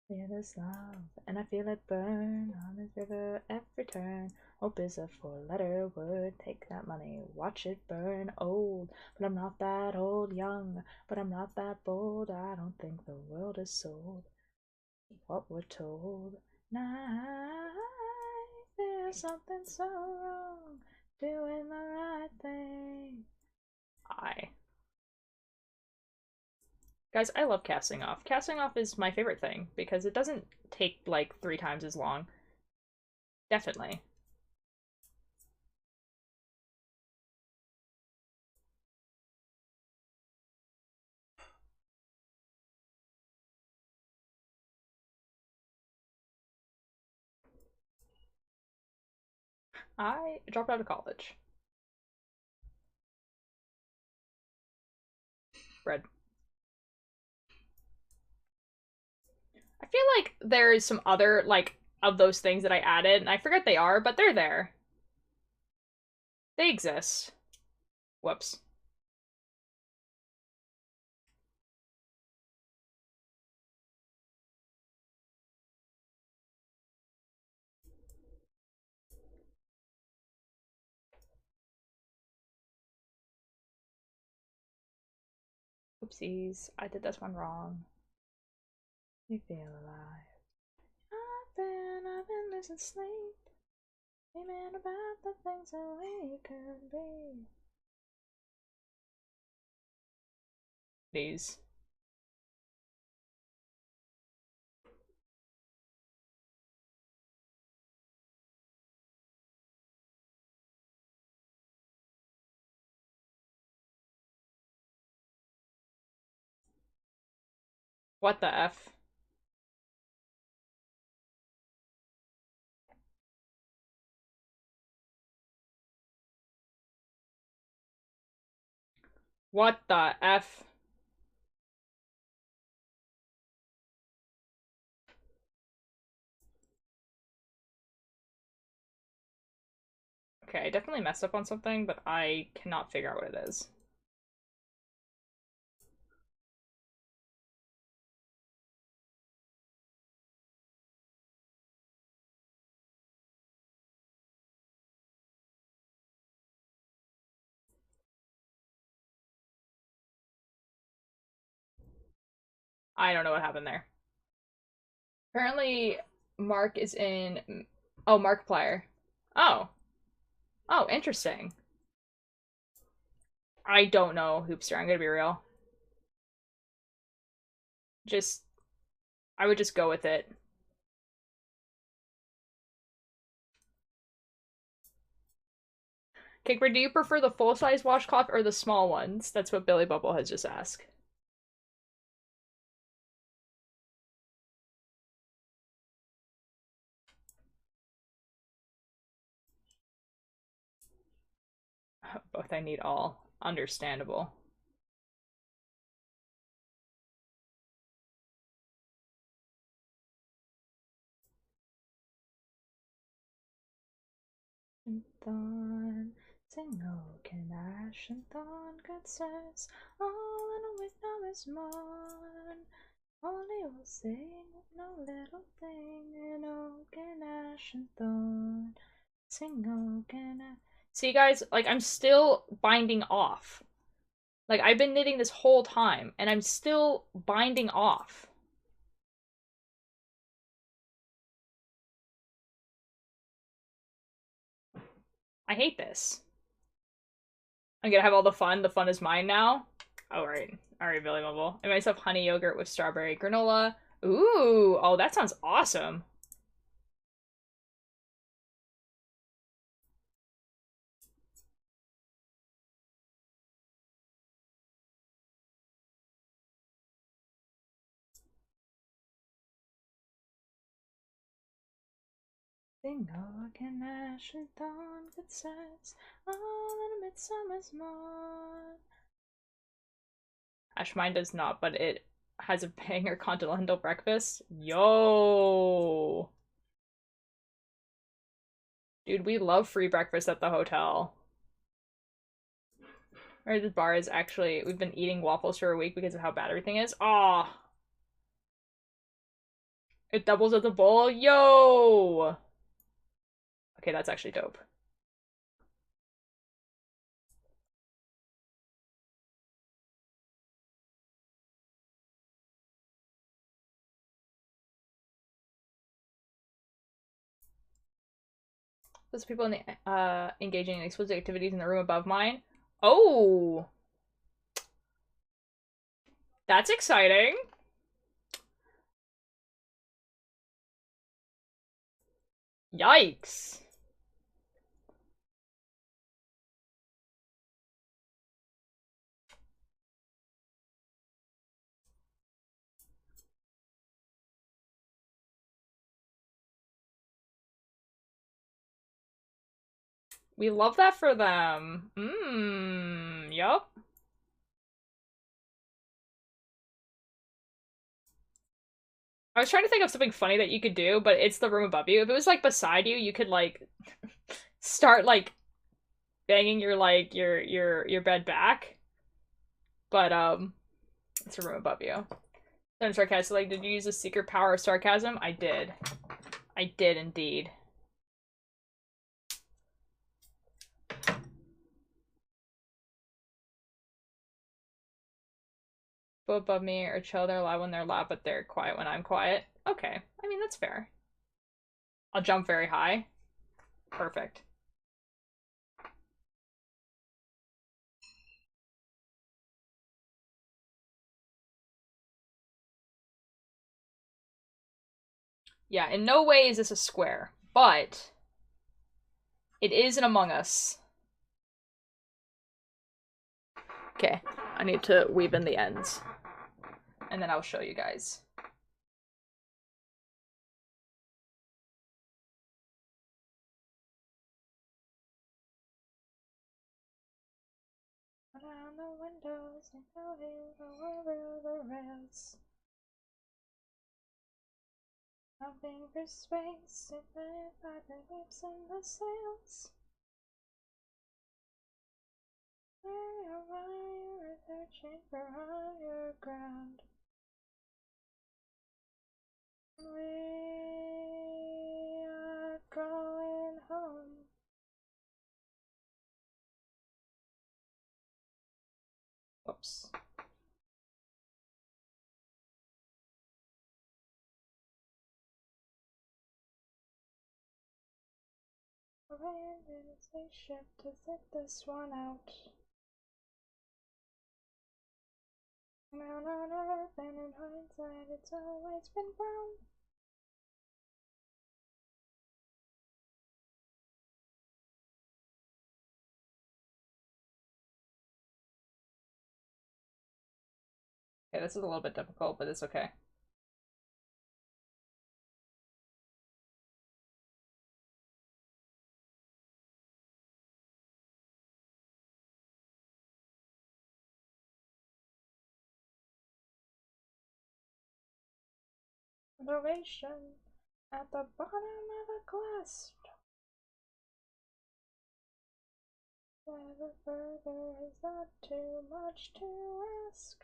Speaker 1: Feel this love, and I feel it burn on this river every turn. Hope is a 4-letter word. Take that money, watch it burn. Old, but I'm not that old. Young, but I'm not that bold. I don't think the world is sold. What we're told. Now I feel something so wrong. Doing the right thing. I. Guys, I love casting off. Casting off is my favorite thing because it doesn't take like 3 times as long. Definitely. I dropped out of college. Bread. I feel like there's some other, like, of those things that I added, and I forget they are, but they're there. They exist. Whoops. Oopsies. I did this one wrong. You feel alive. I've been losing sleep. Dreaming about the things that we could be. Please. What the F? What the F? Okay, I definitely messed up on something, but I cannot figure out what it is. I don't know what happened there. Apparently, Mark is in. Oh, Markiplier. Oh. Oh, interesting. I don't know, Hoopster. I'm gonna be real. Just, I would just go with it. Kickbird, do you prefer the full-size washcloth or the small ones? That's what Billy Bubble has just asked. Both I need all. Understandable. Thorn, sing oaken ash and thorn, good sirs, all in a window is morn. Only will sing with no little thing in oaken ash and thorn. Sing oaken ash. See, guys, like, I'm still binding off. Like, I've been knitting this whole time, and I'm still binding off. I hate this. I'm gonna have all the fun. The fun is mine now. Alright. Alright, Billy Mobile. I made myself honey yogurt with strawberry granola. Ooh! Oh, that sounds awesome. Sing oaken ash and thorn, good sighs, all in a midsummer's morn. Ash, mine does not, but it has a banger continental breakfast. Yo! Dude, we love free breakfast at the hotel. Or the bar is actually, we've been eating waffles for a week because of how bad everything is. Aw! It doubles as a bowl. Yo! Okay, that's actually dope. Those people in the, engaging in explosive activities in the room above mine. Oh! That's exciting. Yikes. We love that for them. Yup. I was trying to think of something funny that you could do, but it's the room above you. If it was like beside you, you could like start like banging your like your bed back. But it's a room above you. Then sarcastic, like, did you use a secret power of sarcasm? I did. I did indeed. Go above me or chill. They're loud when they're loud, but they're quiet when I'm quiet. Okay. I mean, that's fair. I'll jump very high. Perfect. Yeah, in no way is this a square, but it is an Among Us. Okay, I need to weave in the ends. And then I'll show you guys. Around the windows and over the rails. Jumping for space, ignited by the whips and the sails. Where are you searching for higher ground? We are going home. Whoops. Abandoned a spaceship to sit this one out. Down on Earth, and in hindsight, it's always been brown. Okay, this is a little bit difficult, but it's okay. Adoration at the bottom of a glass. Never further, is that too much to ask?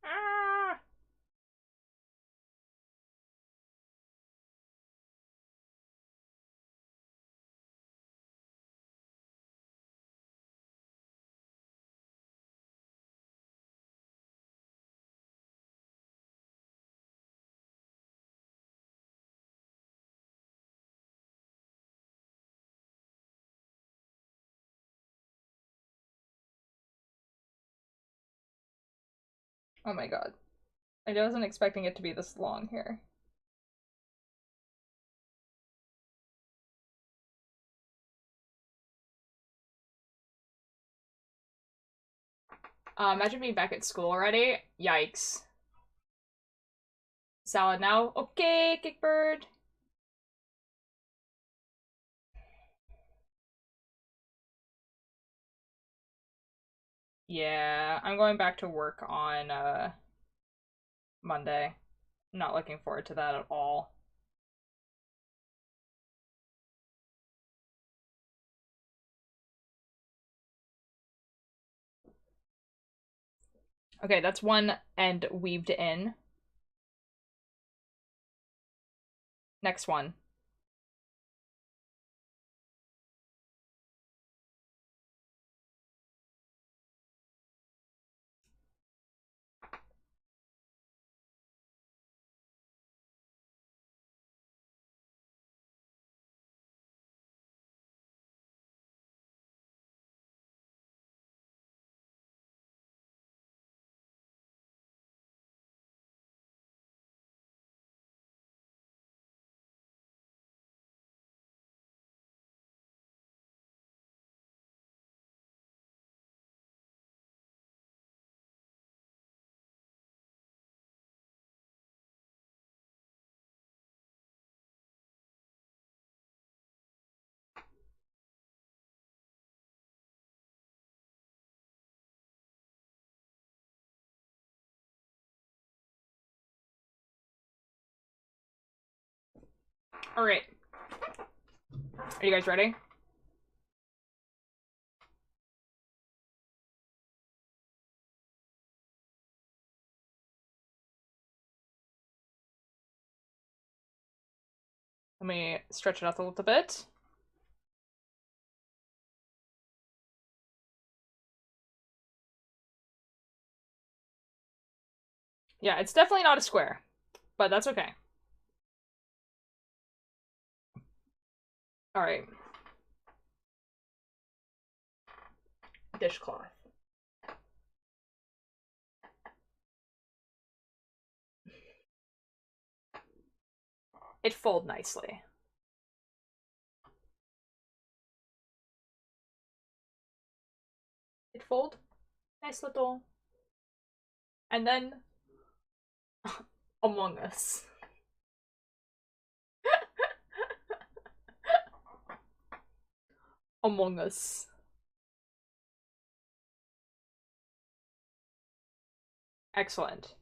Speaker 1: Ah! Oh my god. I wasn't expecting it to be this long here. Imagine being back at school already. Yikes. Salad now. Okay, Kickbird. Yeah, I'm going back to work on Monday. Not looking forward to that at all. Okay, that's one end weaved in. Next one. Alright. Are you guys ready? Let me stretch it out a little bit. Yeah, it's definitely not a square, but that's okay. Alright. Dishcloth. It folds nicely. It fold. Nice little. And then Among Us. Among Us. Excellent.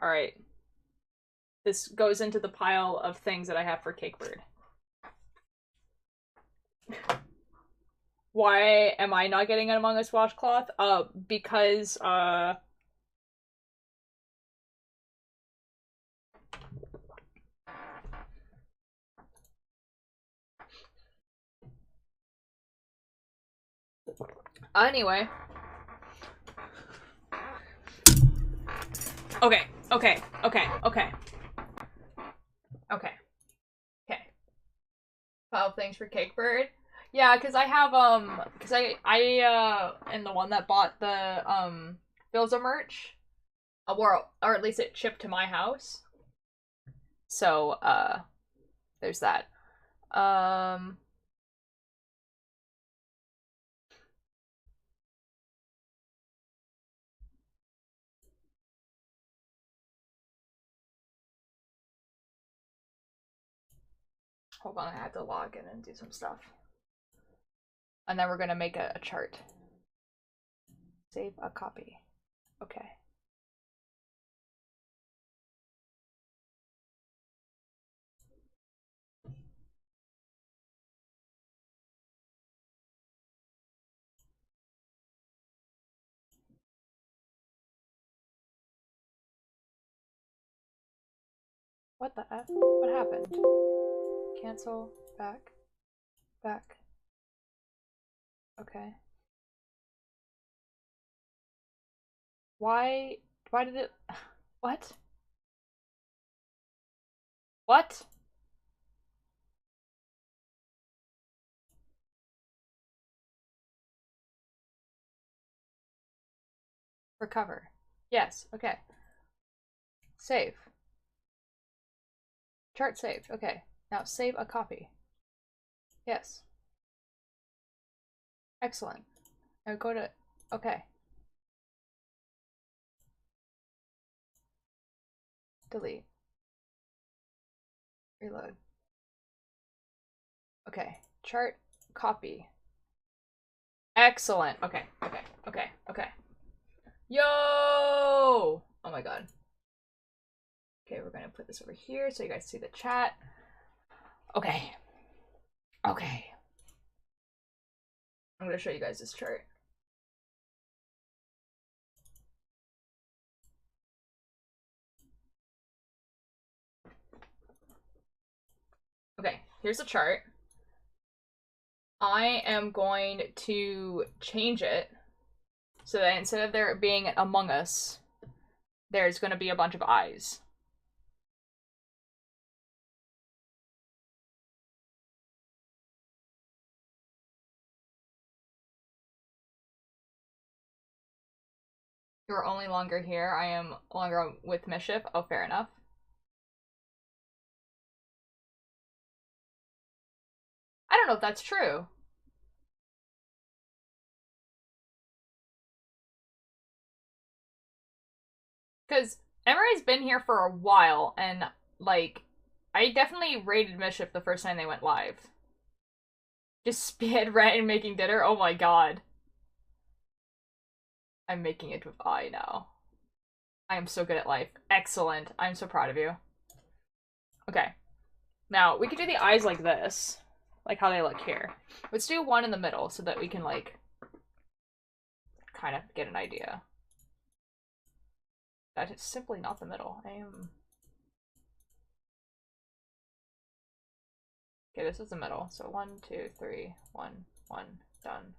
Speaker 1: Alright. This goes into the pile of things that I have for Cakebird. Why am I not getting an Among Us washcloth? Because, anyway. Okay. Pile of things for Cakebird. Yeah, because I have, because I am the one that bought the, Bills merch. Or at least it shipped to my house. So, there's that. Hold on, I have to log in and do some stuff. And then we're gonna make a chart. Save a copy. Okay. What the F? What happened? Cancel. Back. Back. Okay. Why did it... What? What? Recover. Yes, okay. Save. Chart saved. Okay. Now save a copy. Yes. Excellent. Now go to... Okay. Delete. Reload. Okay. Chart copy. Excellent. Okay. Yo! Oh my god. Okay, we're gonna put this over here so you guys see the chat. Okay. I'm gonna show you guys this chart. Okay, here's the chart. I am going to change it so that instead of there being Among Us, there's going to be a bunch of eyes. You're only longer here. I am longer with Mischief. Oh, fair enough. I don't know if that's true. Because Emery's been here for a while, and, like, I definitely rated Mischief the first time they went live. Just speed red and making dinner? Oh my god. I'm making it with I now. I am so good at life. Excellent. I'm so proud of you. Okay. Now, we could do the eyes like this. Like how they look here. Let's do one in the middle so that we can, like, kind of get an idea. That is simply not the middle. Okay, this is the middle. So 1, 2, 3, 1, 1, done.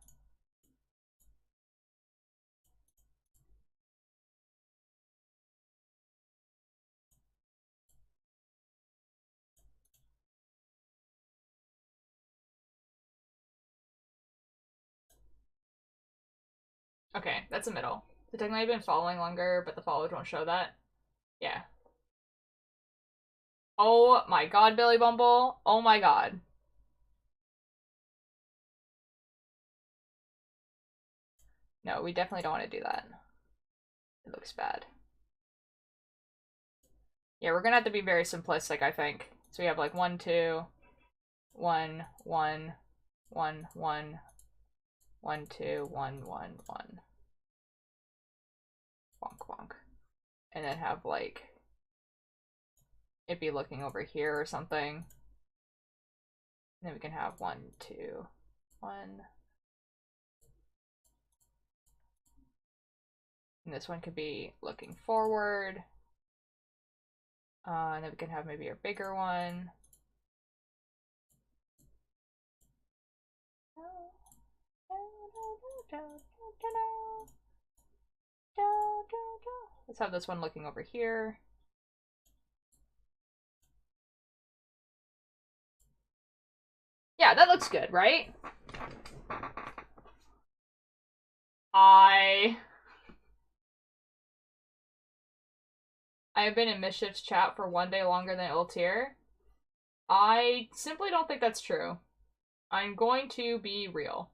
Speaker 1: Okay, that's the middle. So technically I've been following longer, but the followers won't show that. Yeah. Oh my god, Billy Bumble. Oh my god. No, we definitely don't want to do that. It looks bad. Yeah, we're gonna have to be very simplistic, I think. So we have like 1, 2, 1, 1, 1, 1, 1, 2, 1, 1, 1. Wonk, wonk. And then have like it be looking over here or something. And then we can have 1, 2, 1. And this one could be looking forward. And then we can have maybe a bigger one. Let's have this one looking over here. Yeah, that looks good, right? I have been in Mischief's chat for 1 day longer than Iltier. I simply don't think that's true. I'm going to be real.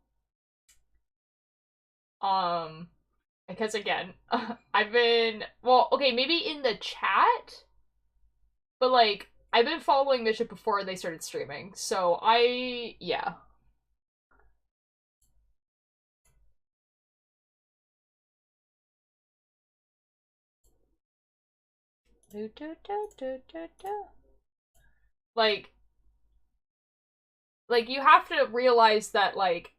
Speaker 1: Because again, I've been, well, okay, maybe in the chat, but like, I've been following Mischief before they started streaming, so yeah. Do, do, do, do, do, do. Like, you have to realize that, like,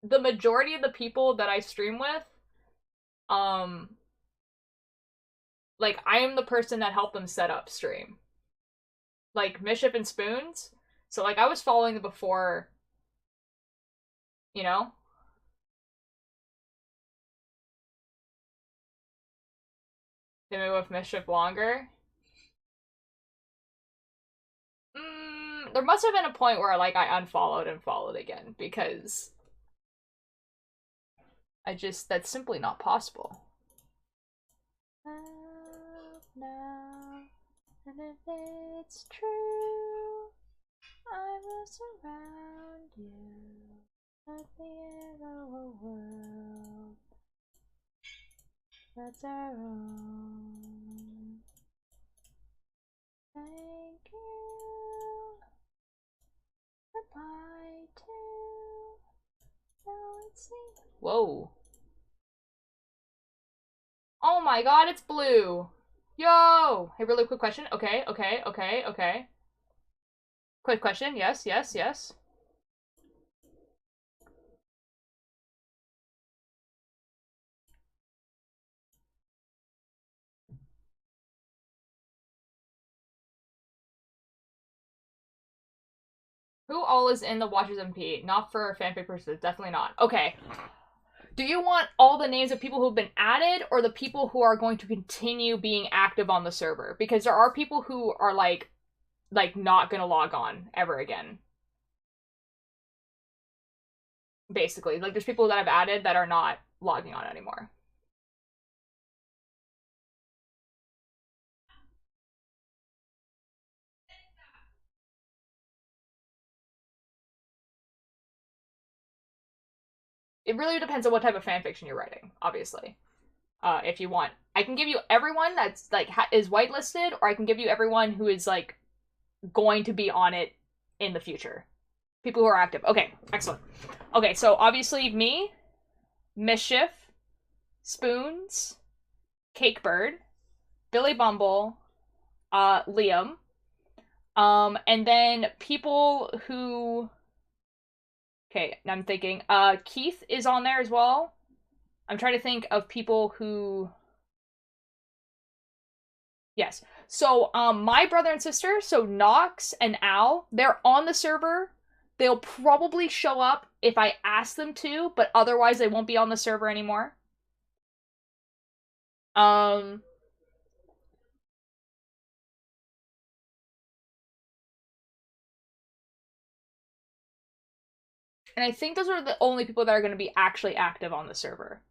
Speaker 1: the majority of the people that I stream with, like, I am the person that helped them set up stream. Like, Mischief and Spoons. So, like, I was following them before, you know? They been with Mischief longer. There must have been a point where, like, I unfollowed and followed again, because that's simply not possible. No, and if it's true, I will surround you at the end of a world that's our own. Thank you. Goodbye too. Now let's see. Whoa. Oh my god, it's blue. Yo! Hey, really quick question. Okay. Quick question. Yes. Who all is in the Watchers MP? Not for fanfic purposes, definitely not. Okay. Do you want all the names of people who've been added, or the people who are going to continue being active on the server? Because there are people who are like not gonna log on ever again. Basically, like there's people that I've added that are not logging on anymore. It really depends on what type of fanfiction you're writing, obviously. If you want, I can give you everyone that's like is whitelisted, or I can give you everyone who is like going to be on it in the future. People who are active. Okay, excellent. Okay, so obviously me, Mischief, Spoons, Cakebird, Billy Bumble, Liam, And then people who, okay, I'm thinking, Keith is on there as well. I'm trying to think of people who, yes. So, my brother and sister, so Nox and Al, they're on the server. They'll probably show up if I ask them to, but otherwise they won't be on the server anymore. Um, and I think those are the only people that are going to be actually active on the server.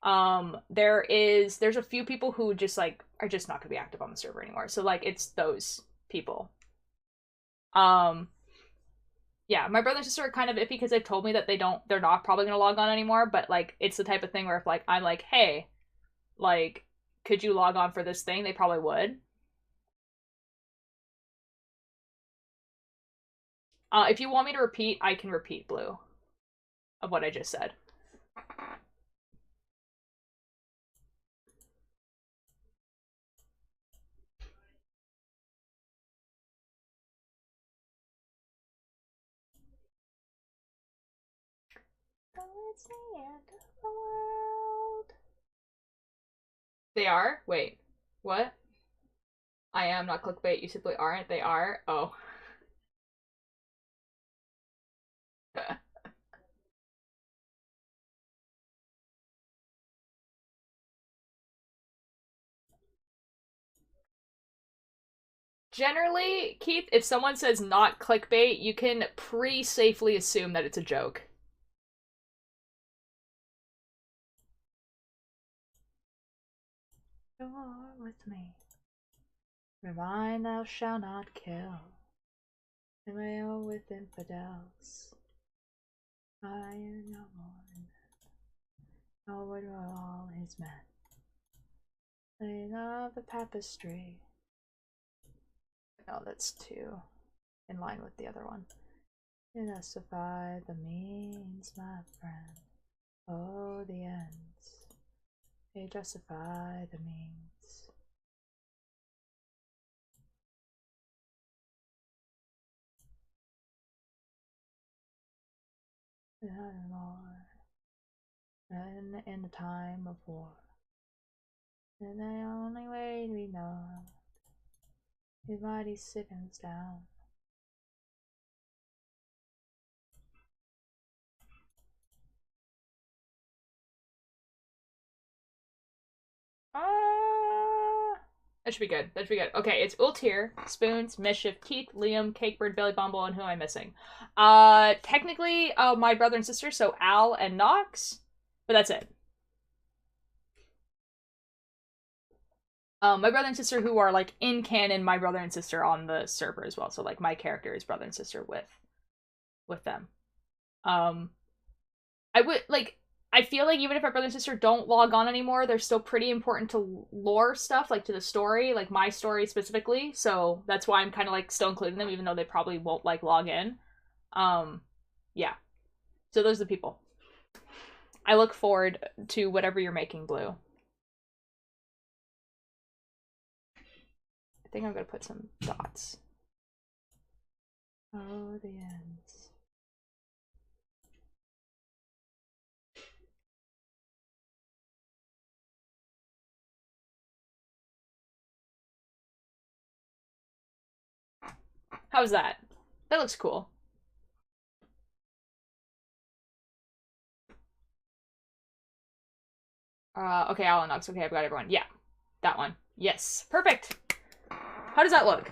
Speaker 1: There's a few people who just like are just not going to be active on the server anymore. So like it's those people. Um, yeah, my brother and sister are kind of iffy because they've told me that they're not probably going to log on anymore. But like it's the type of thing where if like I'm like, hey, like, could you log on for this thing? They probably would. If you want me to repeat, I can repeat, Blue, of what I just said. Oh, it's the end of the world. They are? Wait. What? I am not clickbait. You simply aren't. They are? Oh. Generally, Keith, if someone says not clickbait, you can pretty safely assume that it's a joke. You are with me. Remind thou shalt not kill. Email with infidels. I am no more. Onward were all his men. They love the tapestry. No, that's two. In line with the other one. You justify the means, my friend. Oh, the ends. They justify the means. Not more. And in the time of war. And the only way we know is mighty sickens down. That should be good. That should be good. Okay, it's Ultir, Spoons, Mischief, Keith, Liam, Cakebird, Billy Bumble, and who am I missing? Technically, my brother and sister, so Al and Nox, but that's it. My brother and sister who are like in canon, my brother and sister on the server as well. So like my character is brother and sister with them. Um, I would like. I feel like even if my brother and sister don't log on anymore, they're still pretty important to lore stuff, like to the story, like my story specifically. So that's why I'm kind of like still including them, even though they probably won't like log in. Um, yeah. So those are the people. I look forward to whatever you're making, Blue. I think I'm gonna put some dots. Oh, the ends. How's that? That looks cool. Okay, Alan Knox. Okay, I've got everyone. Yeah, that one. Yes, perfect. How does that look?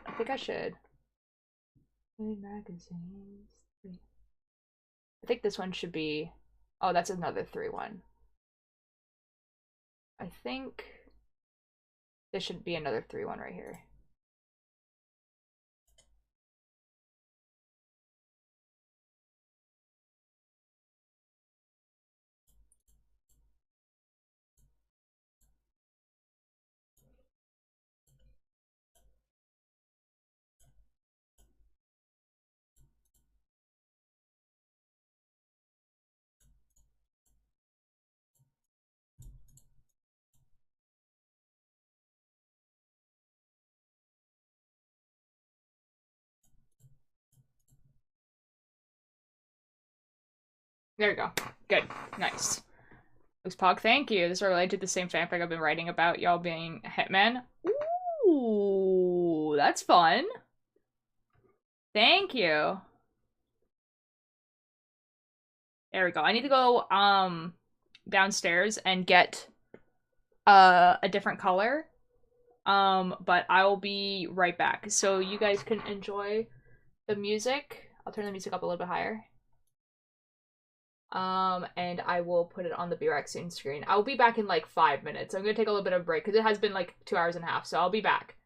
Speaker 1: I think I should. Magazines. I think this one should be. Oh, that's another 3-1. I think this should be another 3-1 right here. There you go. Good. Nice. Pog, thank you. This is related to the same fanfic I've been writing about y'all being hitmen. Ooh, that's fun. Thank you. There we go. I need to go downstairs and get a different color. But I'll be right back. So you guys can enjoy the music. I'll turn the music up a little bit higher. And I will put it on the B-Rex screen. I'll be back in like 5 minutes. I'm gonna take a little bit of a break because it has been like 2.5 hours, so I'll be back.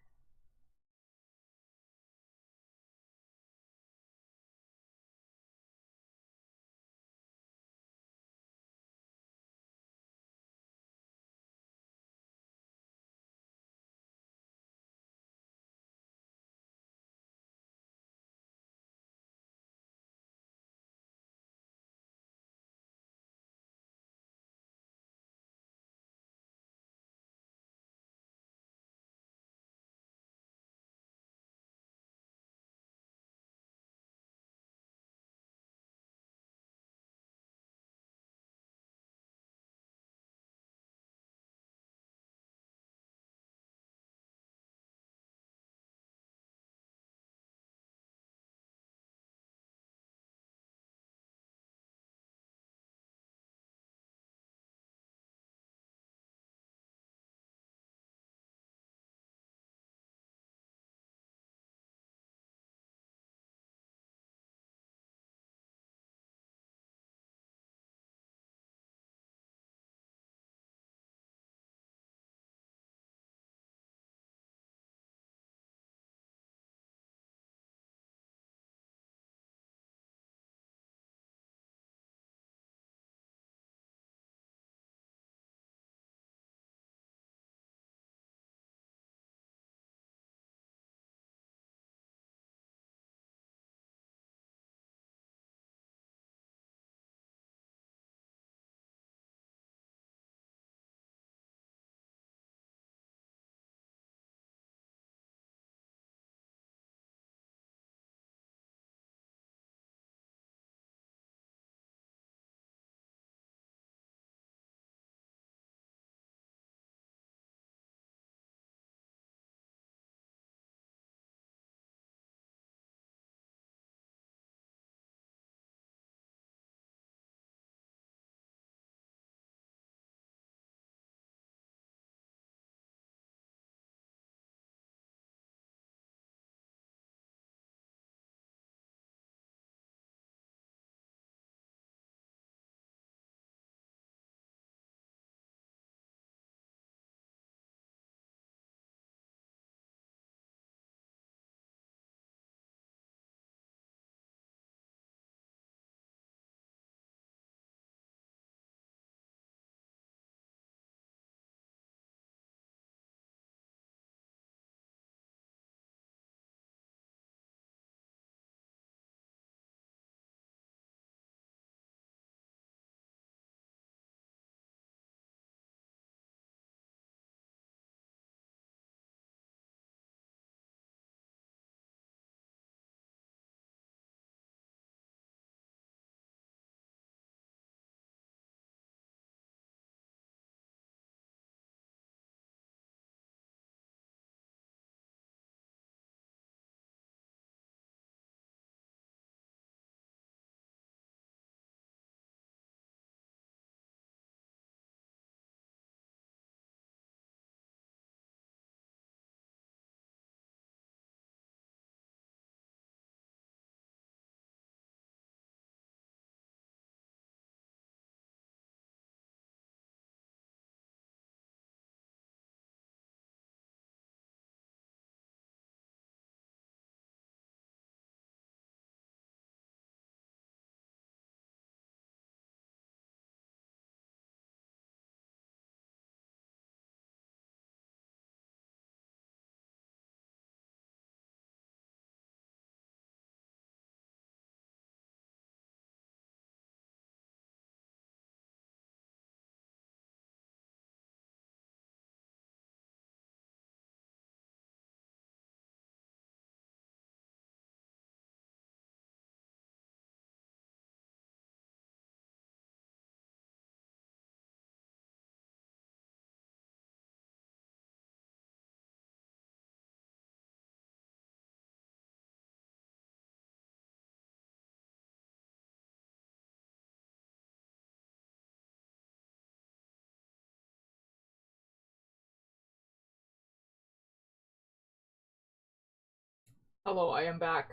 Speaker 1: Hello, I am back.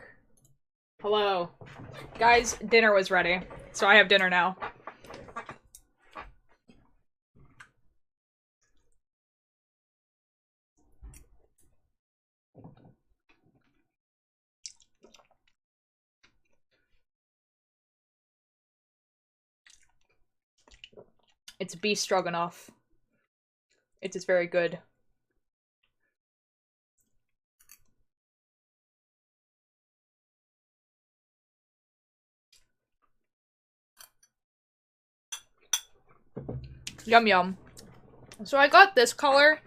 Speaker 1: Hello. Guys, dinner was ready. So I have dinner now. It's beef stroganoff. It is very good. Yum yum. So I got this color.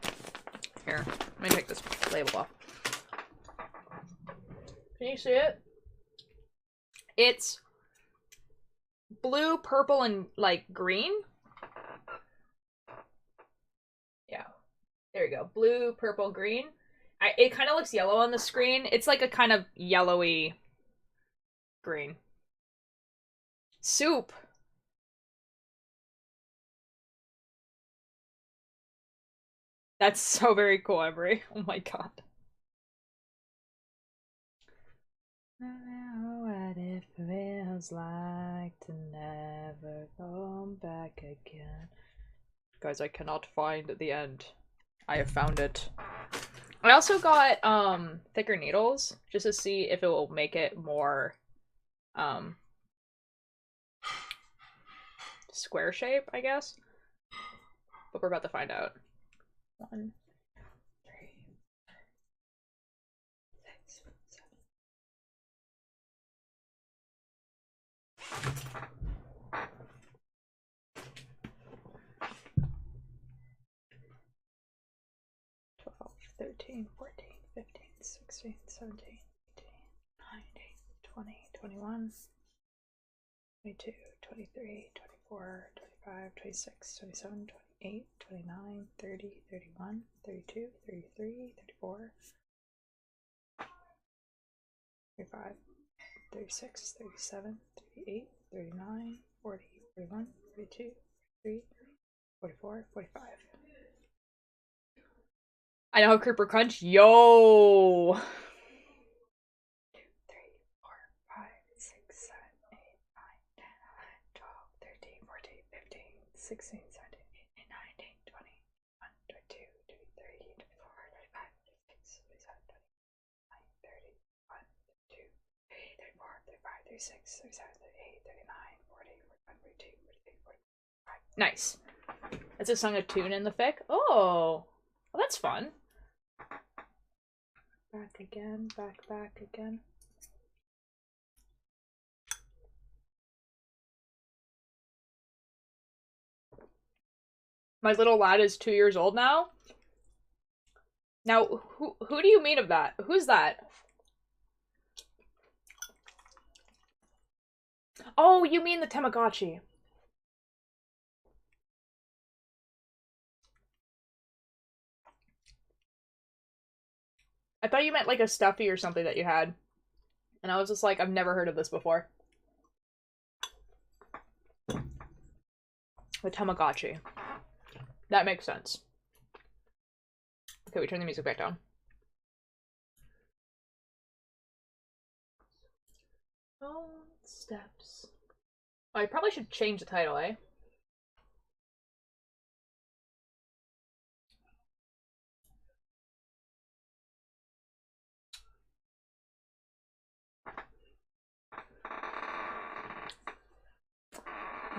Speaker 1: Here, let me take this label off. Can you see it? It's blue, purple, and like green. Yeah. There you go. Blue, purple, green. It kind of looks yellow on the screen. It's like a kind of yellowy green. Soup. That's so very cool, Emery. Oh my god. What it feels like to never come back again. Guys, I cannot find the end. I have found it. I also got thicker needles just to see if it will make it more square shape, I guess. But we're about to find out. 1, 3, 6, 7. 12, 13, 14, 15, 16, 17, 18, 19, 20, 21, 22, 23, 24, 25, 26, 27, 28, 29, 30, 31, 32, 33, 34, 35, 36, 37, 38, 39, 40, 41, 42, 43, 44, 45. I know how Creeper Crunch. Yo! 2, 3, 4, 5, 6, 7, 8, 9, 10, 11, 12, 13, 14, 15, 16, 17, 18, 19, 20, 21, 22, 23, 24, 25, 26, 27, 29, 30, 31, 32, 34, 35, 36, 37, 38, 39, 40, 41, 42, 43, 45. Nice. That's a song of tune in the fic. Oh, well, that's fun. Back again, back again. My little lad is 2 years old now. Now, who do you mean of that? Who's that? Oh, you mean the Tamagotchi. I thought you meant like a stuffy or something that you had. And I was just like, I've never heard of this before. The Tamagotchi. That makes sense. Okay, we turn the music back down. Oh, steps. Oh, I probably should change the title, eh?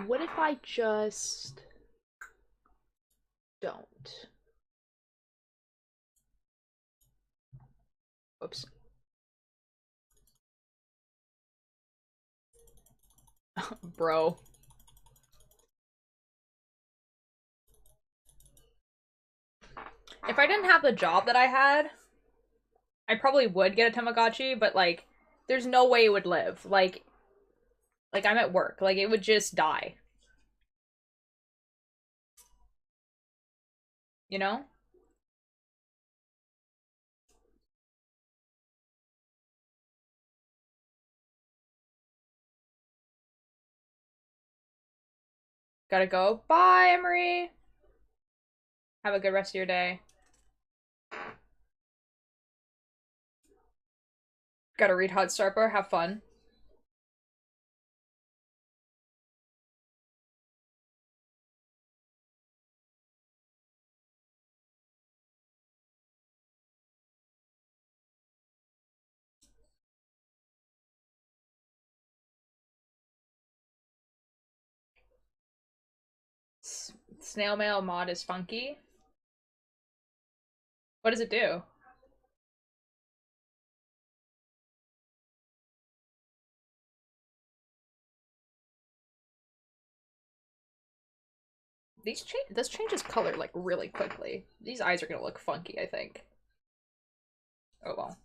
Speaker 1: What if I just don't? Oops. Bro. If I didn't have the job that I had, I probably would get a Tamagotchi, but like, there's no way it would live. Like I'm at work. Like, it would just die. You know? Gotta go. Bye, Emery. Have a good rest of your day. Gotta read Hot Starper, have fun. Snail mail mod is funky. What does it do? This changes color like really quickly. These eyes are gonna look funky, I think. Oh well.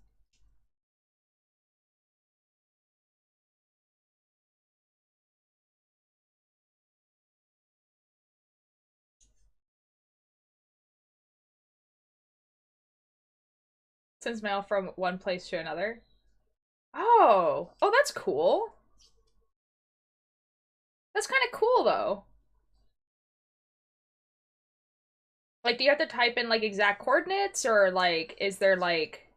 Speaker 1: Sends mail from one place to another. Oh, oh, that's cool. That's kind of cool though. Like, do you have to type in like exact coordinates, or like, is there like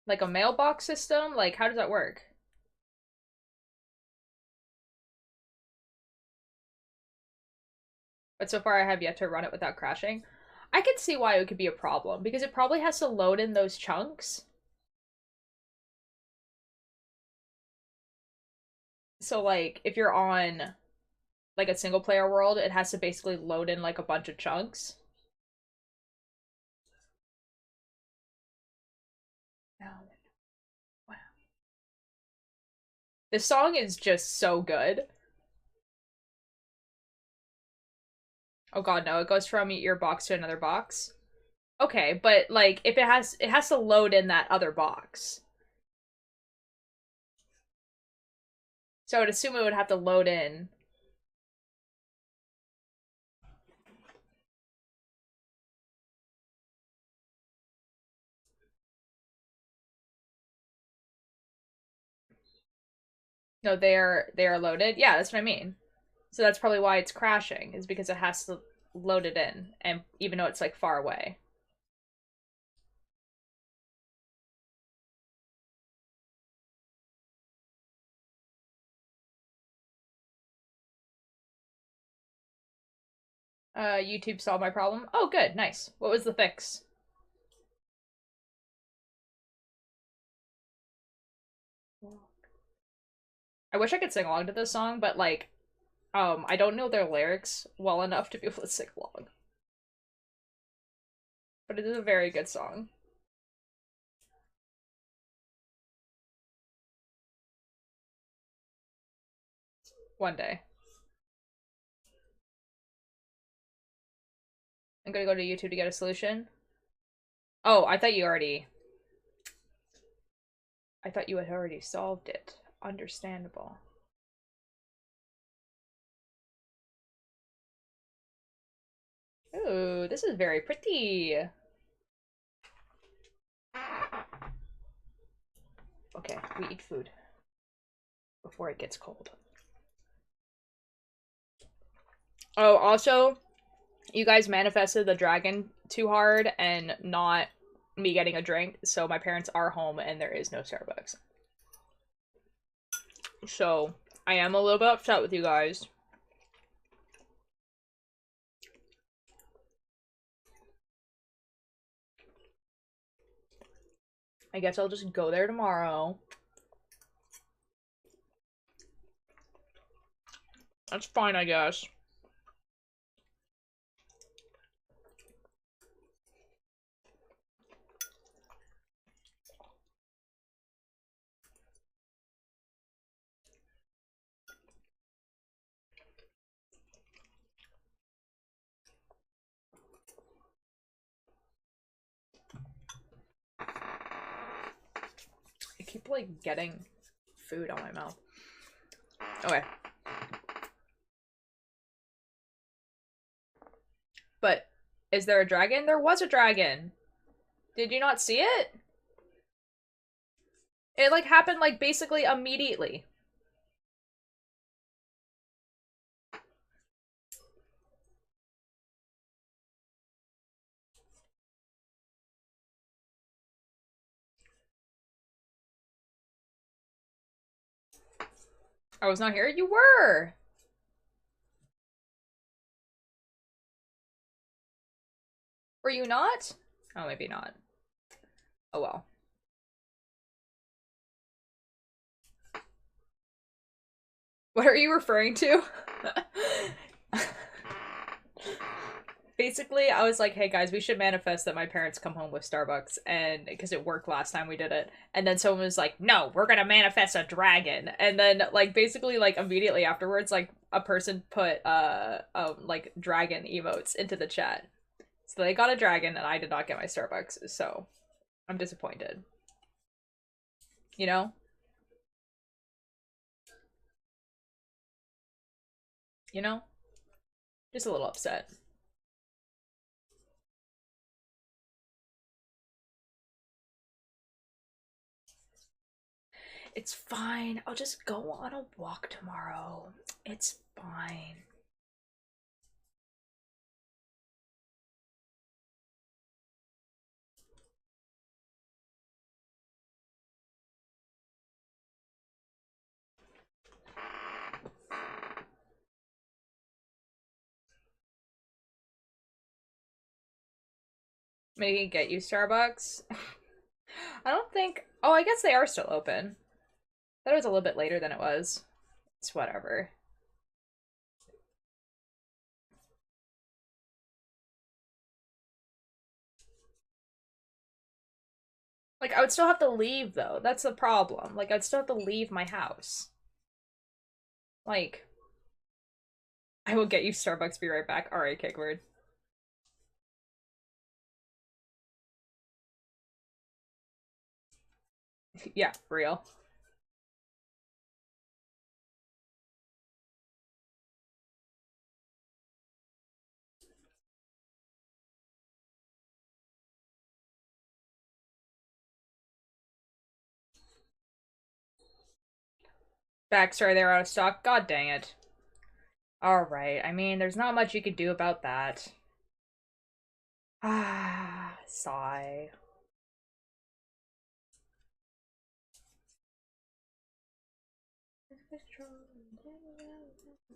Speaker 1: a mailbox system? Like, how does that work? But so far, I have yet to run it without crashing. I could see why it could be a problem because it probably has to load in those chunks. So like, if you're on like a single player world, it has to basically load in like a bunch of chunks. Oh, wow. This song is just so good. Oh god, no, it goes from your box to another box. Okay, but like if it has to load in that other box. So I would assume it would have to load in. No, they are loaded. Yeah, that's what I mean. So that's probably why it's crashing, is because it has to load it in, and even though it's like far away. YouTube solved my problem. Oh, good, nice. What was the fix? I wish I could sing along to this song, but like, I don't know their lyrics well enough to be able to sing along. But it is a very good song. One day. I'm gonna go to YouTube to get a solution. Oh, I thought you had already solved it. Understandable. Ooh, this is very pretty. Okay, we eat food before it gets cold. Oh, also, you guys manifested the dragon too hard and not me getting a drink, so my parents are home and there is no Starbucks. So, I am a little bit upset with you guys. I guess I'll just go there tomorrow. That's fine, I guess. I keep, like, getting food on my mouth. Okay. But, is there a dragon? There was a dragon! Did you not see it? It, like, happened, like, basically immediately. I was not here? You were! Were you not? Oh, maybe not. Oh well. What are you referring to? Basically, I was like, hey guys, we should manifest that my parents come home with Starbucks, and because it worked last time we did it. And then someone was like, no, we're gonna manifest a dragon. And then, like, basically, like, immediately afterwards, like, a person put, like, dragon emotes into the chat. So they got a dragon, and I did not get my Starbucks, so I'm disappointed. You know? You know? Just a little upset. It's fine. I'll just go on a walk tomorrow. It's fine. Maybe get you Starbucks. I don't think. Oh, I guess they are still open. That was a little bit later than it was. It's whatever. Like, I would still have to leave, though. That's the problem. Like, I'd still have to leave my house. Like, I will get you Starbucks, be right back. Alright, Kickward. Yeah, real. Backstory, they're out of stock. God dang it. Alright, I mean, there's not much you could do about that. Ah, sigh.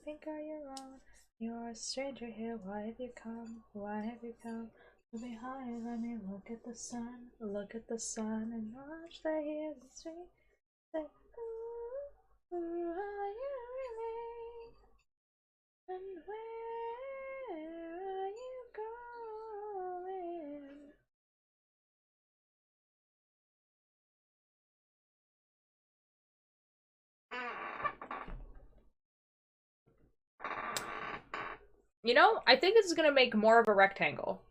Speaker 1: Think are your own. You're a stranger here. Why have you come? Why have you come? From behind, let me look at the sun. Look at the sun and watch the hills stream. Say, ooh, are you really? And where are you going? You know, I think this is gonna make more of a rectangle.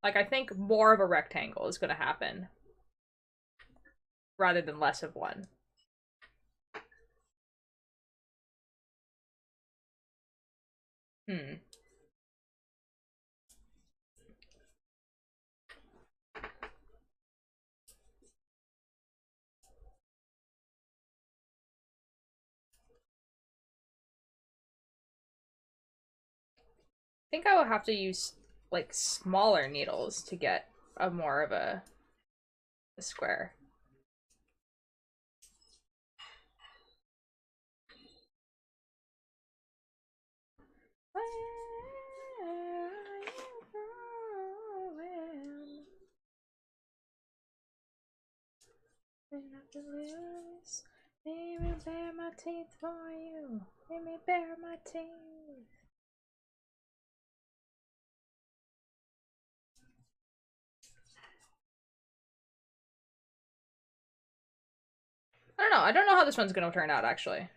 Speaker 1: Like, I think more of a rectangle is gonna happen. Rather than less of one. Hmm. I think I will have to use, like, smaller needles to get a more of a square. Where are you going? Enough to lose. Let me bare my teeth for you. Let me bare my teeth. I don't know. I don't know how this one's gonna turn out, actually.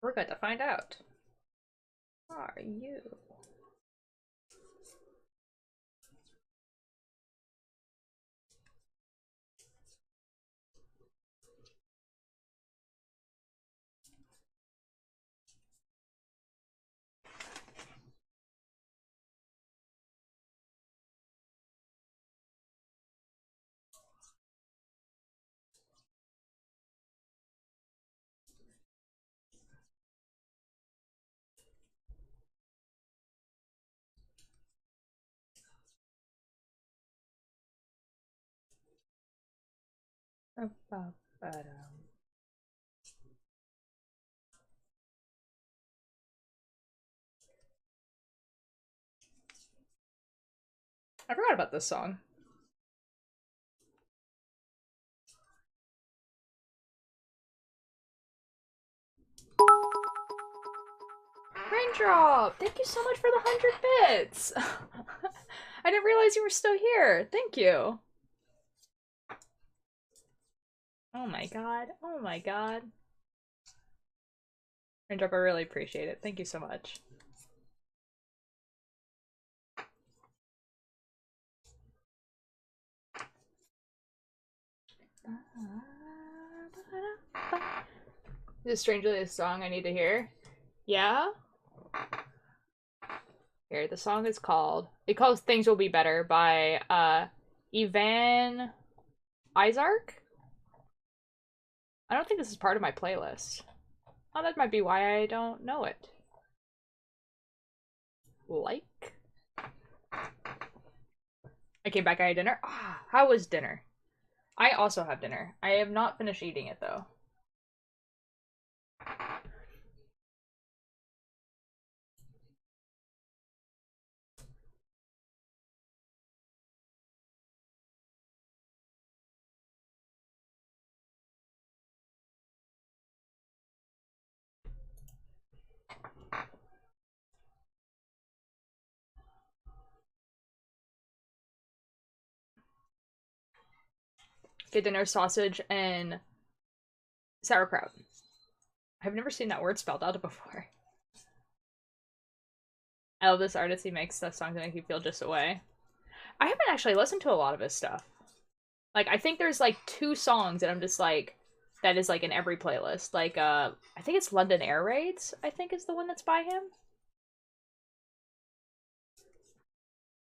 Speaker 1: We're going to find out. Are you? I forgot about this song. Raindrop! Thank you so much for the 100 bits! I didn't realize you were still here. Thank you. Oh my god. Oh my god. Raindrop, I really appreciate it. Thank you so much. This is strangely a song I need to hear. Yeah? Here, the song is called... It calls Things Will Be Better by, Ivan Izark? I don't think this is part of my playlist. Oh, that might be why I don't know it. Like? I came back, I had dinner. Ah, how was dinner? I also have dinner. I have not finished eating it, though. Get dinner, sausage, and sauerkraut. I've never seen that word spelled out before. I love this artist. He makes stuff songs that make you feel just away. I haven't actually listened to a lot of his stuff. Like, I think there's like 2 songs that I'm just like, that is like in every playlist. Like, I think it's London Air Raids, I think is the one that's by him.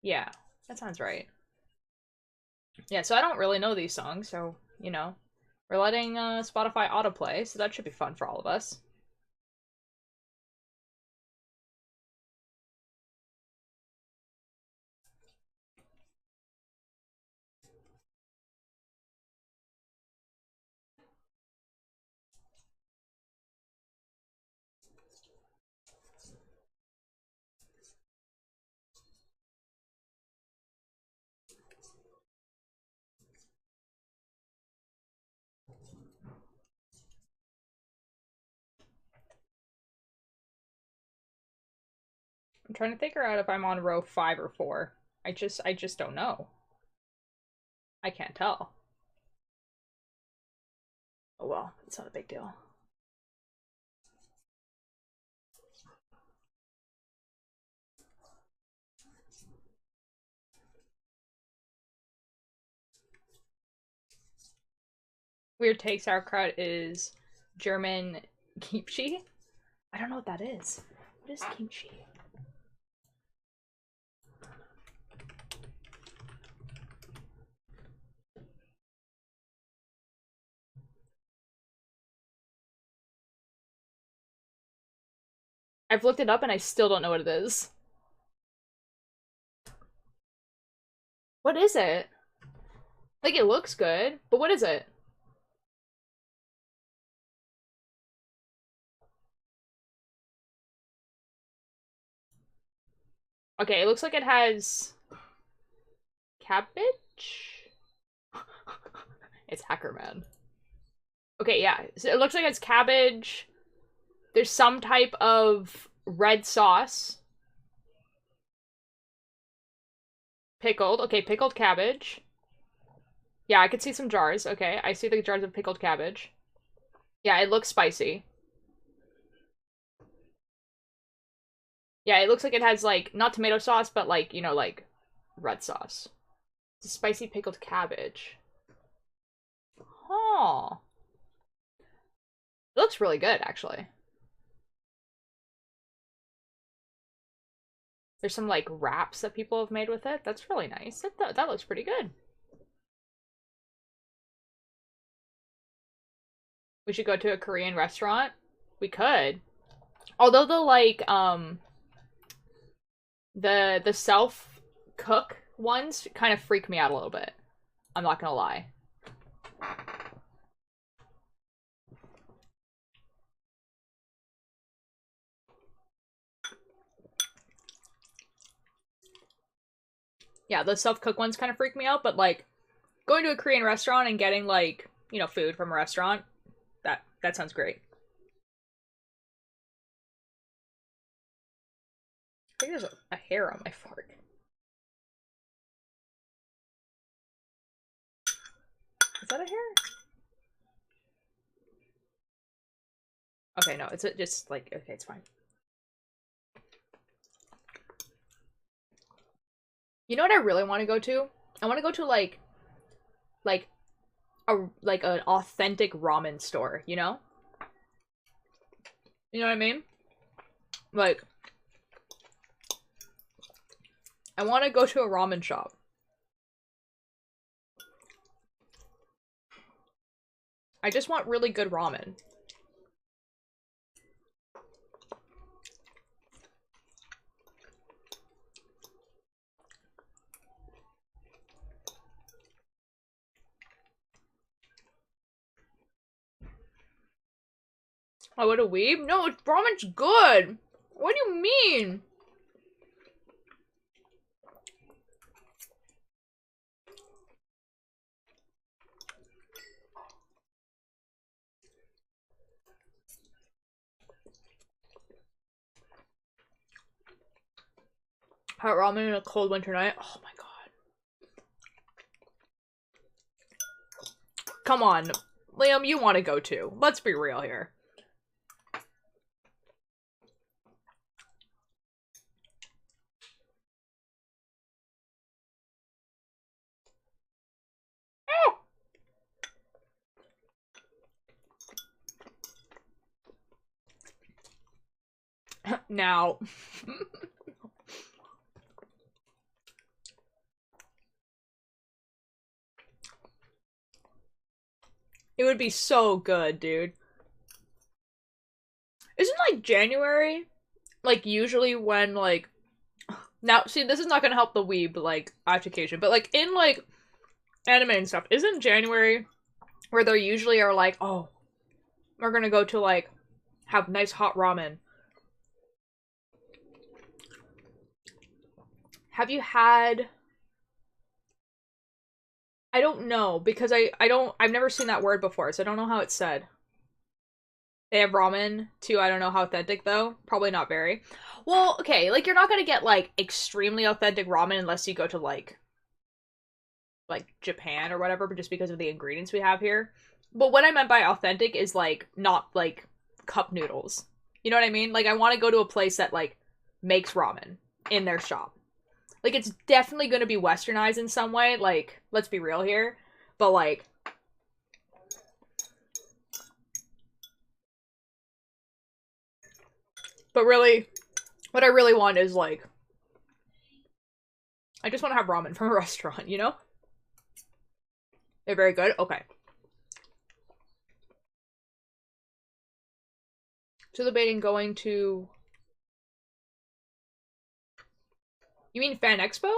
Speaker 1: Yeah, that sounds right. Yeah, so I don't really know these songs, so, you know, we're letting Spotify autoplay, so that should be fun for all of us. I'm trying to figure out if I'm on row 5 or 4. I just don't know. I can't tell. Oh well, it's not a big deal. Weird take, sauerkraut is German kimchi? I don't know what that is. What is kimchi? I've looked it up and I still don't know what it is. What is it? Like, it looks good, but what is it? Okay, it looks like it has cabbage? It's Hacker Man. Okay, yeah. So it looks like it's cabbage. There's some type of red sauce. Pickled. Okay, pickled cabbage. Yeah, I could see some jars. Okay, I see the jars of pickled cabbage. Yeah, it looks spicy. Yeah, it looks like it has, like, not tomato sauce, but, like, you know, like, red sauce. It's a spicy pickled cabbage. Huh. It looks really good, actually. There's some, like, wraps that people have made with it. That's really nice. That looks pretty good. We should go to a Korean restaurant. We could. Although the, like, the self-cook ones kind of freak me out a little bit. I'm not gonna lie. Yeah, the self-cook ones kind of freak me out, but like going to a Korean restaurant and getting like, you know, food from a restaurant, that sounds great. I think there's a hair on my fork. Is that a hair? Okay, no, it's just like, okay, it's fine. You know what I really want to go to? I want to go to like like an authentic ramen store, you know? You know what I mean? Like I want to go to a ramen shop. I just want really good ramen. Oh, what a weeb? No, ramen's good. What do you mean? Hot ramen in a cold winter night. Oh my god. Come on. Liam, you want to go too. Let's be real here. Now. It would be so good, dude. Isn't like January like usually when like now see this is not gonna help the weeb like education, but like in like anime and stuff, isn't January where they usually are like, oh, we're gonna go to like have nice hot ramen. Have you had I don't know because I've never seen that word before, so I don't know how it's said. They have ramen too. I don't know how authentic though. Probably not very. Well, okay, like you're not gonna get like extremely authentic ramen unless you go to like Japan or whatever, but just because of the ingredients we have here. But what I meant by authentic is like not like cup noodles. You know what I mean? Like I want to go to a place that like makes ramen in their shop. Like it's definitely going to be westernized in some way, like let's be real here. But like but really what I really want is like I just want to have ramen from a restaurant, you know? They're very good. Okay. So debating going to You mean Fan Expo?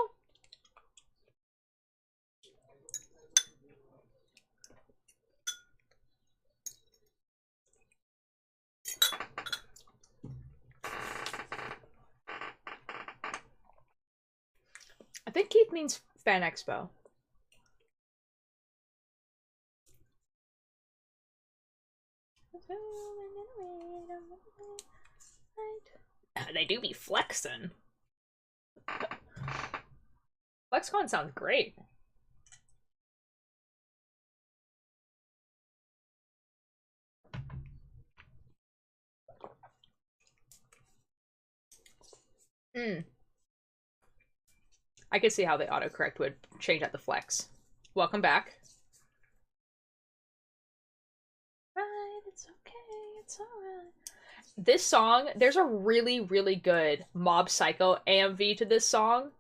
Speaker 1: I think Keith means Fan Expo. They do be flexing. FlexCon sounds great. Hmm. I could see how the autocorrect would change at the flex. Welcome back. Right, it's okay, it's alright. This song, there's a really, really good Mob Psycho AMV to this song.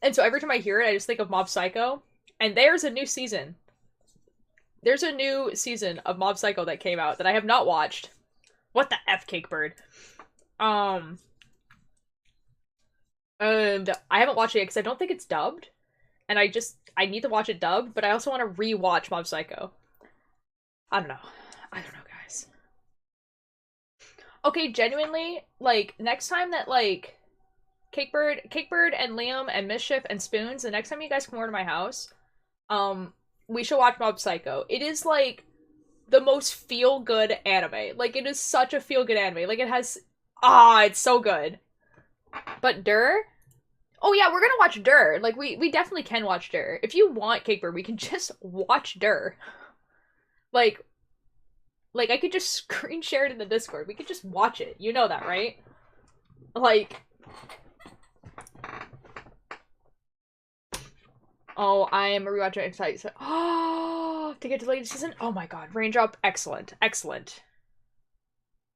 Speaker 1: And so every time I hear it, I just think of Mob Psycho. And there's a new season. There's a new season of Mob Psycho that came out that I have not watched. What the F, Cake Bird? And I haven't watched it because I don't think it's dubbed. And I need to watch it dubbed, but I also want to re-watch Mob Psycho. I don't know. I don't know, guys. Okay, genuinely, like, next time that, like, Cakebird and Liam and Mischief and Spoons, the next time you guys come over to my house, we should watch Mob Psycho. It is like the most feel-good anime. Like, it is such a feel-good anime. Like, it has it's so good. But Dur? Oh yeah, we're gonna watch Dur. Like, we definitely can watch Dur. If you want, Cakebird, we can just watch Dur. Like, I could just screen share it in the Discord. We could just watch it. You know that, right? Like... Oh, I am rewatching Excite. Oh, to get to the latest season? Oh my god, Raindrop, excellent. Excellent.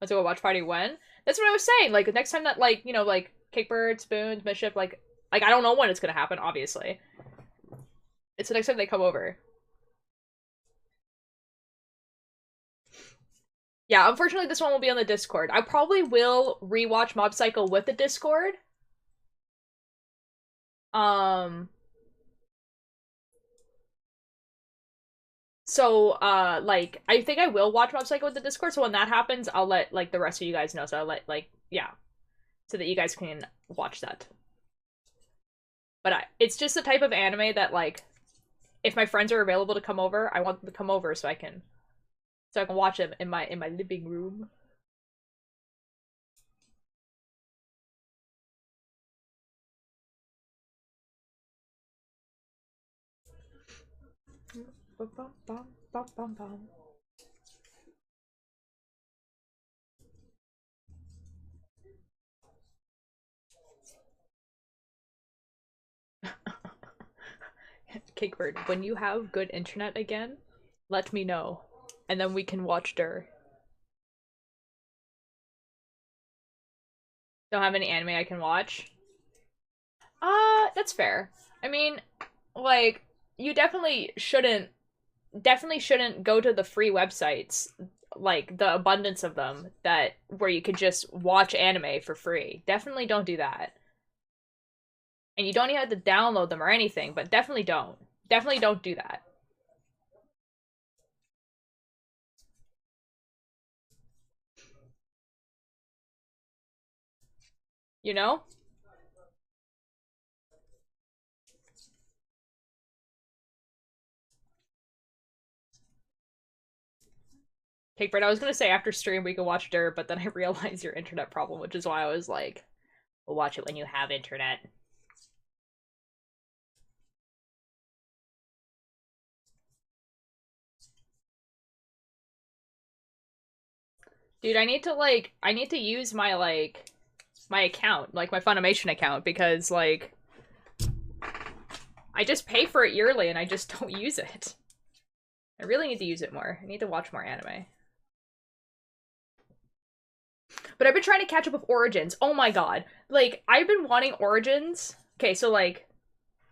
Speaker 1: Let's go watch Party when? That's what I was saying. Like, the next time that, like, you know, like, Cakebird, Spoons, Mischief, like, I don't know when it's gonna happen, obviously. It's the next time they come over. Yeah, unfortunately this one will be on the Discord. I probably will rewatch Mob Psycho with the Discord. So, like, I think I will watch Mob Psycho with the Discord, so when that happens, I'll let, like, the rest of you guys know, so I'll let, like, yeah. So that you guys can watch that. But it's just the type of anime that, like, if my friends are available to come over, I want them to come over so I can watch them in my living room. Cakebird, when you have good internet again, let me know. And then we can watch Dur. Don't have any anime I can watch? That's fair. I mean, like, you definitely shouldn't go to the free websites, like the abundance of them, that where you could just watch anime for free. Definitely don't do that. And you don't even have to download them or anything, but definitely don't. Definitely don't do that. You know? Cakebird, I was gonna say after stream we could watch Dur, but then I realized your internet problem, which is why I was like, we'll watch it when you have internet. Dude, I need to use my, like, my account, like my Funimation account, because, like, I just pay for it yearly and I just don't use it. I really need to use it more. I need to watch more anime. But I've been trying to catch up with Origins. Oh my god. Like, I've been wanting Origins. Okay, so, like,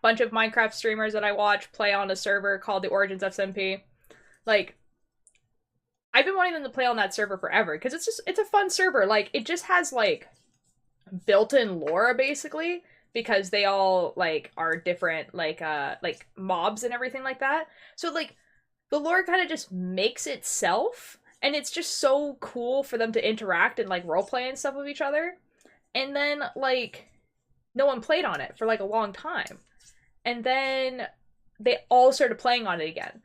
Speaker 1: bunch of Minecraft streamers that I watch play on a server called the Origins SMP. Like, I've been wanting them to play on that server forever, because it's a fun server. Like, it just has, like, built-in lore, basically, because they all, like, are different, like mobs and everything like that. So, like, the lore kind of just makes itself, and it's just so cool for them to interact and, like, roleplay and stuff with each other. And then, like, no one played on it for, like, a long time. And then they all started playing on it again.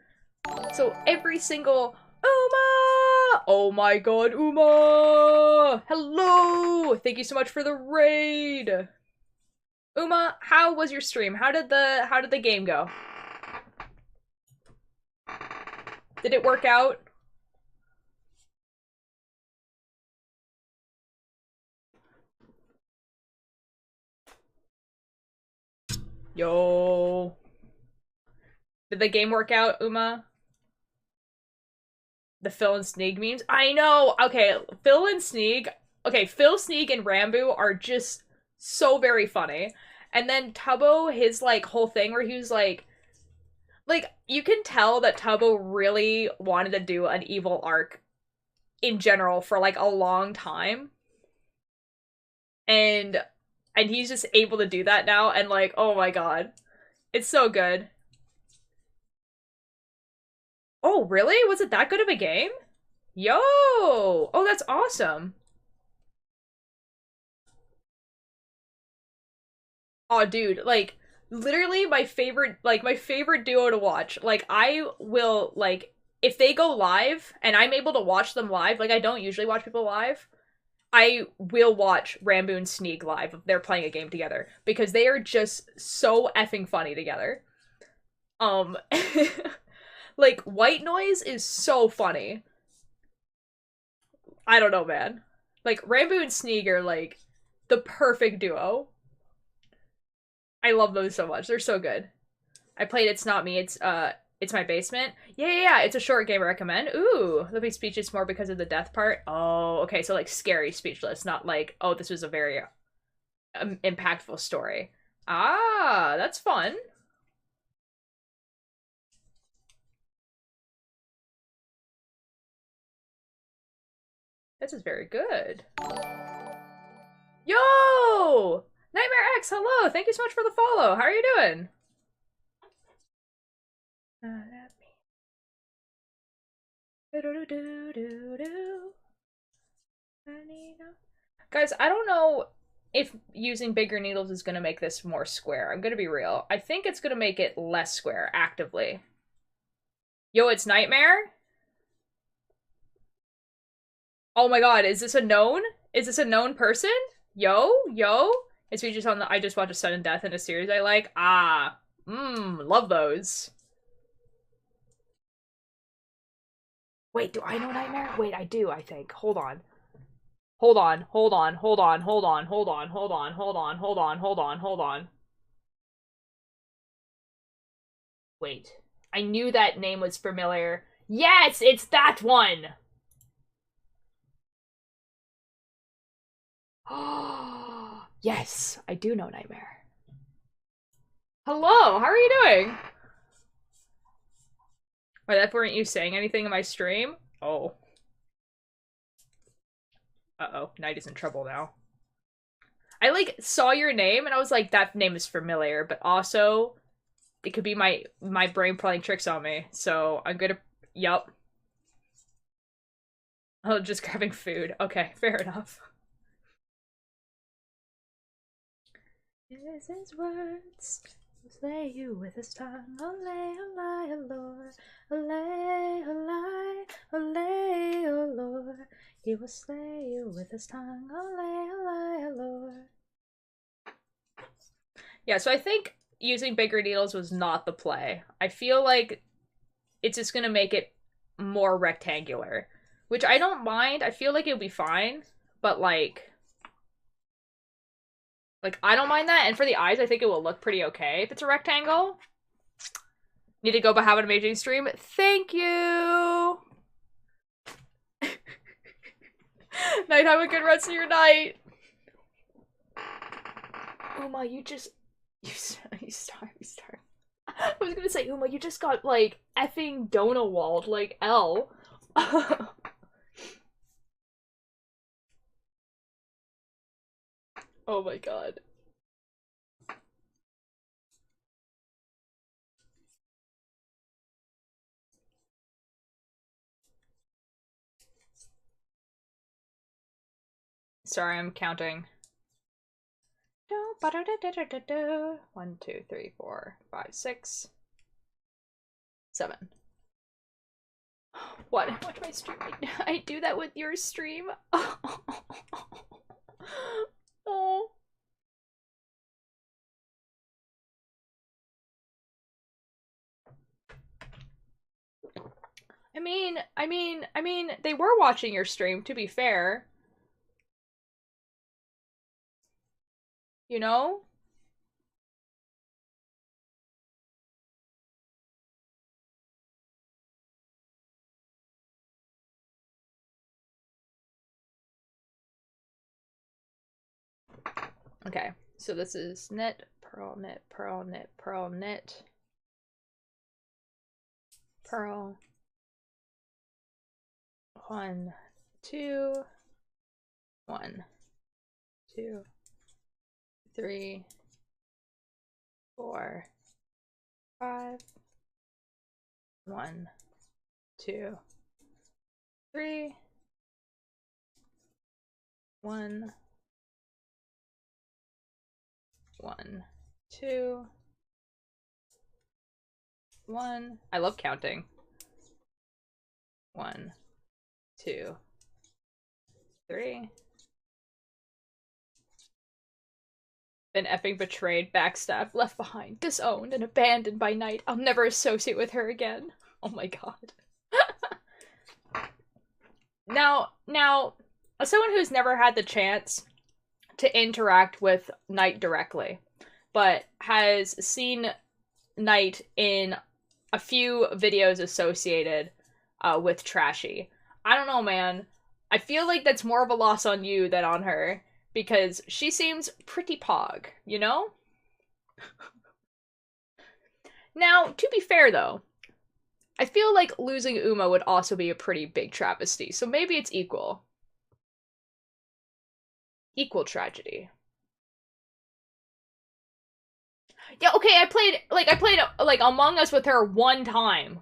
Speaker 1: So every single Uma! Oh my god, Uma! Hello! Thank you so much for the raid! Uma, how was your stream? How did the game go? Did it work out? Yo. Did the game work out, Uma? The Phil and Sneak memes? I know! Okay, Phil and Sneak... Okay, Phil, Sneak, and Rambo are just so very funny. And then Tubbo, his, like, whole thing where he was like, you can tell that Tubbo really wanted to do an evil arc in general for, like, a long time. And he's just able to do that now, and, like, oh my god. It's so good. Oh, really? Was it that good of a game? Yo! Oh, that's awesome. Oh, dude, like literally my favorite duo to watch. Like I will like if they go live and I'm able to watch them live, like I don't usually watch people live. I will watch Rambo and Sneak live if they're playing a game together because they are just so effing funny together. Um like White Noise is so funny. I don't know, man. Like Rambo and Sneak are like the perfect duo. I love those so much. They're so good. I played It's Not Me. It's My Basement. Yeah. It's a short game I recommend. Ooh, let me speechless more because of the death part. Oh, okay. So like scary speechless, not like oh this was a very impactful story. Ah, that's fun. This is very good. Yo, Nightmare X. Hello. Thank you so much for the follow. How are you doing? Guys, I don't know if using bigger needles is going to make this more square. I'm going to be real. I think it's going to make it less square actively. Yo, it's Nightmare? Oh my god, is this a known? Is this a known person? Yo? It's just on the I just watched a sudden death in a series I like. Ah. Love those. Wait, do I know Nightmare? Wait, I do, I think. Hold on. Hold on. Wait. I knew that name was familiar. Yes, it's that one! Yes, I do know Nightmare. Hello, how are you doing? Wait, that weren't you saying anything in my stream? Oh. Uh-oh, Knight is in trouble now. I, like, saw your name, and I was like, that name is familiar, but also, it could be my brain playing tricks on me, so I'm gonna... Yup. Oh, just grabbing food. Okay, fair enough. This is words. Slay you with his tongue. Olay, olay, olor. Olay, olay, olay, olor. He will slay you with his tongue. Olay, olay, olor. Yeah, so I think using bigger needles was not the play. I feel like it's just gonna make it more rectangular, which I don't mind. I feel like it'll be fine, but like I don't mind that. And for the eyes, I think it will look pretty okay if it's a rectangle. Need to go, but have an amazing stream. Thank you. Night, have a good rest of your night. Uma, you start. I was gonna say, Uma, you just got like effing Donawald, like L. Oh my god. Sorry, I'm counting. 1, 2, 3, 4, 5, 6, 7. What? Watch my stream. I do that with your stream. Oh. I mean, they were watching your stream, to be fair. You know? Okay, so this is knit, purl, knit, purl, knit, purl, knit, purl. 1, 2, 1, 2, 3, 4, 5. 1, 2, 3. 1, 1, 2, 1. I love counting. 1, 2, 3. Been effing betrayed, backstabbed, left behind, disowned, and abandoned by night. I'll never associate with her again. Oh my god. Now, as someone who's never had the chance to interact with Night directly, but has seen Night in a few videos associated with Trashy, I don't know, man. I feel like that's more of a loss on you than on her, because she seems pretty pog, you know? Now, to be fair though, I feel like losing Uma would also be a pretty big travesty, so maybe it's equal. Equal tragedy. Yeah, okay, I played Among Us with her one time.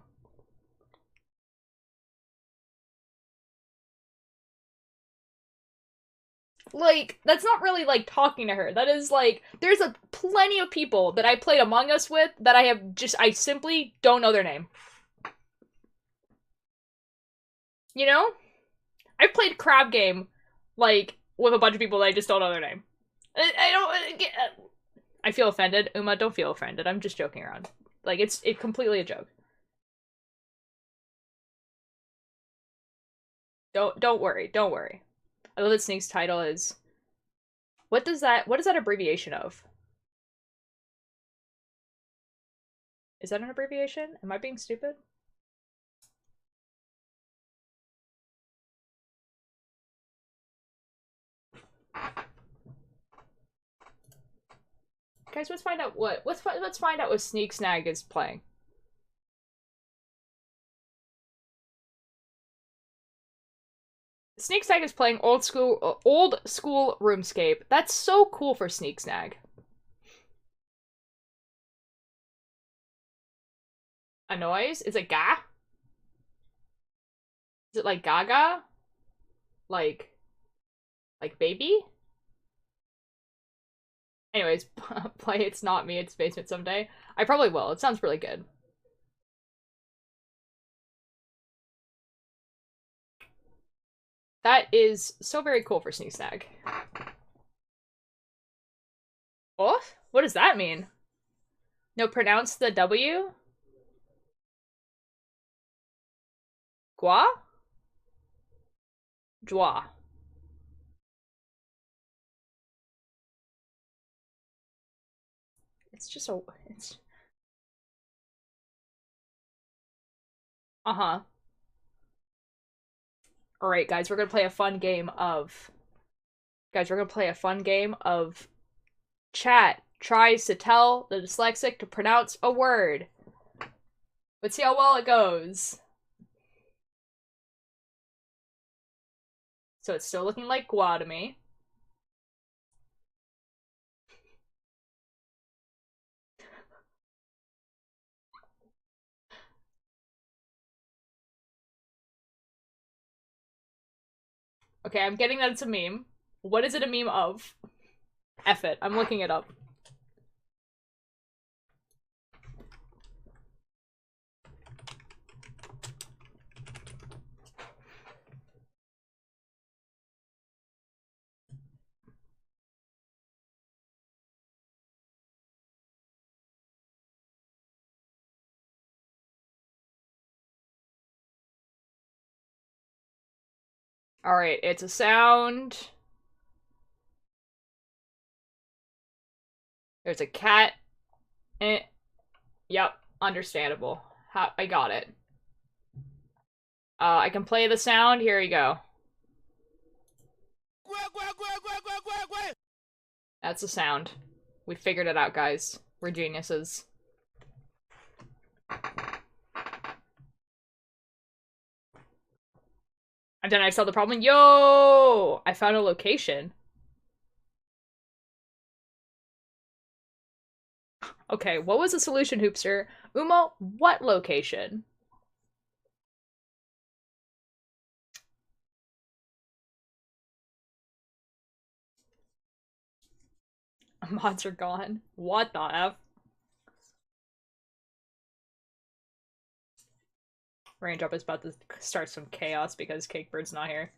Speaker 1: Like, that's not really, like, talking to her. That is, like, there's plenty of people that I played Among Us with that I simply don't know their name. You know? I've played Crab Game, like, with a bunch of people that I just don't know their name. I feel offended. Uma, don't feel offended. I'm just joking around. Like, it's completely a joke. Don't worry. Don't worry. I love that Sneak's title is... What is that abbreviation of? Is that an abbreviation? Am I being stupid? Guys, let's find out let's find out what Sneak Snag is playing. Sneak Snag is playing old school RuneScape. That's so cool for Sneak Snag. A noise? Is it ga? Is it like gaga? Like baby? Anyways, play It's Not Me, It's Basement someday. I probably will. It sounds really good. That is so very cool for Sneak Snag. Oh? What does that mean? No, pronounce the W? Gua? Joie. It's just a... It's... Uh-huh. Alright, guys, we're gonna play a fun game of... Guys, we're gonna play a fun game of... Chat tries to tell the dyslexic to pronounce a word. Let's see how well it goes. So it's still looking like gua to me. Okay, I'm getting that it's a meme. What is it a meme of? F it, I'm looking it up. Alright, it's a sound. There's a cat. Yep, understandable. I got it. I can play the sound. Here you go. That's the sound. We figured it out, guys. We're geniuses. And then I saw the problem. Yo! I found a location. Okay, what was the solution, Hoopster? Uma, what location? Mods are gone. What the F? Raindrop is about to start some chaos because Cakebird's not here.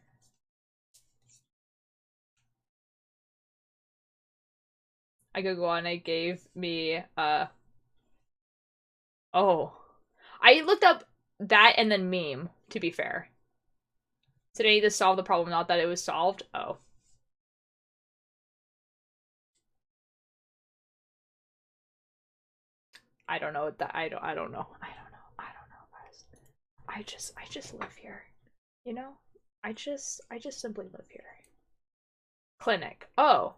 Speaker 1: I could go on. It gave me, oh. I looked up that and then meme, to be fair. So they need to solve the problem, not that it was solved. Oh. I don't know what that, I don't know. Guys. I just live here. You know? I just simply live here. Clinic. Oh.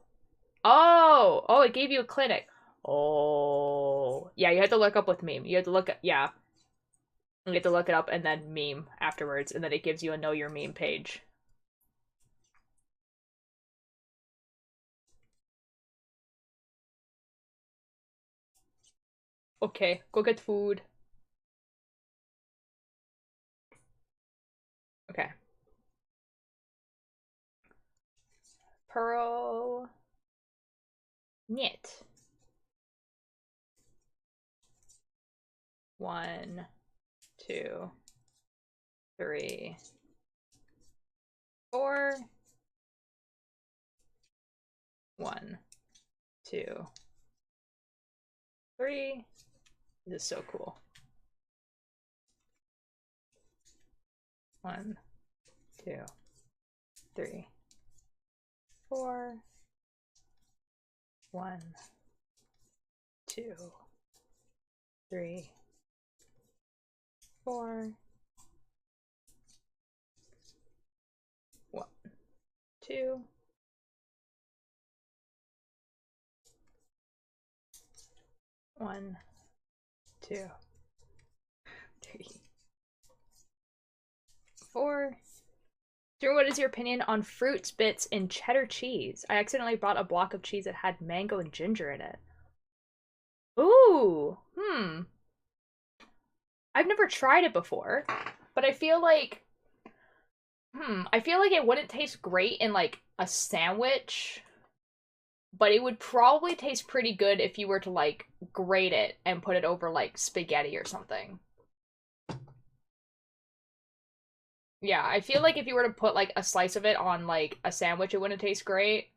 Speaker 1: Oh! Oh, it gave you a clinic. Oh. Yeah, you had to look up with meme. You had to look at, yeah. You have to look it up and then meme afterwards, and then it gives you a know your meme page. Okay, go get food. Okay. Pearl. Knit. 1, 2, 3, 4. 1, 2, 3. This is so cool. 1, 2, 3, 4. 1, 2, 3, 4. 1, 2. 1, 2, 3, 4. Drew, what is your opinion on fruits bits in cheddar cheese? I accidentally bought a block of cheese that had mango and ginger in it. Ooh, I've never tried it before, but I feel like, I feel like it wouldn't taste great in like a sandwich, but it would probably taste pretty good if you were to like grate it and put it over like spaghetti or something. Yeah, I feel like if you were to put like a slice of it on like a sandwich, it wouldn't taste great.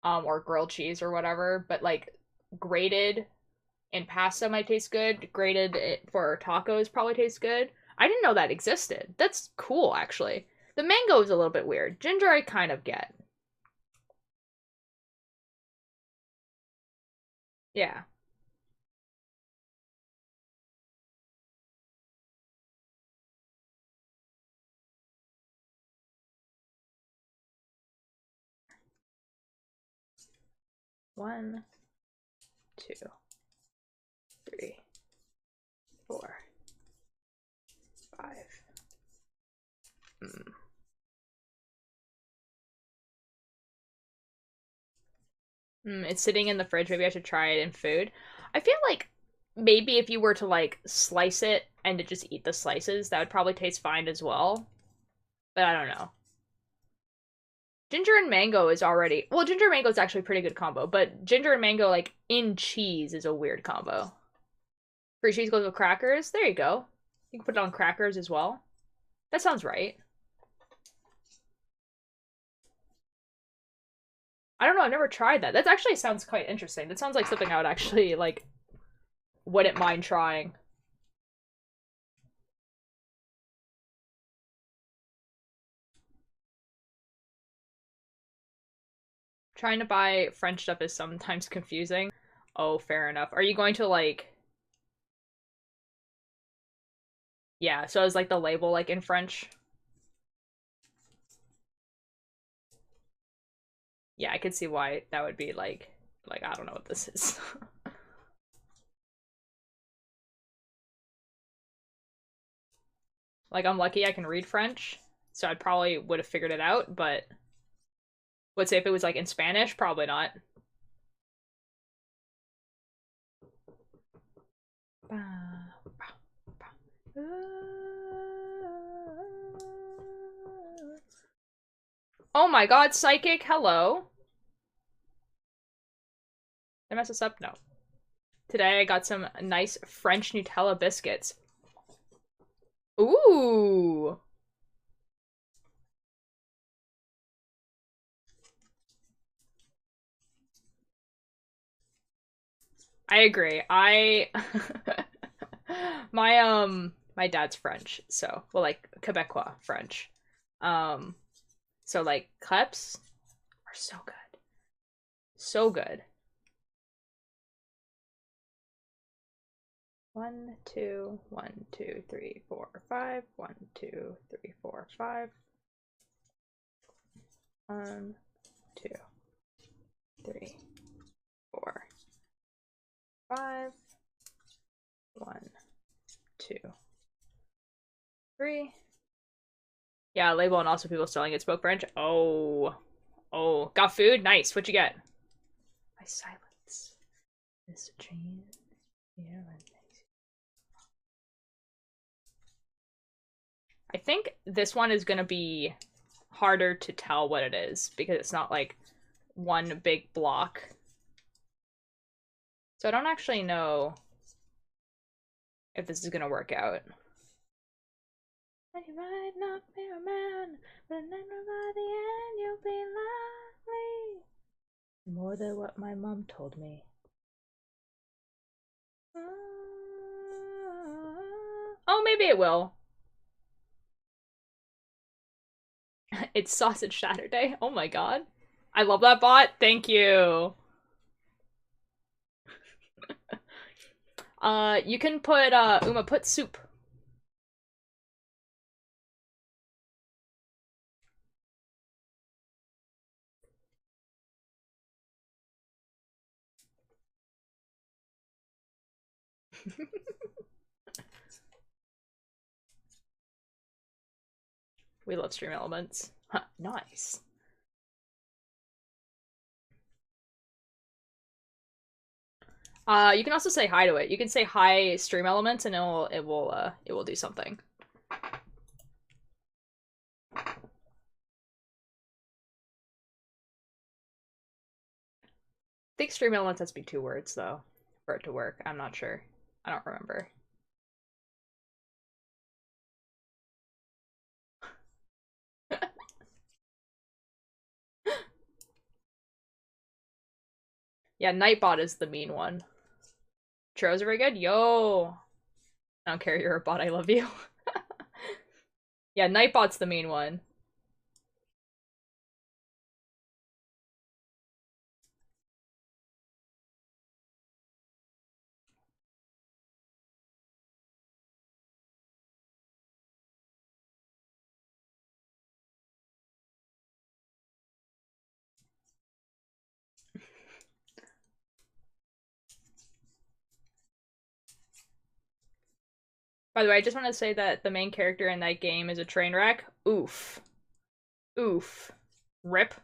Speaker 1: Or grilled cheese or whatever, but like grated in pasta might taste good. Grated for tacos probably tastes good. I didn't know that existed. That's cool, actually. The mango is a little bit weird. Ginger I kind of get. Yeah. One, two, three, 4, 5. It's sitting in the fridge. Maybe I should try it in food. I feel like maybe if you were to like slice it and to just eat the slices, that would probably taste fine as well. But I don't know. Ginger and mango is already, well, ginger and mango is actually a pretty good combo, but ginger and mango like in cheese is a weird combo. Free cheese goes with crackers. There you go. You can put it on crackers as well. That sounds right. I don't know. I've never tried that. That actually sounds quite interesting. That sounds like something I would actually like. Wouldn't mind trying. Trying to buy French stuff is sometimes confusing. Oh, fair enough. Are you going to like? Yeah. So is like the label like in French? Yeah, I could see why that would be like I don't know what this is. Like I'm lucky I can read French, so I probably would have figured it out, but would say if it was like in Spanish, probably not. Oh my god, Psychic, hello. Did I mess this up? No. Today I got some nice French Nutella biscuits. Ooh! I agree. My dad's French, so well like Quebecois French. Um so like crepes are so good. So good. 1, 2, 1, 2, 3, 4, 5. 1, 2, 3, 4, 5. 1, 2, 3, 4, 5. 1, 2, 3. Yeah, label and also people selling it spoke French. Oh. Oh. Got food? Nice. What'd you get? My silence is a dream. Yeah. I think this one is gonna be harder to tell what it is because it's not like one big block. So I don't actually know if this is gonna work out. You might not be a man, but then by the end you'll be lovely. More than what my mom told me. Oh, maybe it will. It's Sausage Saturday. Oh my god. I love that bot. Thank you. You can put, Uma, put soup. We love stream elements. Huh, nice. You can also say hi to it. You can say hi stream elements and it will do something. I think stream elements has to be 2 words though for it to work. I'm not sure. I don't remember. Yeah, Nightbot is the mean one. Churros are very good. Yo! I don't care, you're a bot, I love you. Yeah, Nightbot's the mean one. By the way, I just want to say that the main character in that game is a train wreck. Oof. Oof. Rip.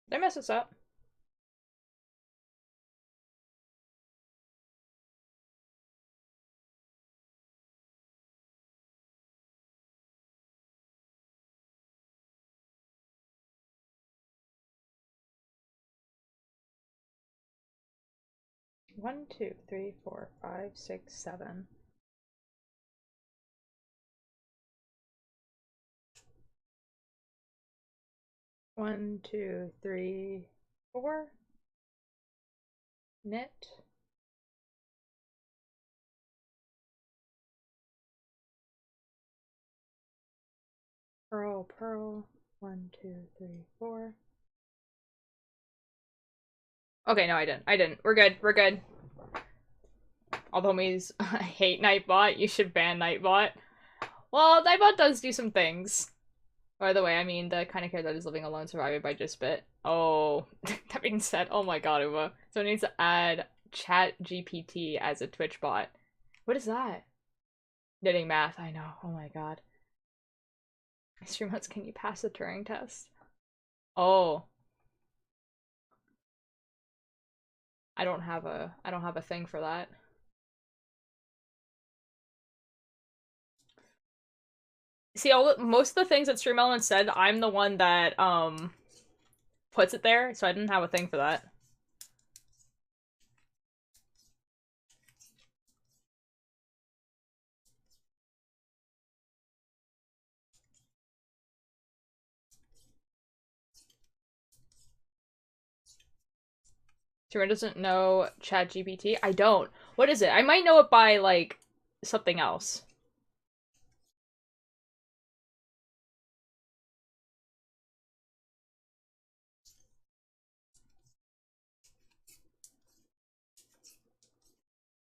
Speaker 1: Did I mess this up? One, two, three, four, five, six, seven. One, two, three, four. Knit. Purl, purl. 1, 2, 3, 4. Okay, no, I didn't. I didn't. We're good. We're good. All the homies hate Nightbot. You should ban Nightbot. Well, Nightbot does do some things. By the way, I mean the kind of character that is living alone, surviving by just bit. Oh, that being said, oh my god, Uma. So it needs to add Chat GPT as a Twitch bot. What is that? Knitting math, I know. Oh my god. Stream notes, can you pass the Turing test? Oh. I don't have a thing for that. See, most of the things that Stream Elements said, I'm the one that, puts it there, so I didn't have a thing for that. Streamer doesn't know ChatGPT? I don't. What is it? I might know it by, like, something else.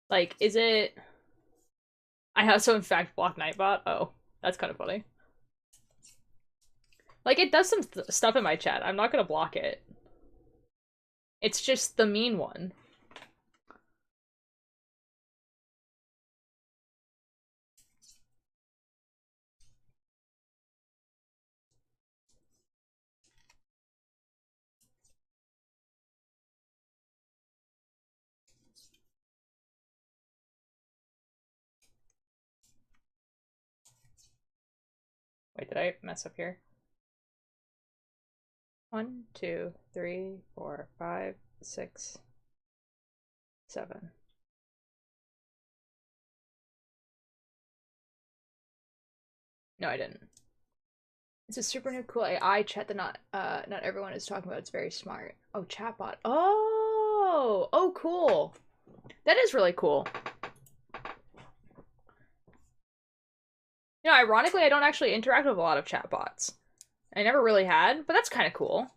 Speaker 1: Like, is it... I also, in fact, blocked Nightbot. Oh, that's kind of funny. Like, it does some stuff in my chat. I'm not gonna block it. It's just the mean one. Wait, did I mess up here? 1, 2, 3, 4, 5, 6, 7. No, I didn't. It's a super new cool AI chat that not everyone is talking about. It's very smart. Oh, chatbot. Oh! Oh, cool. That is really cool. You know, ironically, I don't actually interact with a lot of chatbots. I never really had, but that's kind of cool.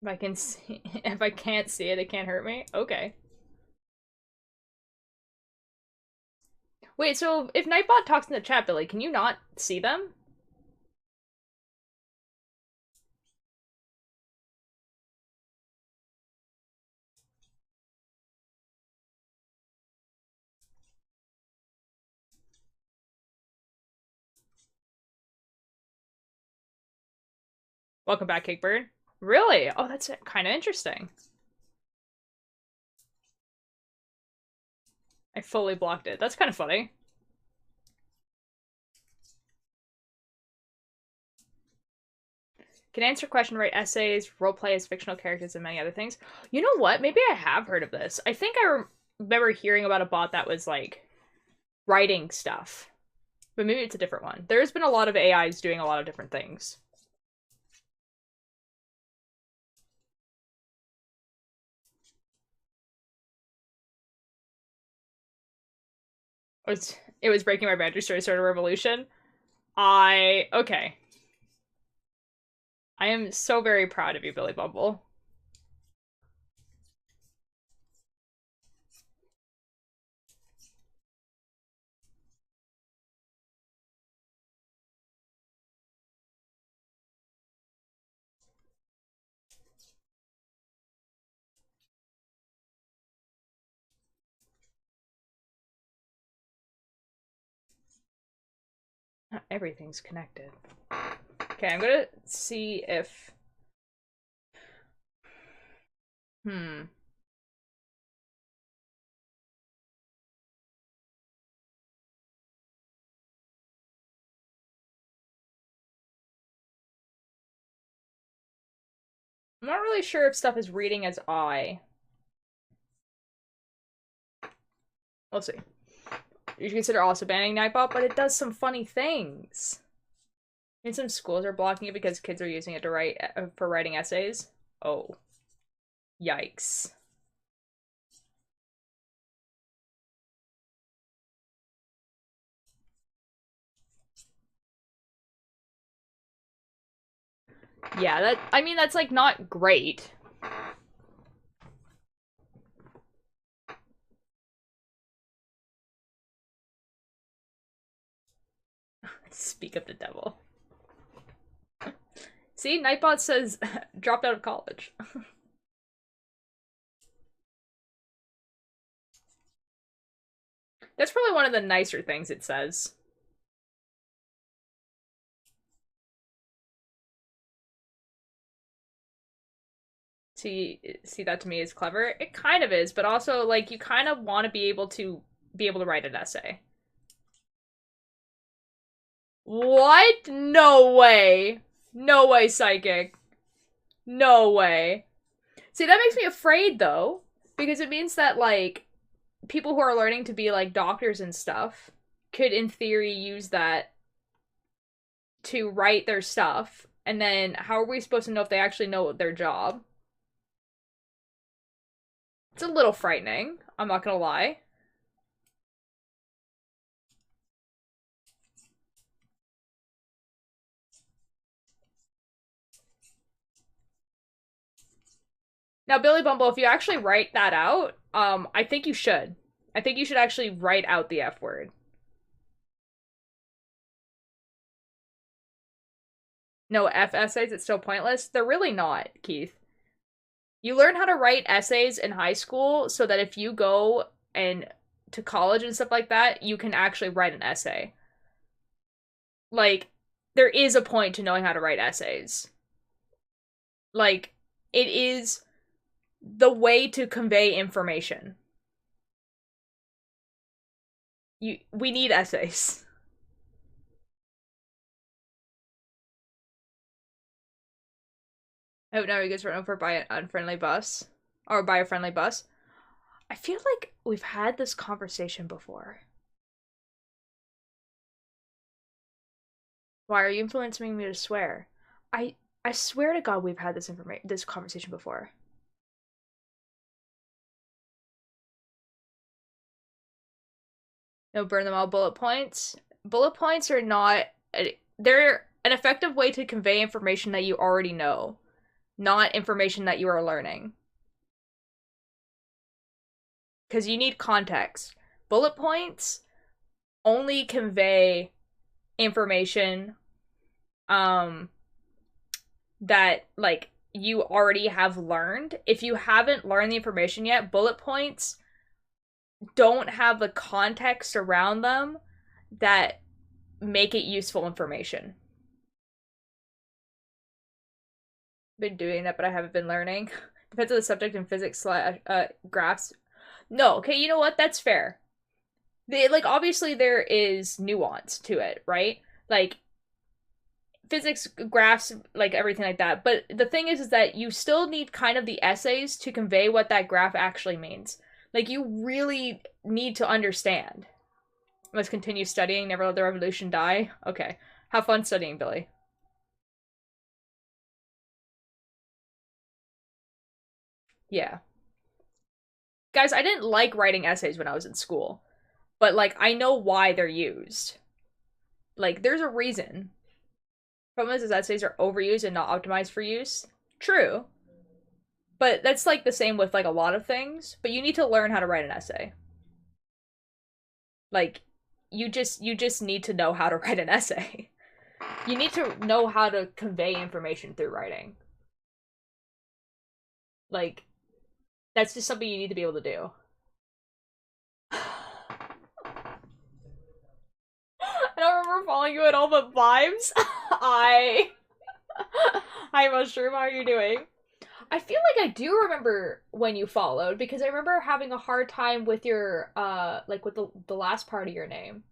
Speaker 1: If I can see, if I can't see it, it can't hurt me. Okay. Wait, so if Nightbot talks in the chat, Billy, can you not see them? Welcome back, Cakebird. Really? Oh, that's kind of interesting. I fully blocked it. That's kind of funny. Can answer question, write essays, roleplay as fictional characters, and many other things. You know what? Maybe I have heard of this. I think I remember hearing about a bot that was, like, writing stuff. But maybe it's a different one. There's been a lot of AIs doing a lot of different things. It was breaking my boundary story sort of revolution. Okay. I am so very proud of you, Billy Bumble. Everything's connected. Okay, I'm gonna see if... I'm not really sure if stuff is reading as I. We'll see. You should consider also banning Nightbot, but it does some funny things. And some schools are blocking it because kids are using it to write for writing essays. Oh. Yikes. Yeah, I mean, that's, like, not great. Speak of the devil. See, Nightbot says, dropped out of college. That's probably one of the nicer things it says. see that to me is clever. It kind of is, but also like you kind of want to be able to write an essay. What? No way. No way, psychic. No way. See, that makes me afraid though, because it means that like people who are learning to be like doctors and stuff could in theory use that to write their stuff, and then how are we supposed to know if they actually know their job? It's a little frightening, I'm not gonna lie. Now, Billy Bumble, if you actually write that out, I think you should. I think you should actually write out the F word. No F essays, it's still pointless. They're really not, Keith. You learn how to write essays in high school so that if you go and to college and stuff like that, you can actually write an essay. Like, there is a point to knowing how to write essays. Like, it is the way to convey information. We need essays. I hope now he gets run over by an unfriendly bus. Or by a friendly bus. I feel like we've had this conversation before. Why are you influencing me to swear? I swear to God we've had this conversation before. No, burn them all. Bullet points. Bullet points are not. They're an effective way to convey information that you already know, not information that you are learning. Because you need context. Bullet points only convey information that like you already have learned. If you haven't learned the information yet, bullet points don't have the context around them that make it useful information. Been doing that, but I haven't been learning. Depends on the subject in physics graphs. No, okay, you know what? That's fair. Like obviously there is nuance to it, right? Like physics graphs, like everything like that. But the thing is that you still need kind of the essays to convey what that graph actually means. Like you really need to understand. Must continue studying, never let the revolution die. Okay. Have fun studying, Billy. Yeah. Guys, I didn't like writing essays when I was in school. But like I know why they're used. Like there's a reason. Problem is essays are overused and not optimized for use. True. But that's like the same with like a lot of things. But you need to learn how to write an essay. Like, you just need to know how to write an essay. You need to know how to convey information through writing. Like, that's just something you need to be able to do. I don't remember following you at all, but vibes. Hi, Mushroom. How are you doing? I feel like I do remember when you followed because I remember having a hard time with your like with the last part of your name.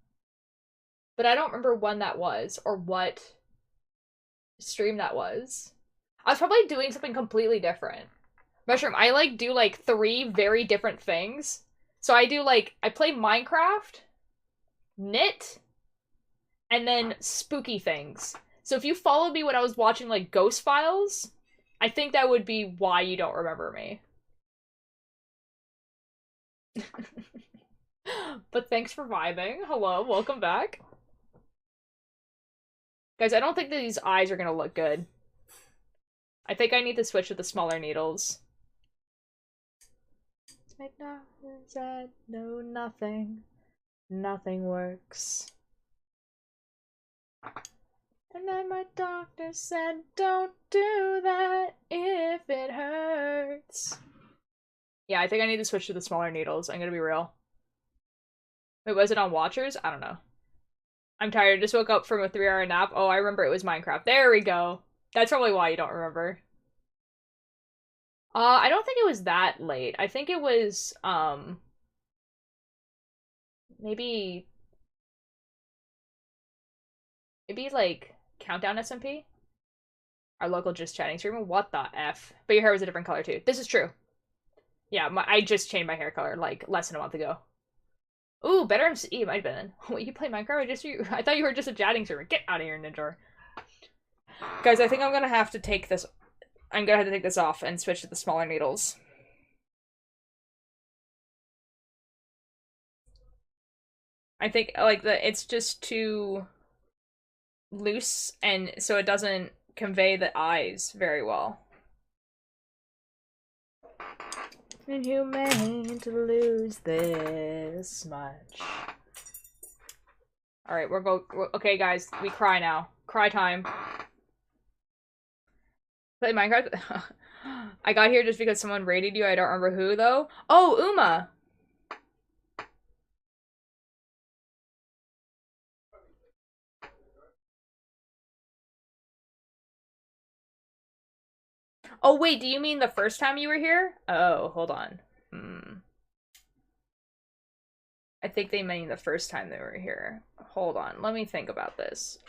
Speaker 1: But I don't remember when that was or what stream that was. I was probably doing something completely different. Mushroom, I like do like 3 very different things. So I do like I play Minecraft, knit, and then spooky things. So if you followed me when I was watching like Ghost Files, I think that would be why you don't remember me. But thanks for vibing. Hello, welcome back. Guys, I don't think that these eyes are gonna look good. I think I need to switch to the smaller needles. Make no said no nothing. Nothing works. And then my doctor said, don't do that if it hurts. Yeah, I think I need to switch to the smaller needles. I'm gonna be real. Wait, was it on Watchers? I don't know. I'm tired. I just woke up from a 3-hour nap. Oh, I remember it was Minecraft. There we go. That's probably why you don't remember. I don't think it was that late. I think it was, maybe, like, Countdown SMP? Our local just chatting streamer? What the F? But your hair was a different color too. This is true. Yeah, I just changed my hair color, like, less than a month ago. Ooh, better MC, might have been. Wait, you play Minecraft? I thought you were just a chatting streamer. Get out of here, Ninjor. Guys, I think I'm gonna have to take this. I'm gonna have to take this off and switch to the smaller needles. I think, like, it's just too loose, and so it doesn't convey the eyes very well. Inhumane to lose this much. Alright, okay, guys, we cry now. Cry time. Play Minecraft? I got here just because someone raided you. I don't remember who, though. Oh, Uma! Oh, wait, do you mean the first time you were here? Oh, hold on. I think they mean the first time they were here. Hold on, let me think about this.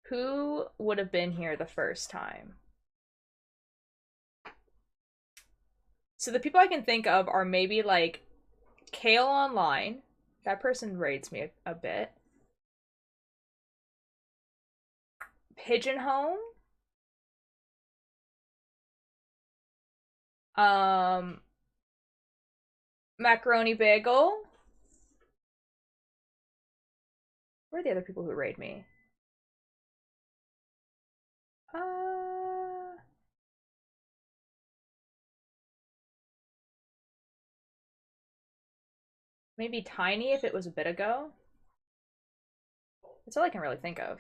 Speaker 1: Who would have been here the first time? So the people I can think of are maybe, like, Kale Online. That person raids me a bit. Pigeon Home. Macaroni Bagel. Where are the other people who raid me? Maybe Tiny if it was a bit ago. That's all I can really think of.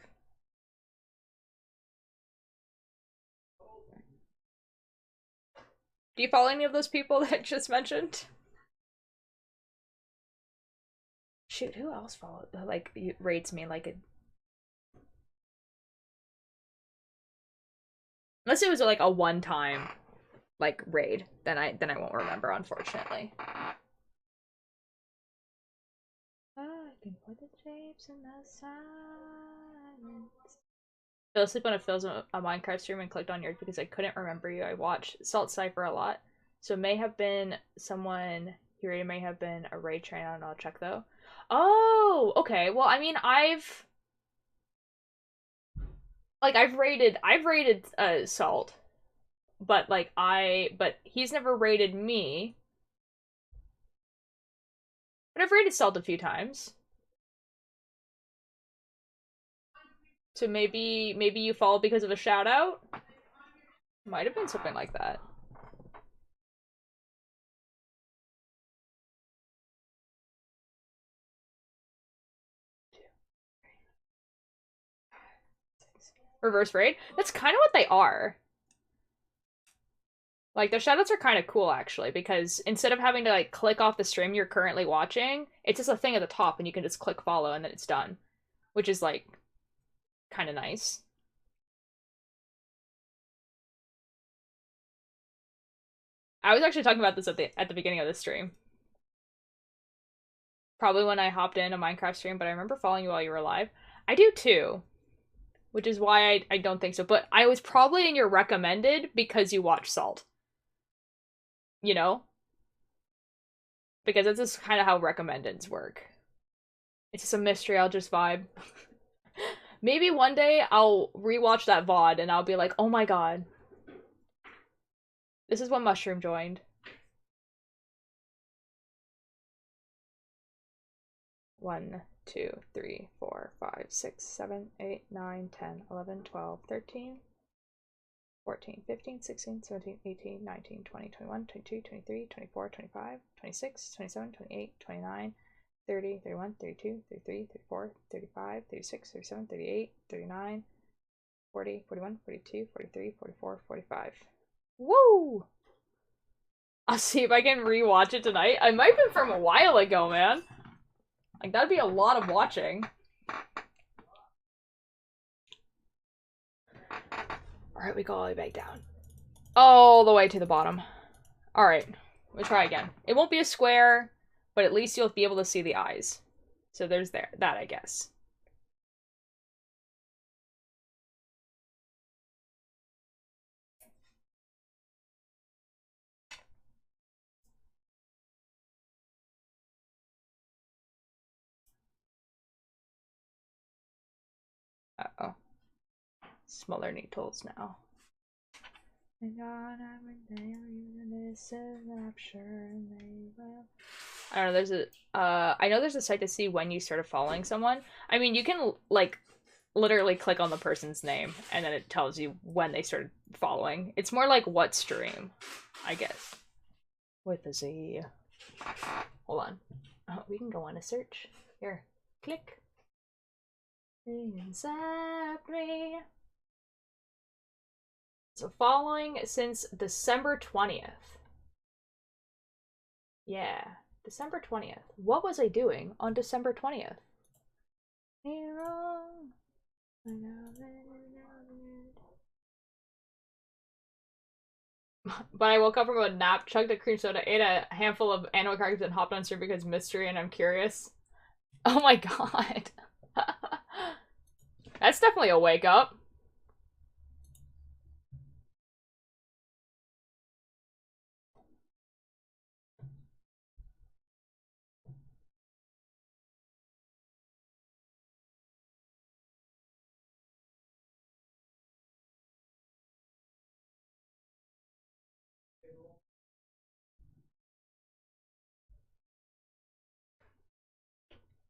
Speaker 1: Do you follow any of those people that I just mentioned? Shoot, who else followed? Like, rates me like a. Unless it was like a one-time, like, raid, then I won't remember, unfortunately. I can put the shapes in the silence. Fell asleep when it fills a Minecraft stream and clicked on yours because I couldn't remember you. I watched Salt Cypher a lot, so it may have been someone here. It may have been a raid train. I don't know. I'll check though. Oh, okay. Well, I mean, I've raided Salt, but but he's never raided me. But I've raided Salt a few times. So maybe you fall because of a shout out? Might have been something like that. Reverse raid? That's kind of what they are. Like, the shoutouts are kind of cool, actually, because instead of having to, like, click off the stream you're currently watching, it's just a thing at the top and you can just click follow and then it's done. Which is, like, kind of nice. I was actually talking about this at the beginning of the stream. Probably when I hopped in a Minecraft stream, but I remember following you while you were live. I do too. Which is why I don't think so. But I was probably in your recommended because you watch Salt. You know? Because that's just kind of how recommendeds work. It's just a mystery, I'll just vibe. Maybe one day I'll rewatch that VOD and I'll be like, oh my god. This is when Mushroom joined. 1, 2, 3, 4, 5, 6, 7, 8, 9, 10, 11, 12, 13, 14, 15, 16, 17, 18, 19, 20, 21, 22, 23, 24, 25, 26, 27, 28, 29, 30, 31, 32, 33, 34, 35, 36, 37, 38, 39, 40, 41, 42, 43, 44, 45. Woo! I'll see if I can rewatch it tonight. I might have been from a while ago, man. Like, that'd be a lot of watching. Alright, we go all the way back down. all the way to the bottom. Alright, we'll try again. It won't be a square, but at least you'll be able to see the eyes. So there's that, I guess. Uh-oh. Smaller needles now. I don't know, there's a I know there's a site to see when you started following someone. I mean, you can like literally click on the person's name and then it tells you when they started following. It's more like what stream, I guess. With a Z. Hold on. Oh, we can go on a search. Here. Click. Accept me. So following since December 20th. Yeah. December 20th. What was I doing on December 20th? Wrong. But I woke up from a nap, chugged a cream soda, ate a handful of animal crackers, and hopped on stream because mystery and I'm curious. Oh my god. That's definitely a wake up.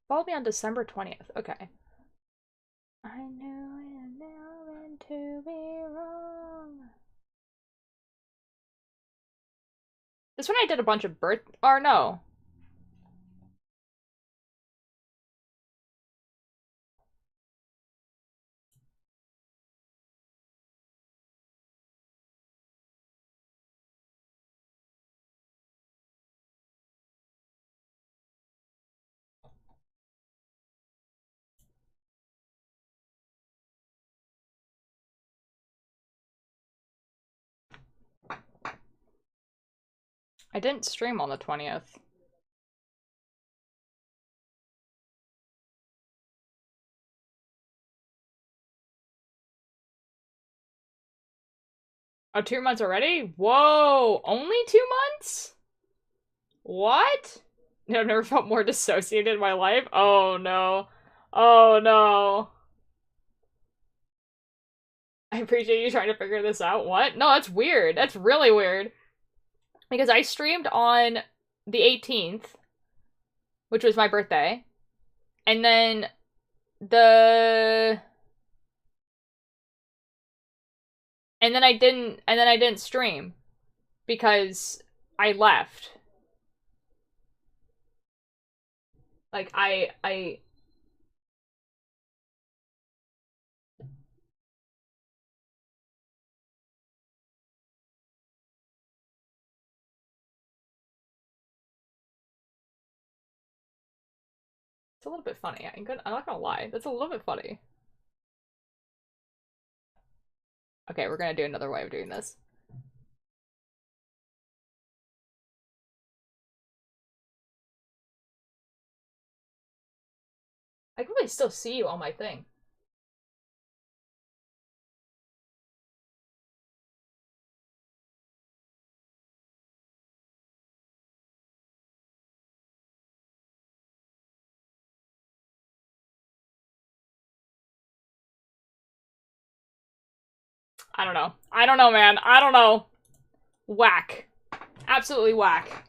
Speaker 1: Follow me on December 20th. Okay. I knew it never meant to be wrong. This one I did a bunch of birth- or no. I didn't stream on the 20th. Oh, 2 months already? Whoa! Only 2 months? What? I've never felt more dissociated in my life. Oh no. Oh no. I appreciate you trying to figure this out. What? No, that's weird. That's really weird. Because I streamed on the 18th, which was my birthday. And then the and then I didn't stream because I left. Like I it's a little bit funny. I'm not gonna lie. That's a little bit funny. Okay, we're gonna do another way of doing this. I can really still see you on my thing. I don't know. I don't know, man. I don't know. Whack. Absolutely whack.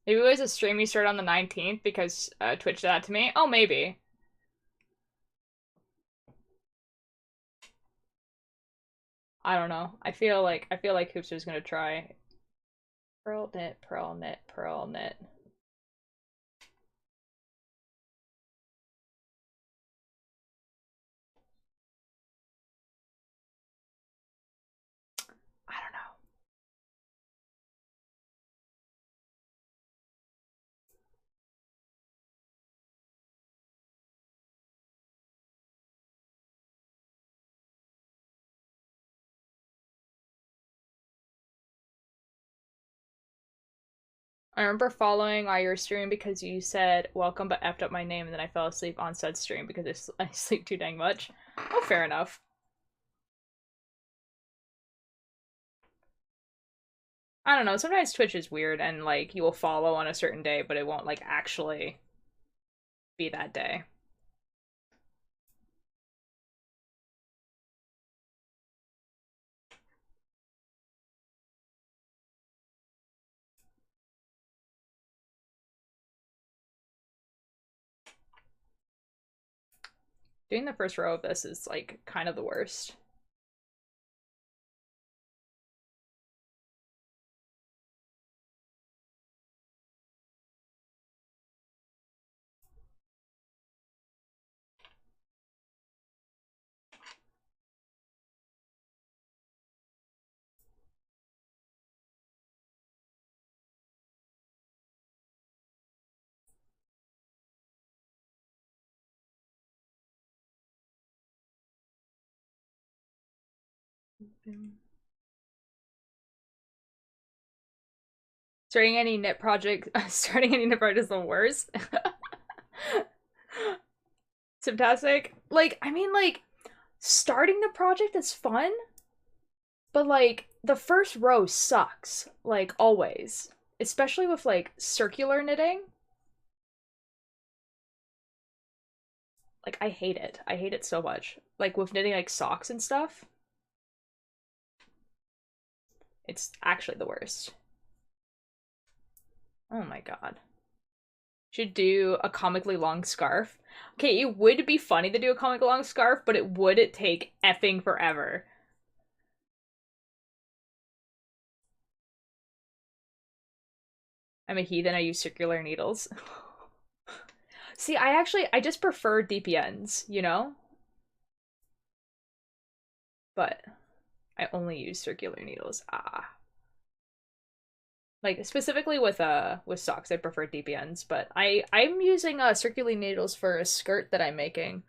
Speaker 1: Maybe it was a stream you started on the 19th because Twitch did that to me. Oh, maybe. I don't know. I feel like Hoopster's gonna try. Pearl knit, pearl knit, pearl knit. I don't know. I remember following your stream because you said welcome but effed up my name, and then I fell asleep on said stream because I sleep too dang much. Oh, fair enough. I don't know, sometimes Twitch is weird and like you will follow on a certain day, but it won't like actually be that day. Doing the first row of this is like kind of the worst. Starting any knit project is the worst. Fantastic. Like, I mean, like, starting the project is fun, but like, the first row sucks. Like, always. Especially with like circular knitting. Like, I hate it. I hate it so much. Like, with knitting like socks and stuff. It's actually the worst. Oh my god. Should do a comically long scarf. Okay, it would be funny to do a comically long scarf, but it would take effing forever. I'm a heathen, I use circular needles. See, I just prefer DPNs, you know? But I only use circular needles. Ah. Like, specifically with socks, I prefer DPNs, but I'm using circular needles for a skirt that I'm making.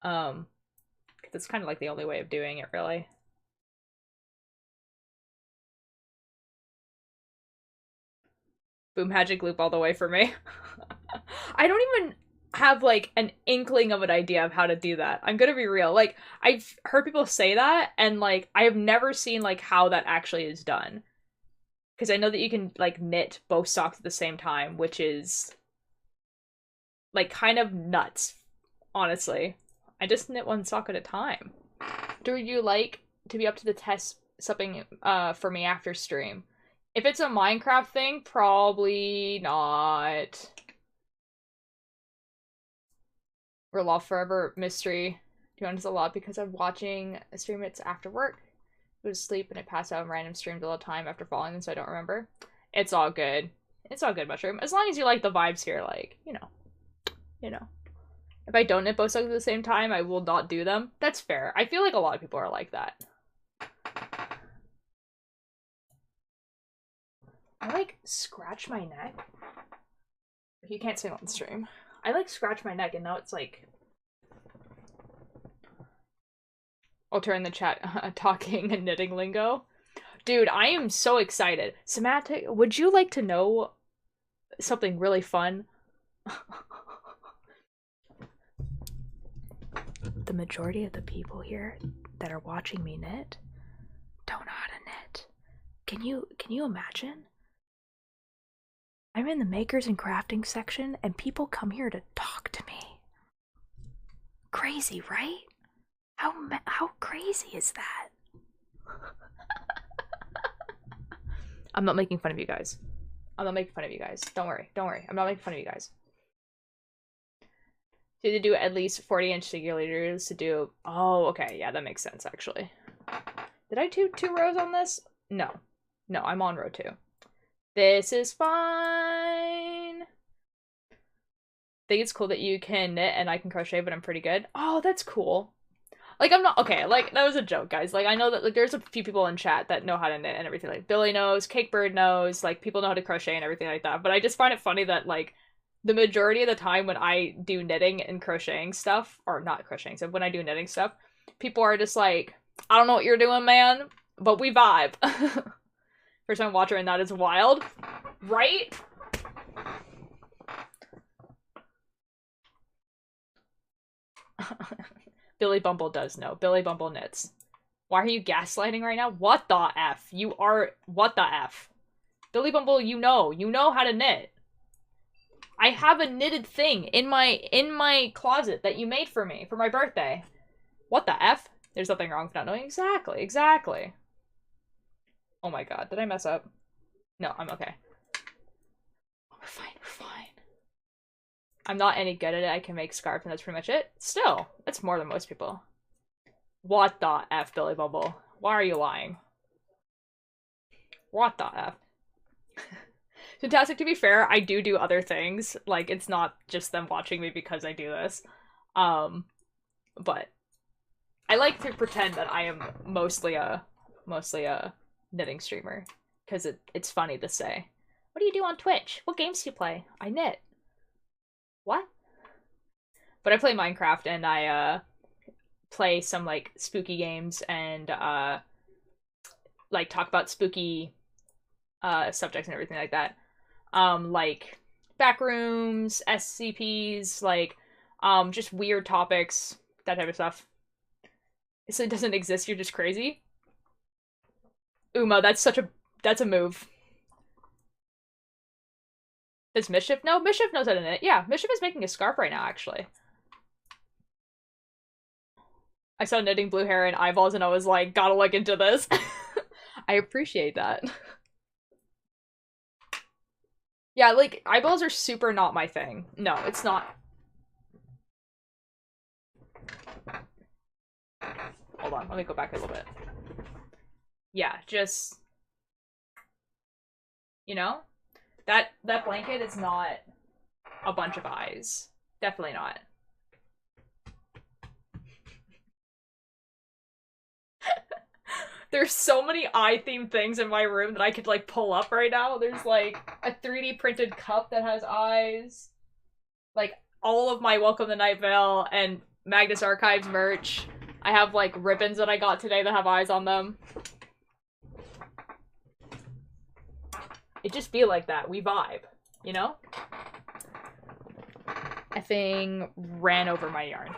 Speaker 1: That's kind of like the only way of doing it, really. Boom magic loop all the way for me. I don't even have like an inkling of an idea of how to do that. I'm gonna be real. Like, I've heard people say that, and like I have never seen like how that actually is done. Because I know that you can like knit both socks at the same time, which is like kind of nuts, honestly. I just knit one sock at a time. Do you like to be up to the test something for me after stream? If it's a Minecraft thing, probably not. Or Lost Forever Mystery. Do you want this a lot because I'm watching a stream it's after work. Go to sleep and I pass out on random streams all the time after following them, so I don't remember. It's all good. It's all good, Mushroom. As long as you like the vibes here, like, you know. You know. If I don't knit both songs at the same time, I will not do them. That's fair. I feel like a lot of people are like that. I like scratch my neck. You can't say it on stream. I like scratch my neck and now it's like I'll turn the chat talking and knitting lingo. Dude, I am so excited. Semantic, would you like to know something really fun? The majority of the people here that are watching me knit don't know how to knit. Can you imagine? I'm in the makers and crafting section and people come here to talk to me. Crazy, right? How crazy is that? I'm not making fun of you guys. I'm not making fun of you guys. Don't worry. Don't worry. I'm not making fun of you guys. So you have to do at least 40-inch singulators to do... Oh, okay. Yeah, that makes sense, actually. Did I do 2 rows on this? No. No, I'm on row 2. This is fine. I think it's cool that you can knit and I can crochet, but I'm pretty good. Oh, that's cool. Like, I'm not... Okay, like, that was a joke, guys. Like, I know that, like, there's a few people in chat that know how to knit and everything. Like, Billy knows, Cakebird knows, like, people know how to crochet and everything like that. But I just find it funny that, like, the majority of the time when I do knitting and crocheting stuff, or not crocheting stuff, when I do knitting stuff, people are just like, I don't know what you're doing, man, but we vibe. First time watcher and that is wild. Right? Billy Bumble does know. Billy Bumble knits. Why are you gaslighting right now? What the F? You are... What the F? Billy Bumble, you know. You know how to knit. I have a knitted thing in my closet that you made for me for my birthday. What the F? There's nothing wrong with not knowing. Exactly, exactly. Oh my god, did I mess up? No, I'm okay. We're fine, we're fine. I'm not any good at it. I can make scarf and that's pretty much it. Still, that's more than most people. What the F, Billy Bumble? Why are you lying? What the F? Fantastic, to be fair, I do other things. Like, it's not just them watching me because I do this. But I like to pretend that I am mostly a knitting streamer. Because it's funny to say. What do you do on Twitch? What games do you play? I knit. What? But I play Minecraft and I, play some, like, spooky games and, like, talk about spooky, subjects and everything like that. Like, backrooms, SCPs, like, just weird topics, that type of stuff. So it doesn't exist, you're just crazy? Uma, that's a move. Does Mischief know? Mischief knows how to knit. Yeah, Mischief is making a scarf right now, actually. I saw knitting blue hair and eyeballs and I was like, gotta look into this. I appreciate that. Yeah, like, eyeballs are super not my thing. No, it's not. Hold on, let me go back a little bit. Yeah, just... You know? That blanket is not a bunch of eyes. Definitely not. There's so many eye-themed things in my room that I could, like, pull up right now. There's, like, a 3D printed cup that has eyes. Like, all of my Welcome to Night Vale and Magnus Archives merch. I have, like, ribbons that I got today that have eyes on them. It just be like that. We vibe, you know? Effing ran over my yarn.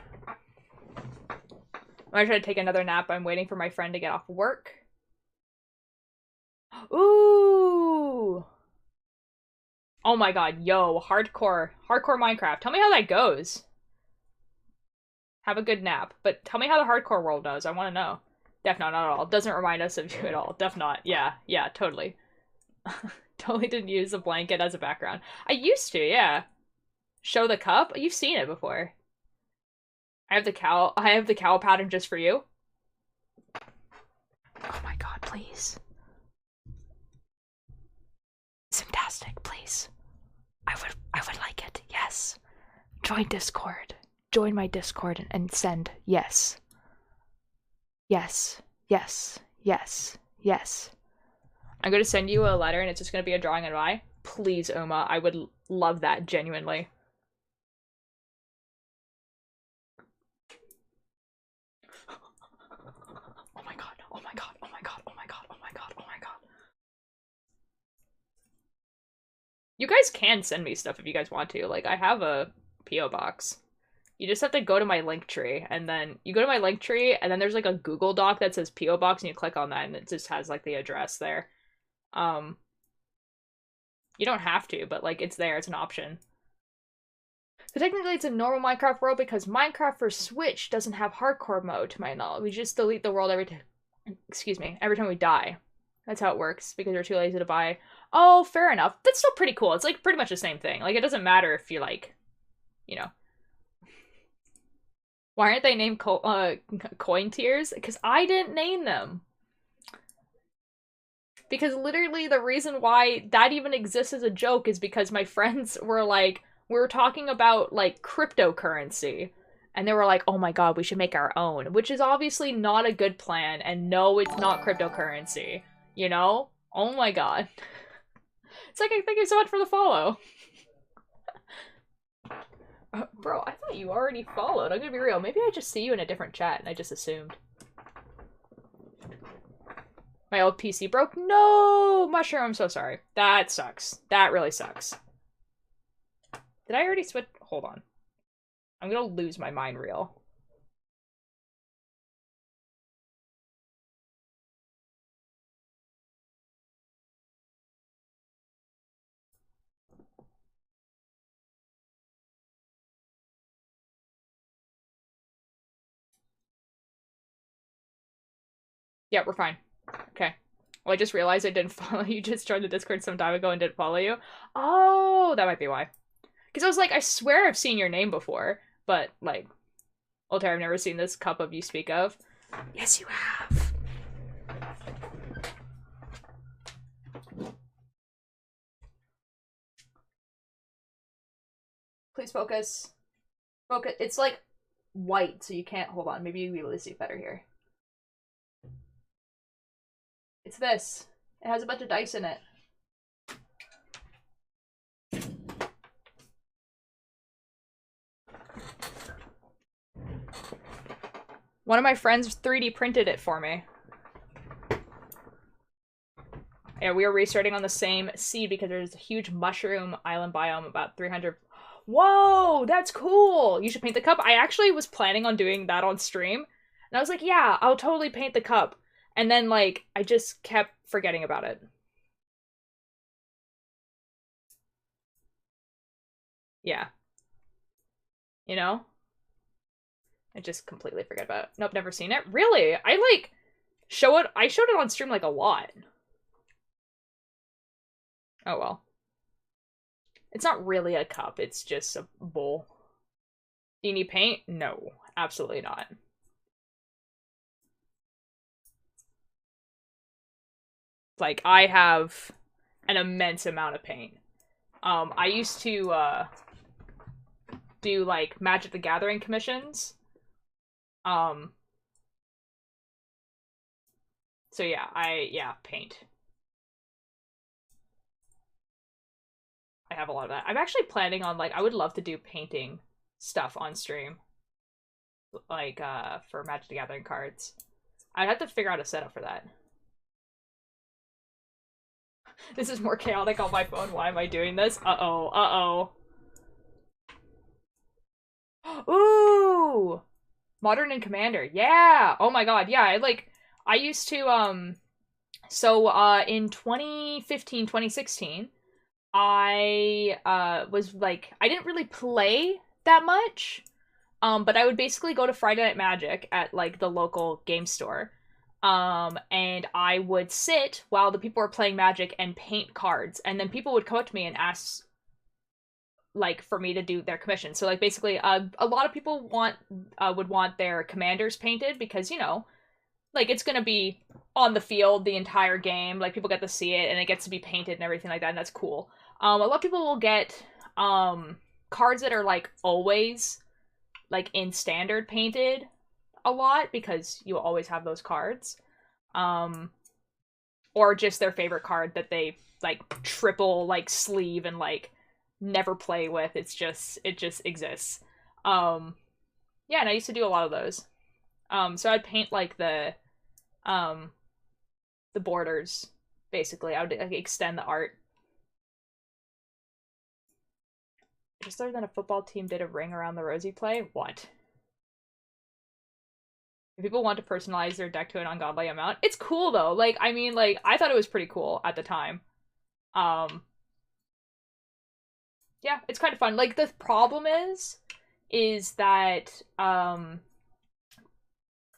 Speaker 1: I'm gonna try to take another nap. I'm waiting for my friend to get off work. Ooh! Oh my god, yo, hardcore Minecraft. Tell me how that goes. Have a good nap. But tell me how the hardcore world knows. I want to know. Def not at all. Doesn't remind us of you at all. Def not. Yeah, totally. Totally didn't use a blanket as a background. I used to, yeah. Show the cup? You've seen it before. I have the cow pattern just for you. Oh my god, please. Fantastic, please. I would like it, yes. Join Discord. Join my Discord and send yes. Yes. Yes. Yes. Yes. I'm gonna send you a letter and it's just gonna be a drawing of an eye. Please, Uma, I would love that, genuinely. Oh my god, oh my god, oh my god, oh my god, oh my god, oh my god. You guys can send me stuff if you guys want to. Like, I have a P.O. box. You just have to go to my link tree, and then you go to my link tree, and then there's like a Google Doc that says P.O. box, and you click on that, and it just has like the address there. You don't have to, but like it's there, it's an option. So technically it's a normal Minecraft world because Minecraft for Switch doesn't have hardcore mode to my knowledge. We just delete the world every time we die. That's how it works, because we're too lazy to buy. Oh, fair enough. That's still pretty cool. It's like pretty much the same thing. Like, it doesn't matter if you like, you know. Why aren't they named coin tiers? Because I didn't name them. Because literally the reason why that even exists as a joke is because my friends were like, we were talking about like cryptocurrency. And they were like, oh my god, we should make our own. Which is obviously not a good plan. And no, it's not cryptocurrency. You know? Oh my god. It's like, thank you so much for the follow. Bro, I thought you already followed. I'm gonna be real. Maybe I just see you in a different chat and I just assumed. My old PC broke? No! Mushroom, I'm so sorry. That sucks. That really sucks. Did I already switch? Hold on. I'm gonna lose my mind reel. Yeah, we're fine. Okay. Well, I just realized I didn't follow you. Just joined the Discord some time ago and didn't follow you. Oh, that might be why. Because I was like, I swear I've seen your name before, but like, Altair, I've never seen this cup of you speak of. Yes, you have. Please focus. Focus. It's like white, so you can't. Hold on. Maybe you'll be able to see better here. It's this. It has a bunch of dice in it. One of my friends 3D printed it for me. Yeah, we are restarting on the same seed because there's a huge mushroom island biome about 300. Whoa, that's cool. You should paint the cup. I actually was planning on doing that on stream. And I was like, yeah, I'll totally paint the cup. And then, like, I just kept forgetting about it. Yeah. You know? I just completely forget about it. Nope, never seen it. Really? I, like, I showed it on stream, like, a lot. Oh, well. It's not really a cup, it's just a bowl. Do you need paint? No, absolutely not. Like, I have an immense amount of paint. I used to, do, like, Magic the Gathering commissions. So yeah, paint. I have a lot of that. I'm actually planning on, like, I would love to do painting stuff on stream. Like, for Magic the Gathering cards. I'd have to figure out a setup for that. This is more chaotic on my phone. Why am I doing this? Uh-oh. Ooh! Modern and Commander. Yeah! Oh my god, yeah. I used to, in 2015, 2016, I was like, I didn't really play that much, but I would basically go to Friday Night Magic at like the local game store, and I would sit while the people were playing Magic and paint cards, and then people would come up to me and ask, like, for me to do their commission. So like basically, a lot of people would want their commanders painted because, you know, like, it's gonna be on the field the entire game. Like, people get to see it, and it gets to be painted and everything like that, and that's cool. A lot of people will get cards that are like always like in standard painted a lot because you always have those cards. Or just their favorite card that they like triple like sleeve and like never play with. It just exists. Yeah, and I used to do a lot of those. So I'd paint like the borders, basically. I would like extend the art. Just other than a football team did a ring around the rosy play? What? If people want to personalize their deck to an ungodly amount, it's cool though. Like, I mean, like, I thought it was pretty cool at the time. Yeah, it's kind of fun. Like, the problem is that, can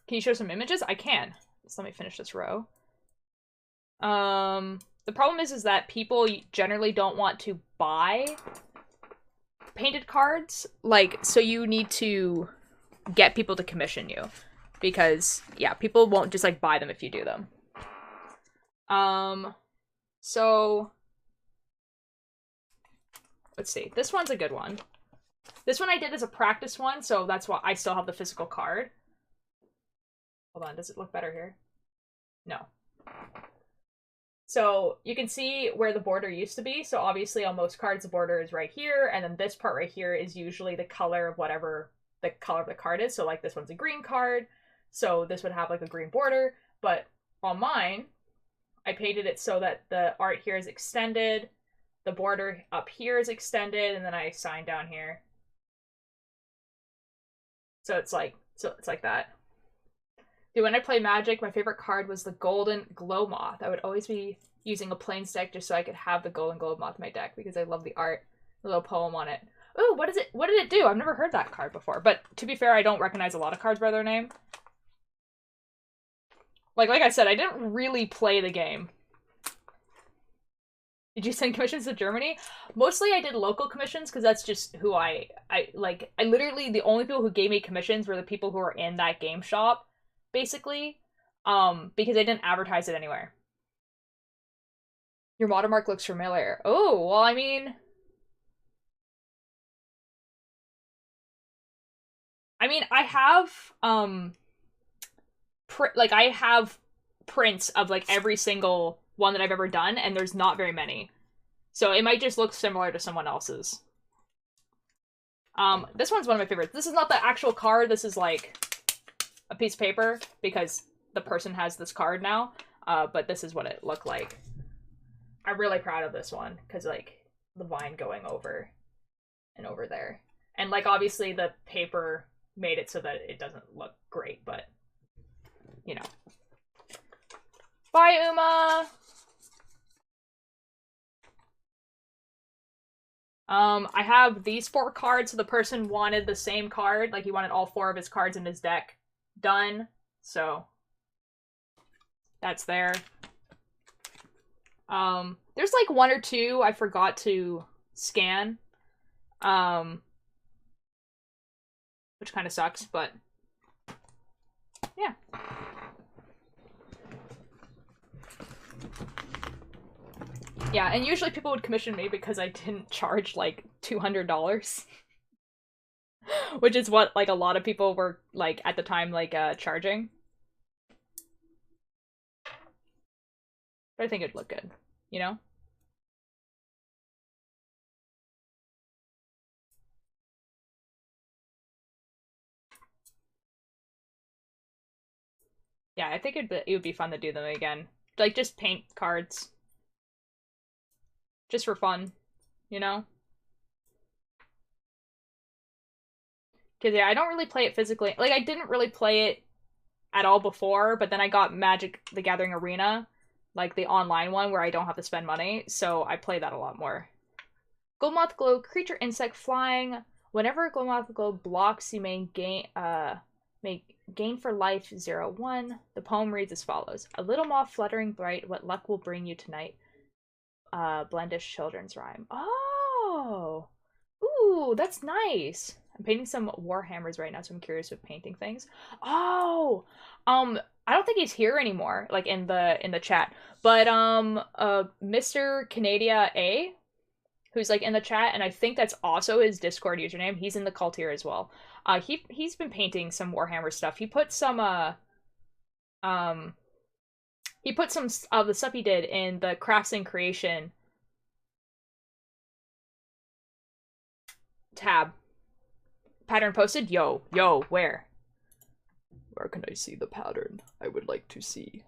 Speaker 1: you show some images? I can. Just let me finish this row. The problem is that people generally don't want to buy painted cards. Like, so you need to get people to commission you. Because, yeah, people won't just, like, buy them if you do them. So, let's see. This one's a good one. This one I did as a practice one, so that's why I still have the physical card. Hold on, does it look better here? No. So, you can see where the border used to be. So, obviously, on most cards, the border is right here, and then this part right here is usually the color of whatever the color of the card is. So, like, this one's a green card. So this would have like a green border, but on mine, I painted it so that the art here is extended, the border up here is extended, and then I signed down here. So it's like that. Dude, when I play Magic, my favorite card was the Golden Glow Moth. I would always be using a Plains deck just so I could have the Golden Glow Moth in my deck because I love the art, the little poem on it. Ooh, what did it do? I've never heard that card before, but to be fair, I don't recognize a lot of cards by their name. Like I said, I didn't really play the game. Did you send commissions to Germany? Mostly I did local commissions because that's just who I like. I literally, the only people who gave me commissions were the people who were in that game shop, basically. Because I didn't advertise it anywhere. Your watermark looks familiar. Oh, well, I mean, I have I have prints of like every single one that I've ever done, and there's not very many. So it might just look similar to someone else's. This one's one of my favorites. This is not the actual card, this is like a piece of paper, because the person has this card now. But this is what it looked like. I'm really proud of this one, because like the vine going over and over there. And like obviously the paper made it so that it doesn't look great, but you know. Bye, Uma! I have these 4 cards, so the person wanted the same card, like he wanted all 4 of his cards in his deck done, so that's there. There's like 1 or 2 I forgot to scan, which kind of sucks, but yeah. Yeah, and usually people would commission me because I didn't charge like $200. Which is what like a lot of people were like at the time like charging. But I think it'd look good, you know? Yeah, I think it would be fun to do them again. Like just paint cards. Just for fun, you know? Because, yeah, I don't really play it physically. Like, I didn't really play it at all before, but then I got Magic the Gathering Arena, like the online one where I don't have to spend money, so I play that a lot more. Goldmoth Glow, creature, insect, flying. Whenever Goldmoth Glow blocks, you may gain for life 0/1. The poem reads as follows. A little moth fluttering bright, what luck will bring you tonight? Blendish children's rhyme. Oh! Ooh, that's nice. I'm painting some Warhammers right now, so I'm curious with painting things. Oh! I don't think he's here anymore, like in the chat. But Mr. Canadia A, who's like in the chat, and I think that's also his Discord username. He's in the cult here as well. He's been painting some Warhammer stuff. He put some of the stuff he did in the crafts and creation tab. Pattern posted? Yo, where? Where can I see the pattern? I would like to see.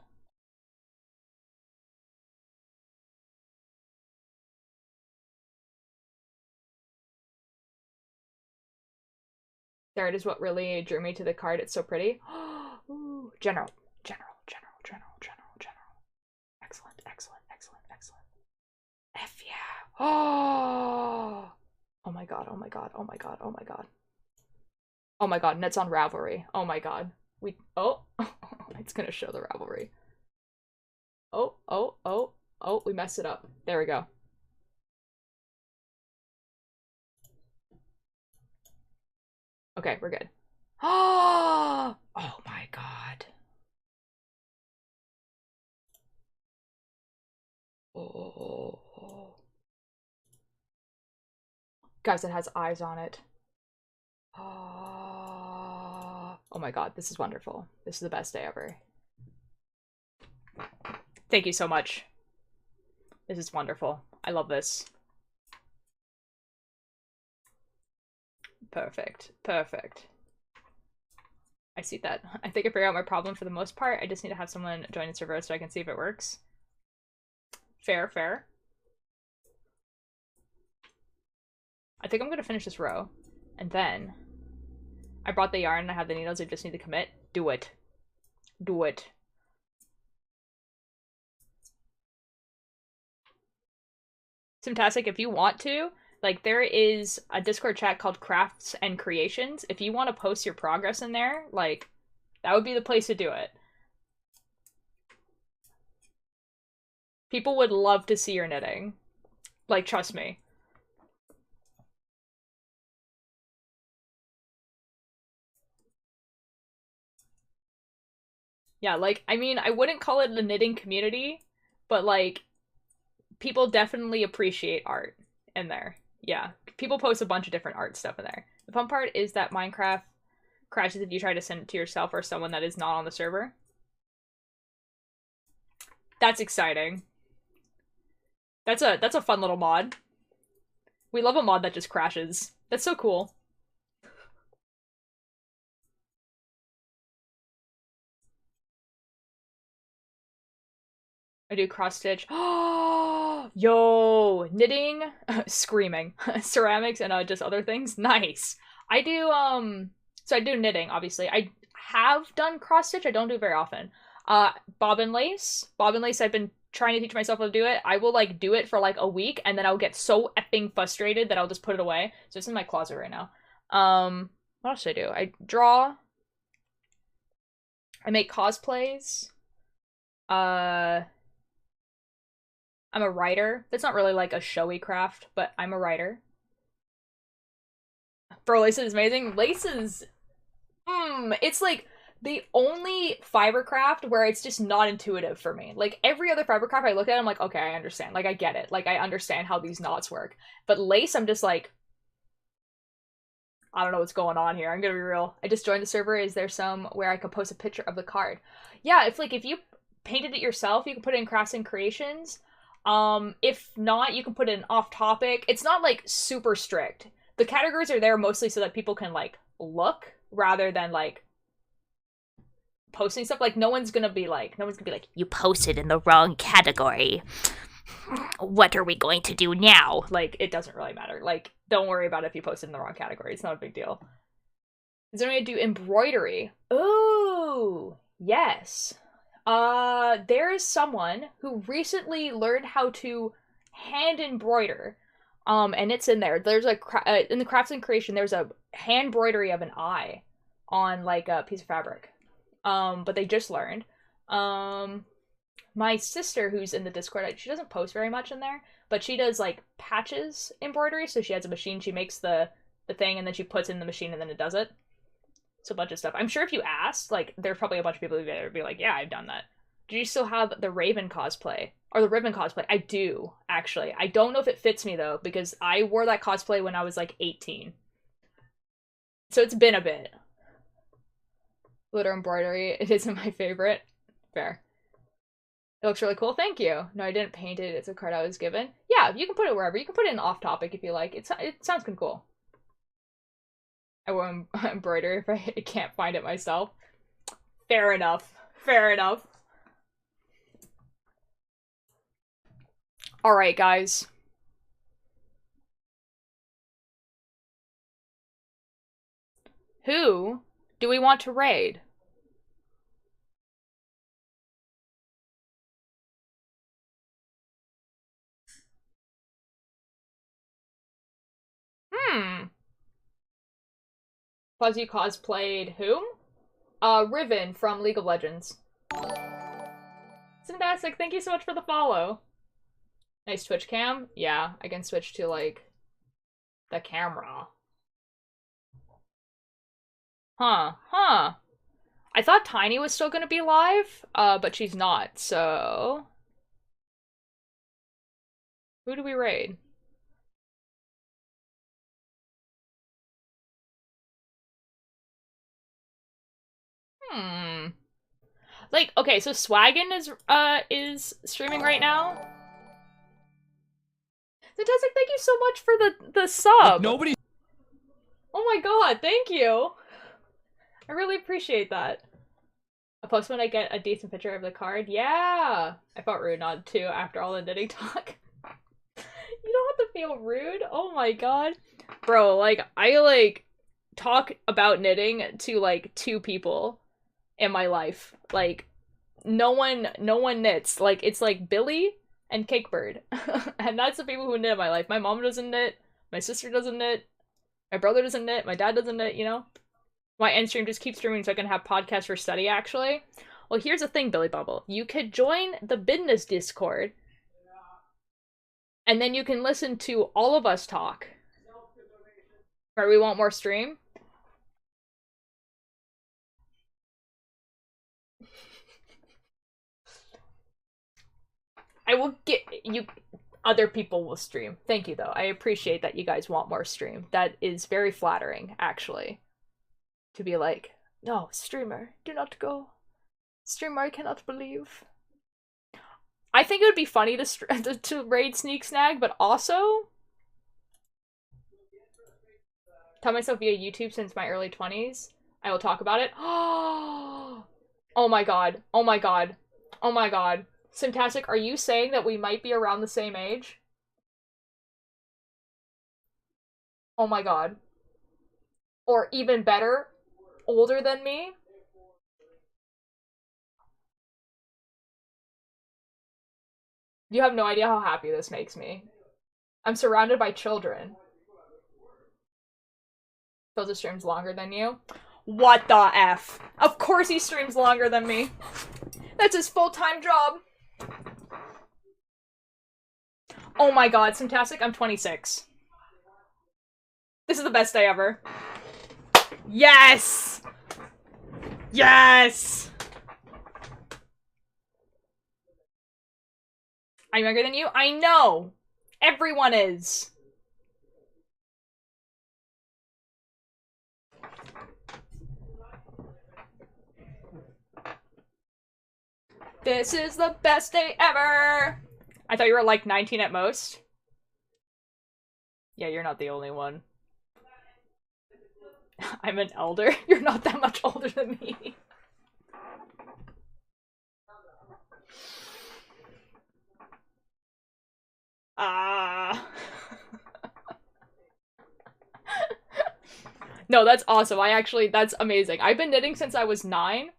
Speaker 1: There it is, what really drew me to the card. It's so pretty. Ooh, general. Excellent. F yeah. Oh my god. Oh my god, Nets on Ravelry. Oh my god. It's gonna show the Ravelry. We messed it up. There we go. Okay, we're good. Oh my god. Oh. Guys, it has eyes on it. Oh my god, this is wonderful. This is the best day ever. Thank you so much. This is wonderful. I love this. Perfect. I see that. I think I figured out my problem for the most part. I just need to have someone join the server so I can see if it works. Fair. I think I'm gonna finish this row. And then I brought the yarn and I have the needles. I just need to commit. Do it. Simtastic, if you want to, like, there is a Discord chat called Crafts and Creations. If you want to post your progress in there, like, that would be the place to do it. People would love to see your knitting. Like, trust me. Yeah, like, I mean, I wouldn't call it a knitting community, but, like, people definitely appreciate art in there. Yeah, people post a bunch of different art stuff in there. The fun part is that Minecraft crashes if you try to send it to yourself or someone that is not on the server. That's exciting. That's a fun little mod. We love a mod that just crashes. That's so cool. I do cross stitch. Yo, knitting, screaming, ceramics, and just other things. Nice. I do so I do knitting. Obviously, I have done cross stitch. I don't do it very often. Bobbin lace. Bobbin lace. I've been trying to teach myself how to do it. I will like do it for like a week, and then I'll get so effing frustrated that I'll just put it away. So it's in my closet right now. What else should I do? I draw. I make cosplays. I'm a writer. That's not really like a showy craft, but I'm a writer. Bro, lace is amazing. Lace is, it's like the only fiber craft where it's just not intuitive for me. Like every other fiber craft I look at, I'm like, okay, I understand. Like I get it. Like I understand how these knots work. But lace, I'm just like, I don't know what's going on here. I'm gonna be real. I just joined the server. Is there some where I could post a picture of the card? Yeah, if you painted it yourself, you can put it in Crafts and Creations. If not, you can put it in off topic. It's not like super strict. The categories are there mostly so that people can like look rather than like posting stuff. Like no one's gonna be like,
Speaker 3: you posted in the wrong category. What are we going to do now?
Speaker 1: Like it doesn't really matter. Like don't worry about it if you posted in the wrong category. It's not a big deal. Is there any to do embroidery? Ooh, yes. There is someone who recently learned how to hand embroider. And it's in there. There's a in the Crafts and Creation, there's a hand embroidery of an eye on like a piece of fabric. But they just learned. My sister, who's in the Discord, she doesn't post very much in there, but she does like patches embroidery. So she has a machine. She makes the thing, and then she puts in the machine, and then it does it. It's a bunch of stuff. I'm sure if you asked, like, there's probably a bunch of people who would be like, yeah, I've done that. Do you still have the Raven cosplay? Or the Ribbon cosplay? I do, actually. I don't know if it fits me, though, because I wore that cosplay when I was, like, 18. So it's been a bit. Glitter embroidery, it isn't my favorite. Fair. It looks really cool, thank you. No, I didn't paint it, it's a card I was given. Yeah, you can put it wherever. You can put it in off-topic if you like. It sounds kind of cool. I won't embroider if I can't find it myself. Fair enough. Fair enough. Alright, guys. Who do we want to raid? Fuzzy cosplayed whom? Riven from League of Legends. Fantastic, thank you so much for the follow. Nice Twitch cam. Yeah, I can switch to, like, the camera. Huh. I thought Tiny was still gonna be live, but she's not, so... Who do we raid? Like, okay, so Swaggin is streaming right now. Fantastic, thank you so much for the sub.
Speaker 4: Nobody.
Speaker 1: Oh my god, thank you. I really appreciate that. I'll post when I get a decent picture of the card. Yeah! I felt rude not to after all the knitting talk. You don't have to feel rude. Oh my god. Bro, like, I, like, talk about knitting to, like, 2 people in my life. Like, no one knits. Like, it's like Billy and Cakebird. And that's the people who knit in my life. My mom doesn't knit. My sister doesn't knit. My brother doesn't knit. My dad doesn't knit, you know? My end stream just keeps streaming so I can have podcasts for study, actually. Well, here's the thing, Billy Bubble. You could join the business Discord And then you can listen to all of us talk. Right, we want more stream? I will get you. Other people will stream. Thank you, though. I appreciate that you guys want more stream. That is very flattering, actually. To be like, no, streamer, do not go. Streamer, I cannot believe. I think it would be funny to raid Sneak Snag, but also tell myself via YouTube since my early 20s. I will talk about it. Oh my god. Oh my god. Oh my god. Simtastic, are you saying that we might be around the same age? Oh my god. Or even better, older than me? You have no idea how happy this makes me. I'm surrounded by children. Filter streams longer than you? What the F? Of course he streams longer than me. That's his full-time job. Oh my god, Fantastic, I'm 26. This is the best day ever. Yes! Yes! I'm younger than you? I know! Everyone is. This is the best day ever! I thought you were like 19 at most. Yeah, you're not the only one. I'm an elder. You're not that much older than me. No, that's awesome. That's amazing. I've been knitting since I was 9.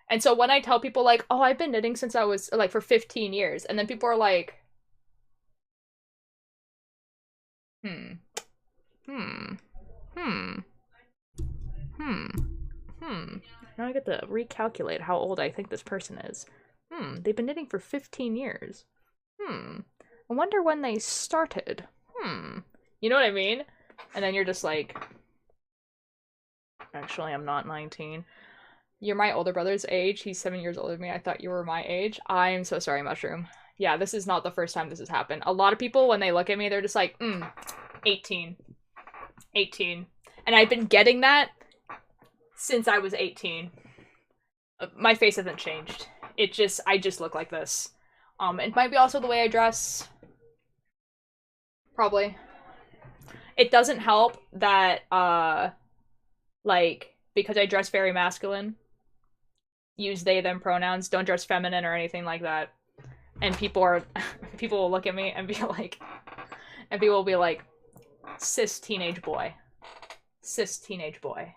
Speaker 1: And so when I tell people like, oh, I've been knitting since I was like for 15 years. And then people are like, Now I get to recalculate how old I think this person is. They've been knitting for 15 years. I wonder when they started. You know what I mean? And then you're just like, actually, I'm not 19. You're my older brother's age. He's 7 years older than me. I thought you were my age. I'm so sorry, Mushroom. Yeah, this is not the first time this has happened. A lot of people, when they look at me, they're just like, 18. 18. And I've been getting that since I was 18. My face hasn't changed. I just look like this. It might be also the way I dress. Probably. It doesn't help that, like, because I dress very masculine, use they, them pronouns, don't dress feminine or anything like that. And people will look at me and be like, and people will be like, cis teenage boy. Cis teenage boy.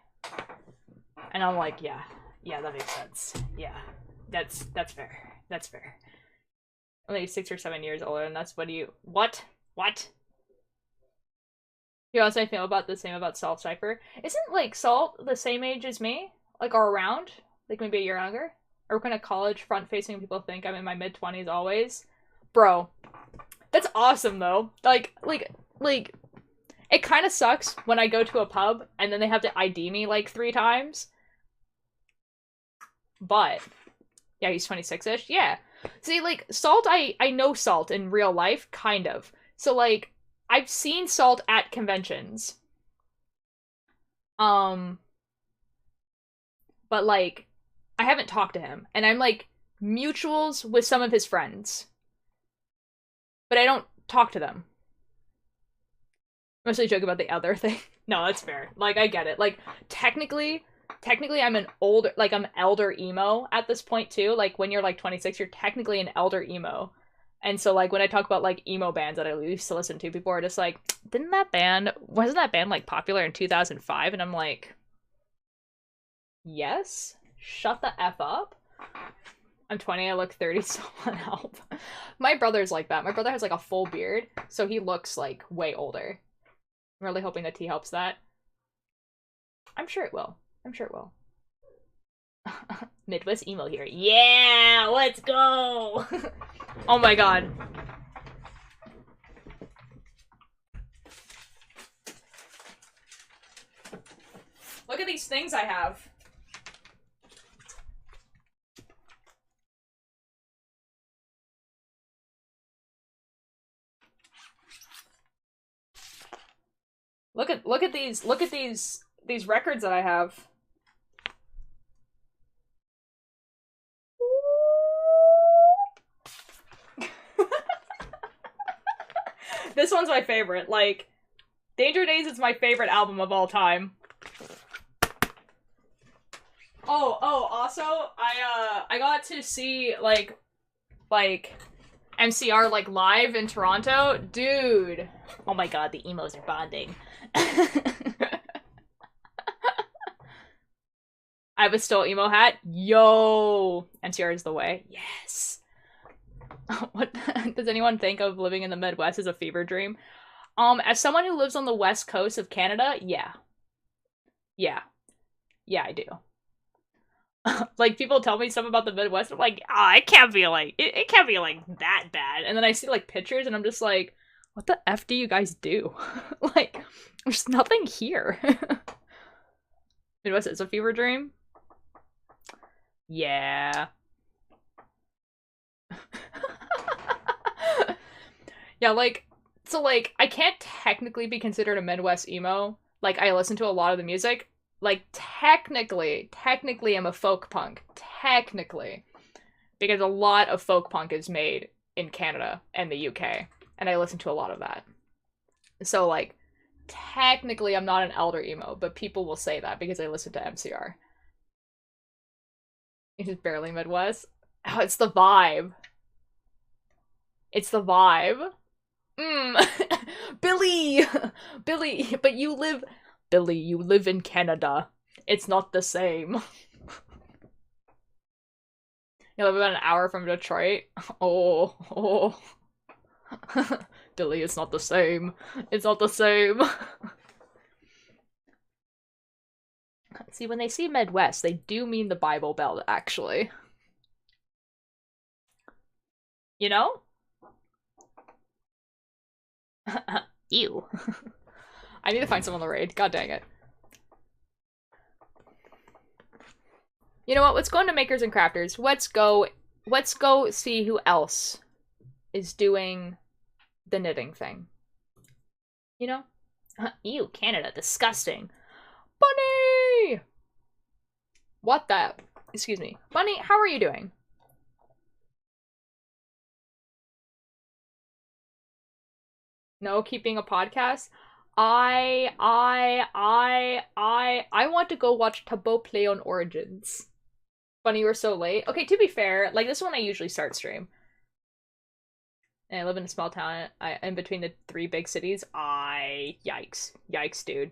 Speaker 1: And I'm like, yeah, that makes sense. Yeah, that's fair. That's fair. Only 6 or 7 years older, and that's what You also feel about the same about Salt Cypher. Isn't, like, Salt the same age as me? Like, or around? Like, maybe a year younger? Or kind of college front-facing people think I'm in my mid-20s always? Bro. That's awesome, though. Like, it kind of sucks when I go to a pub and then they have to ID me, like, 3 times. But, yeah, he's 26-ish. Yeah. See, like, Salt, I know Salt in real life, kind of. So, like, I've seen Salt at conventions. But, like, I haven't talked to him. And I'm, like, mutuals with some of his friends. But I don't talk to them. Mostly joke about the other thing. No, that's fair. Like, I get it. Like, technically I'm an older, like, I'm elder emo at this point, too. Like, when you're, like, 26, you're technically an elder emo. And so, like, when I talk about, like, emo bands that I used to listen to, people are just like, wasn't that band, like, popular in 2005? And I'm like, yes? Shut the F up. I'm 20, I look 30, someone help. My brother's like that. My brother has, like, a full beard, so he looks, like, way older. I'm really hoping that tea helps that. I'm sure it will. Midwest emo here. Yeah, let's go! Oh my god. Look at these things I have. Look at these records that I have. This one's my favorite. Like, Danger Days is my favorite album of all time. Oh, also, I got to see, like, MCR, like, live in Toronto. Dude.
Speaker 3: Oh my god, the emos are bonding.
Speaker 1: I have a still emo hat. Yo! MCR is the way. Yes! What does anyone think of living in the Midwest as a fever dream? As someone who lives on the west coast of Canada, yeah. Yeah. Yeah, I do. Like, people tell me stuff about the Midwest, I'm like, it can't be like, it can't be like that bad. And then I see like pictures and I'm just like, what the F do you guys do? Like, there's nothing here. Midwest is a fever dream? Yeah. Yeah, like, so like, I can't technically be considered a Midwest emo. Like, I listen to a lot of the music. Like, technically I'm a folk punk. Technically. Because a lot of folk punk is made in Canada and the UK. And I listen to a lot of that. So, like, technically I'm not an elder emo, but people will say that because I listen to MCR. It is barely Midwest. Oh, it's the vibe. It's the vibe. Billy! Billy, but you live... Billy, you live in Canada. It's not the same. You live about an hour from Detroit? Oh. Billy, it's not the same. It's not the same. See, when they see Midwest, they do mean the Bible Belt, actually. You know?
Speaker 3: Ew.
Speaker 1: I need to find someone to raid. God dang it. You know what? Let's go into Makers and Crafters. Let's go see who else is doing the knitting thing. You know?
Speaker 3: Ew, Canada, disgusting.
Speaker 1: Bunny! What the? Excuse me. Bunny, how are you doing? No, keeping a podcast? I want to go watch Tabo play on Origins. Funny you were so late. Okay, to be fair, like, this is when I usually start stream. And I live in a small town, in between the 3 big cities. Yikes. Yikes, dude.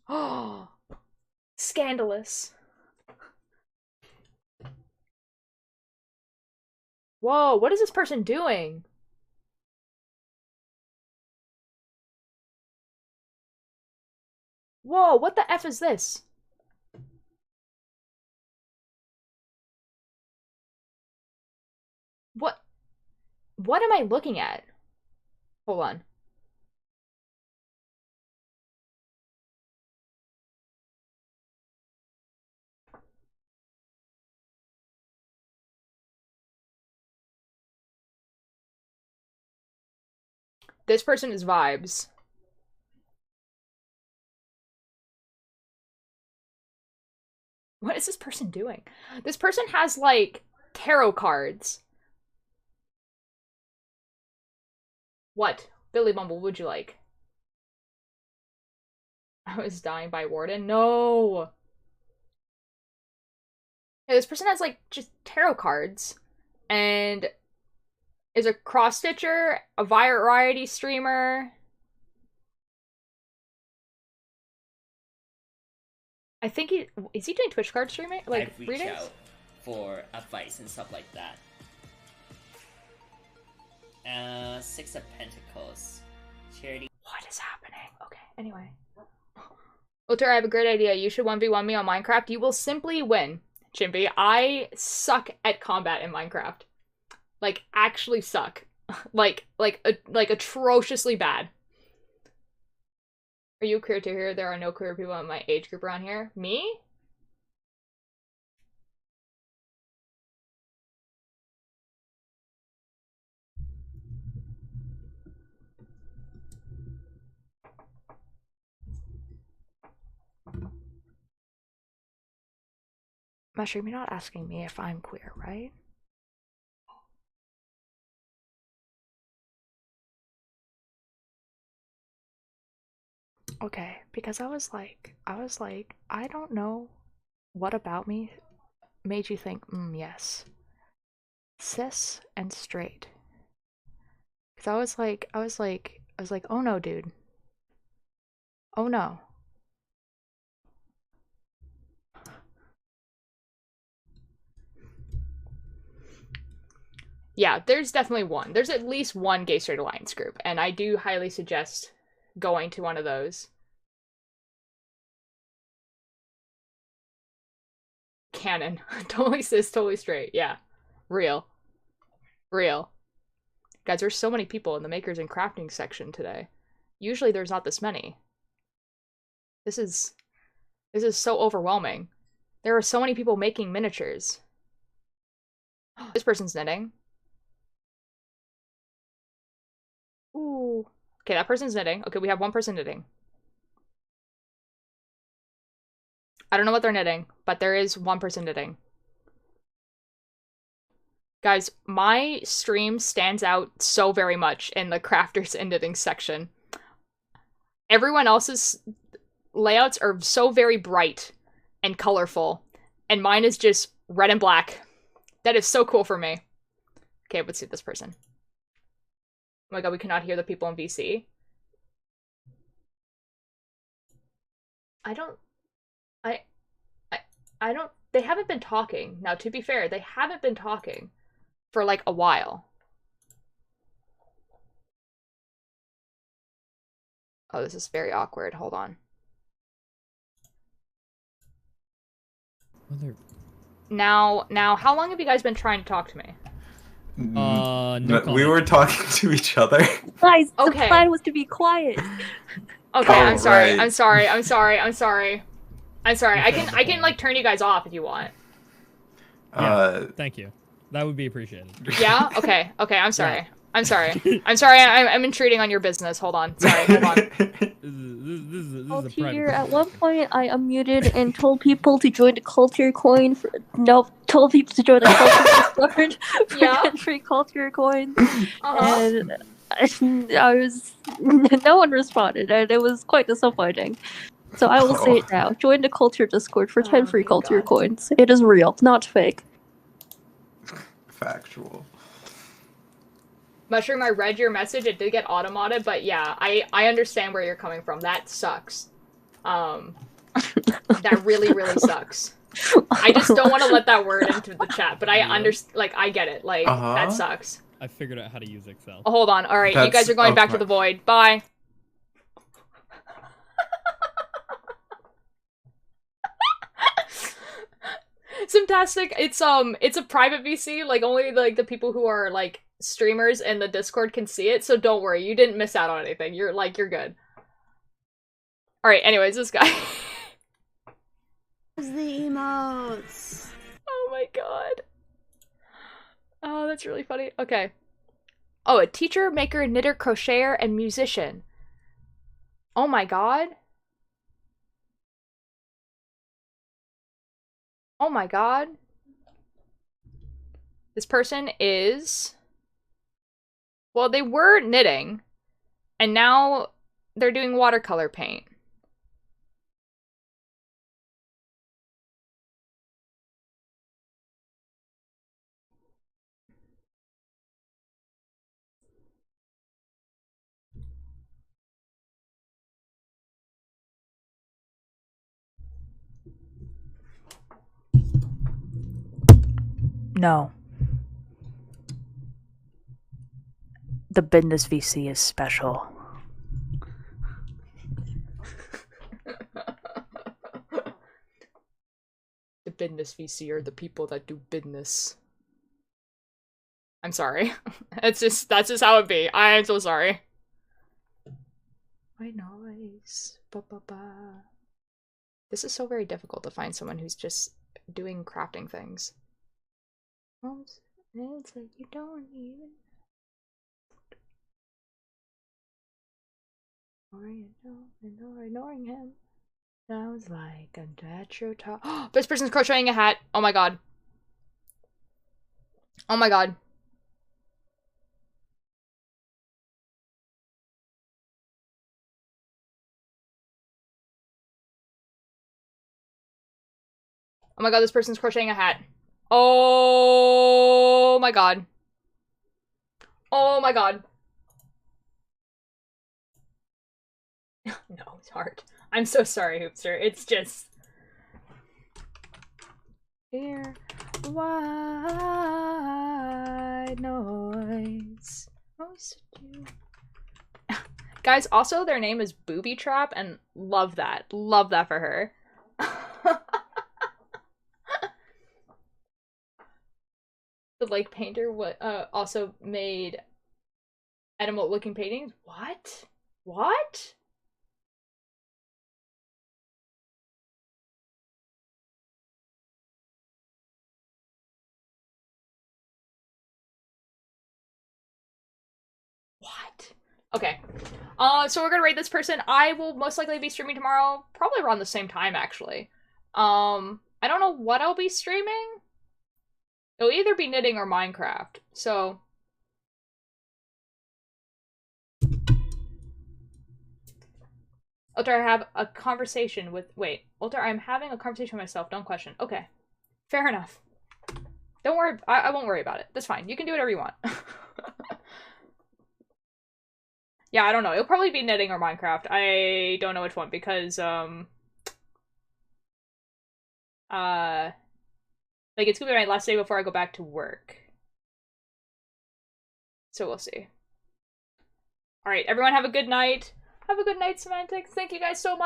Speaker 1: Oh, scandalous. Whoa, what is this person doing? Whoa, what the F is this? What am I looking at? Hold on. This person is vibes. What is this person doing? This person has, like, tarot cards. What? Billy Bumble, would you like? I was dying by Warden? No! Yeah, this person has, like, just tarot cards. And is a cross-stitcher, a variety streamer. I think is he doing Twitch card streaming? Like,
Speaker 4: I'd reach
Speaker 1: readings?
Speaker 4: out for advice and stuff like that. 6 of Pentacles. Charity.
Speaker 1: What is happening? Okay, anyway. Ultra, I have a great idea. You should 1v1 me on Minecraft. You will simply win, Chimpy. I suck at combat in Minecraft. Like, actually suck. like atrociously bad. Are you queer to hear there are no queer people in my age group around here? Me? Mushroom, you're not asking me if I'm queer, right? Okay, because I was like, I don't know what about me made you think, yes, cis and straight. Because I was like, oh no, dude. Oh no. Yeah, there's definitely one. There's at least one Gay Straight Alliance group, and I do highly suggest going to one of those. Canon. Totally cis, totally straight. Yeah. Real. Real. Guys, there's so many people in the makers and crafting section today. Usually there's not this many. This is so overwhelming. There are so many people making miniatures. This person's knitting. Ooh. Okay, that person's knitting. Okay, we have one person knitting. I don't know what they're knitting, but there is one person knitting. Guys, my stream stands out so very much in the crafters and knitting section. Everyone else's layouts are so very bright and colorful, and mine is just red and black. That is so cool for me. Okay, let's see this person. Oh my god, we cannot hear the people in VC. I don't, they haven't been talking. Now, to be fair, they haven't been talking for like a while. Oh, this is very awkward. Hold on. Now, how long have you guys been trying to talk to me?
Speaker 5: No
Speaker 6: We were talking to each other.
Speaker 5: Guys,
Speaker 1: Okay.
Speaker 5: the plan was to be quiet.
Speaker 1: Okay,
Speaker 6: Oh,
Speaker 1: I'm sorry.
Speaker 6: right.
Speaker 1: I'm sorry. I can like turn you guys off if you want.
Speaker 7: Thank you. That would be appreciated.
Speaker 1: Yeah? Okay. I'm sorry. Yeah. I'm sorry. I'm intruding on your business. Hold on. Sorry. Hold on.
Speaker 7: This is
Speaker 5: Oh,
Speaker 7: a
Speaker 5: Peter,
Speaker 7: private.
Speaker 5: at one point I unmuted and told people to join the culture coin. Told people to join the culture Discord for
Speaker 1: Yeah.
Speaker 5: free culture coins.
Speaker 1: Uh-huh.
Speaker 5: And I was no one responded, and it was quite disappointing. So I will say it now: join the culture Discord for 10 free
Speaker 1: thank
Speaker 5: culture
Speaker 1: God.
Speaker 5: coins. It is real, not fake.
Speaker 6: Factual.
Speaker 1: Mushroom, I read your message. It did get automated, but yeah, I understand where you're coming from. That sucks. That really, really sucks. I just don't want to let that word into the chat, but I understand. Like, I get it. Like, that sucks.
Speaker 7: I figured out how to use Excel.
Speaker 1: Oh, hold on. All right, you guys are going back to the void. Bye. Fantastic. It's a private VC. Like, only like the people who are like streamers in the Discord can see it. So don't worry, you didn't miss out on anything. You're good. All right. Anyways, this guy.
Speaker 8: The emotes.
Speaker 1: Oh my god. Oh, that's really funny. Okay. Oh, a teacher, maker, knitter, crocheter, and musician. Oh my god. Oh my god. This person is... Well, they were knitting, and now they're doing watercolor paint. No. The business VC is special. The business VC are the people that do business. I'm sorry. That's just how it be. I am so sorry. My noise. This is so very difficult to find someone who's just doing crafting things. It's like you don't even. Ignoring him. Sounds like a retro top. This person's crocheting a hat. Oh my god. Oh my god. Oh my god, this person's crocheting a hat. Oh my god. Oh my god. No, it's hard. I'm so sorry, Hoopster. It's just... Hear white noise. Guys, also their name is Booby Trap, and love that. Love that for her. The lake painter also made animal looking paintings. What? What? What? Okay. So we're gonna rate this person. I will most likely be streaming tomorrow, probably around the same time, actually. I don't know what I'll be streaming. It'll either be knitting or Minecraft, so... Ultra, I have a conversation with... Wait. Ultra, I'm having a conversation with myself. Don't question. Okay. Fair enough. Don't worry. I won't worry about it. That's fine. You can do whatever you want. Yeah, I don't know. It'll probably be knitting or Minecraft. I don't know which one because, like, it's gonna be my last day before I go back to work. So we'll see. Alright, everyone have a good night. Have a good night, Semantics. Thank you guys so much.